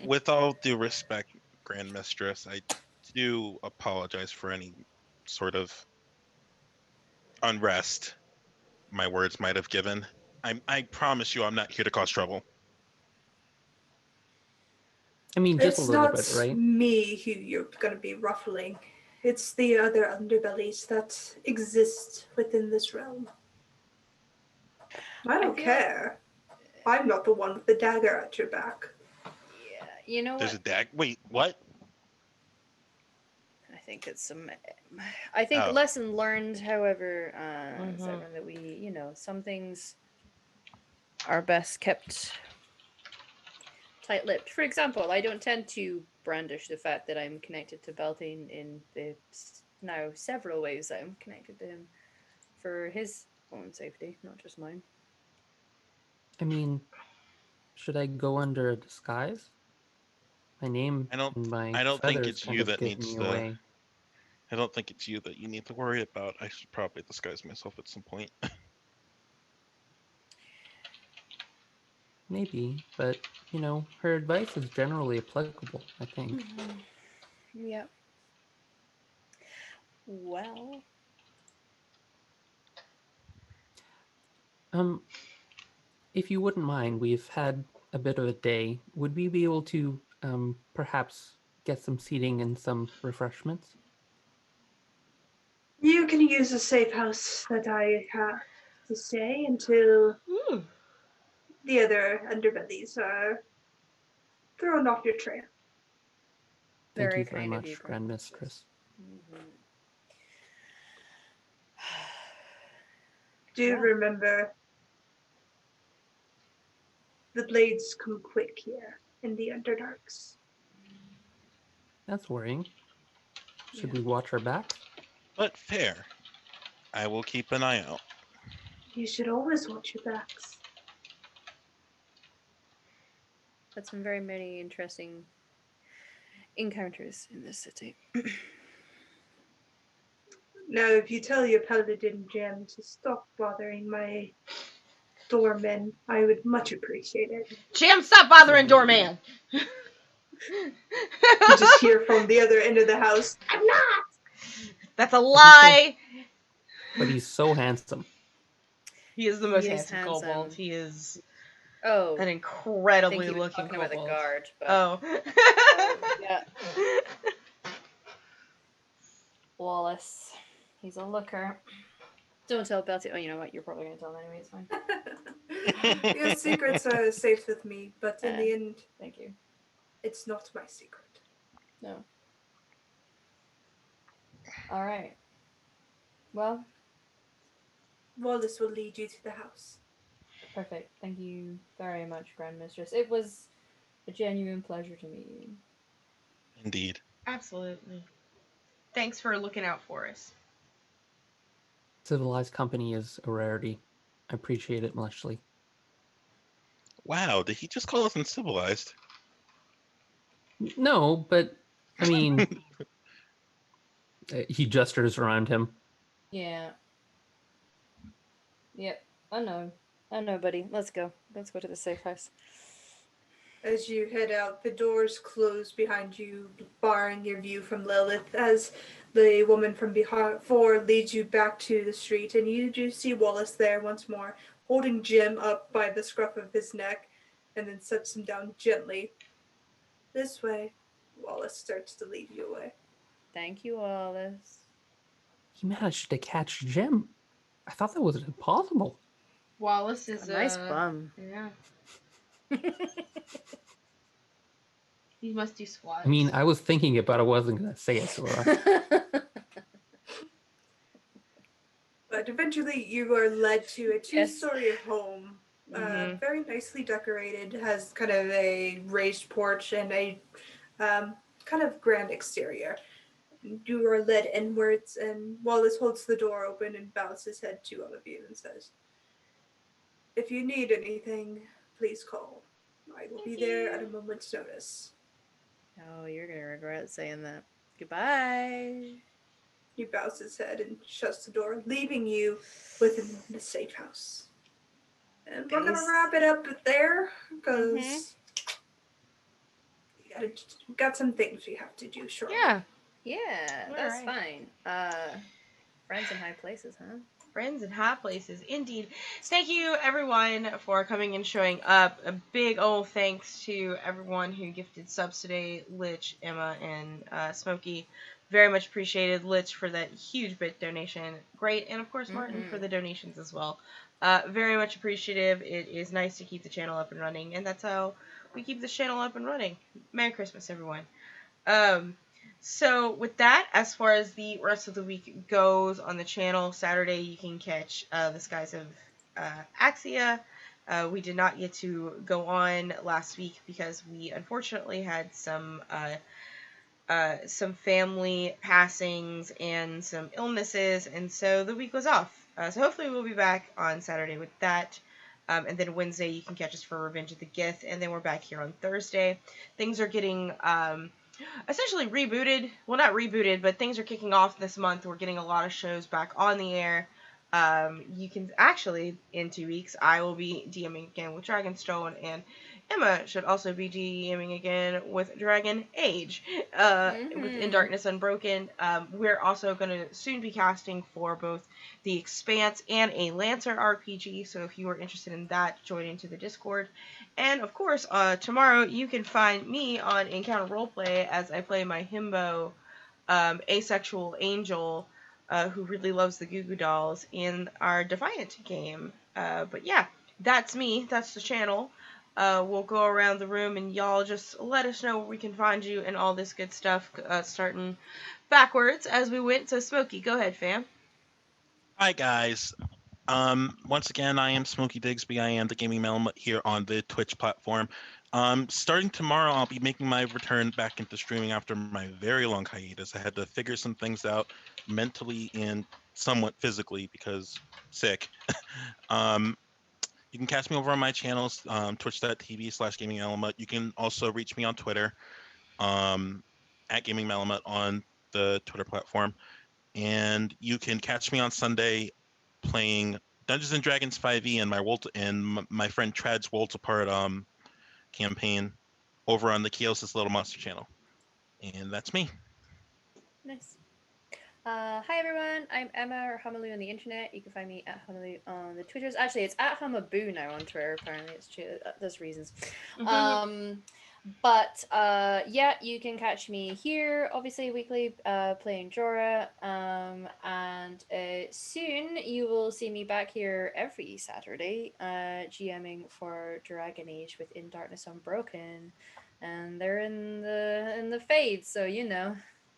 With all due respect, Grand Mistress, I do apologize for any sort of unrest my words might have given. I promise you I'm not here to cause trouble. I mean, just It's a little not bit, right? me who you're going to be ruffling. It's the other underbellies that exist within this realm. I don't care. I'm not the one with the dagger at your back. Yeah, you know There's what? a dag. Wait, what? I think it's some... I think lesson learned, however, Severin, that we, some things are best kept tight-lipped. For example, I don't tend to brandish the fact that I'm connected to Beltane in the now several ways that I'm connected to him for his own safety, not just mine. I mean, should I go under a disguise? My name and my I don't think feathers it's kind you of that give needs me to. away. I don't think it's you that you need to worry about. I should probably disguise myself at some point. Maybe, but her advice is generally applicable, I think. Yep. Well, if you wouldn't mind, we've had a bit of a day. Would we be able to perhaps get some seating and some refreshments? You can use the safe house that I have to stay until the other underbellies are thrown off your trail. Thank you Very very kind of much, you, Grand Mistress. Do remember, the blades come quick here in the Underdarks. That's worrying. Should Yeah. we watch our backs? But fair. I will keep an eye out. You should always watch your backs. That's been very many interesting encounters in this city. Now, if you tell your paladin Jim to stop bothering my doormen, I would much appreciate it. Jim, stop bothering Doorman! You just hear from the other end of the house, I'm not! That's a lie! But he's so handsome. He is the He most is handsome handsome. kobold. He is Oh, an I think incredibly he was looking talking about the kobold. guard. But Oh. yeah. Wallace. He's a looker. Don't tell Betty. Oh, you know what? You're probably going to tell him anyway. It's fine. Your secrets are safe with me, but in the end, Thank you. it's not my secret. No. All right. Well, Wallace will lead you to the house. perfect. Thank you very much, Grand Mistress. It was a genuine pleasure to meet you. Indeed. Absolutely. Thanks for looking out for us. Civilized company is a rarity. I appreciate it muchly. Wow, did he just call us uncivilized? No, but I mean, he gestures around him. Yeah. Yep. I know, buddy. Let's go. Let's go to the safe house. As you head out, the doors close behind you, barring your view from Lilith, as the woman from before leads you back to the street, and you do see Wallace there once more, holding Jim up by the scruff of his neck, and then sets him down gently. This way, Wallace starts to lead you away. Thank you, Wallace. He managed to catch Jim. I thought that was impossible. Wallace is A nice bum. Yeah. He must do squats. I mean, I was thinking it, but I wasn't going to say it, Sora. But eventually, you are led to a two-story home, very nicely decorated, has kind of a raised porch and a kind of grand exterior. You are led inwards, and Wallace holds the door open and bows his head to all of you and says, "If you need anything, please call. I will be there at a moment's notice." Oh, you're going to regret saying that. Goodbye. He bows his head and shuts the door, leaving you within the safe house. And we're going to wrap it up there, because we got some things we have to do shortly. Yeah, that's fine. Friends in high places, huh? Friends in high places, indeed. Thank you, everyone, for coming and showing up. A big old thanks to everyone who gifted subs today. Lich, Emma, and Smokey. Very much appreciated. Lich for that huge bit donation. Great. And, of course, Martin for the donations as well. Very much appreciative. It is nice to keep the channel up and running. And that's how we keep this channel up and running. Merry Christmas, everyone. So with that, as far as the rest of the week goes on the channel, Saturday you can catch the Skies of Axia. We did not get to go on last week because we unfortunately had some family passings and some illnesses, and so the week was off. So hopefully we'll be back on Saturday with that. And then Wednesday you can catch us for Revenge of the Gith, and then we're back here on Thursday. Things are getting essentially rebooted. Well, not rebooted, but things are kicking off this month. We're getting a lot of shows back on the air. You can actually, in 2 weeks, I will be DMing again with Dragonstone, and Emma should also be DMing again with Dragon Age, with In Darkness Unbroken. We're also going to soon be casting for both The Expanse and a Lancer RPG, so if you are interested in that, join into the Discord. And, of course, tomorrow you can find me on Encounter Roleplay as I play my himbo, asexual angel, who really loves the Goo Goo Dolls in our Defiant game. But yeah, that's me. That's the channel. We'll go around the room and y'all just let us know where we can find you and all this good stuff, starting backwards as we went. So, Smokey, go ahead, fam. Hi guys. Once again, I am Smokey Digsby. I am the gaming Melma here on the Twitch platform. Starting tomorrow, I'll be making my return back into streaming after my very long hiatus. I had to figure some things out mentally and somewhat physically because sick. Um, you can catch me over on my channels, twitch.tv/gaming Element. You can also reach me on Twitter, at gaming Element on the Twitter platform. And you can catch me on Sunday playing Dungeons and Dragons 5e and my friend Trad's Worlds Apart campaign over on the Kiosis Little Monster channel. And that's me. Nice. Hi everyone, I'm Emma, or Hamalu on the internet. You can find me at Hamalu on the Twitters. Actually, it's at Hamaboo now on Twitter. Apparently, it's true. There's reasons. But yeah, you can catch me here, obviously weekly, playing Jorah. And soon you will see me back here every Saturday, GMing for Dragon Age with In Darkness Unbroken, and they're in the fade, so you know,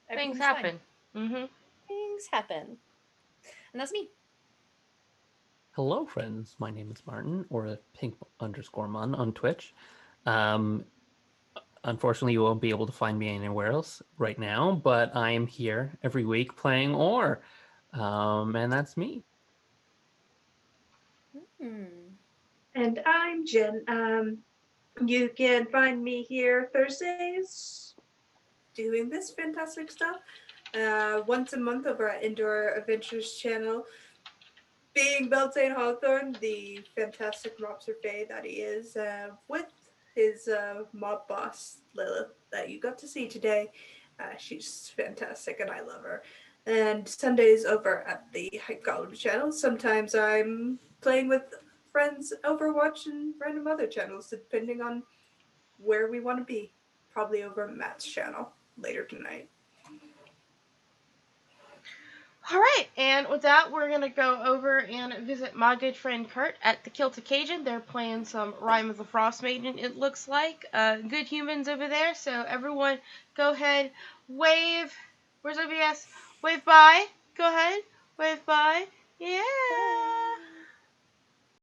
Things happen. Things happen, and that's me. Hello, friends. My name is Martin, or pink_mun on Twitch. Unfortunately, you won't be able to find me anywhere else right now, but I am here every week playing Or, and that's me. And I'm Jen. You can find me here Thursdays doing this fantastic stuff. Once a month over at Indoor Adventures channel. Being Beltane Hawthorne, the fantastic mobster fae that he is, with his mob boss, Lilith, that you got to see today. She's fantastic and I love her. And Sundays over at the Hype Golem channel. Sometimes I'm playing with friends Overwatch and random other channels, depending on where we want to be. Probably over Matt's channel later tonight. All right, and with that, we're going to go over and visit my good friend Kurt at the Kilta Cajun. They're playing some Rime of the Frost Maiden, it looks like. Good humans over there, so everyone go ahead, wave. Where's OBS? Wave bye. Go ahead, wave bye. Yeah.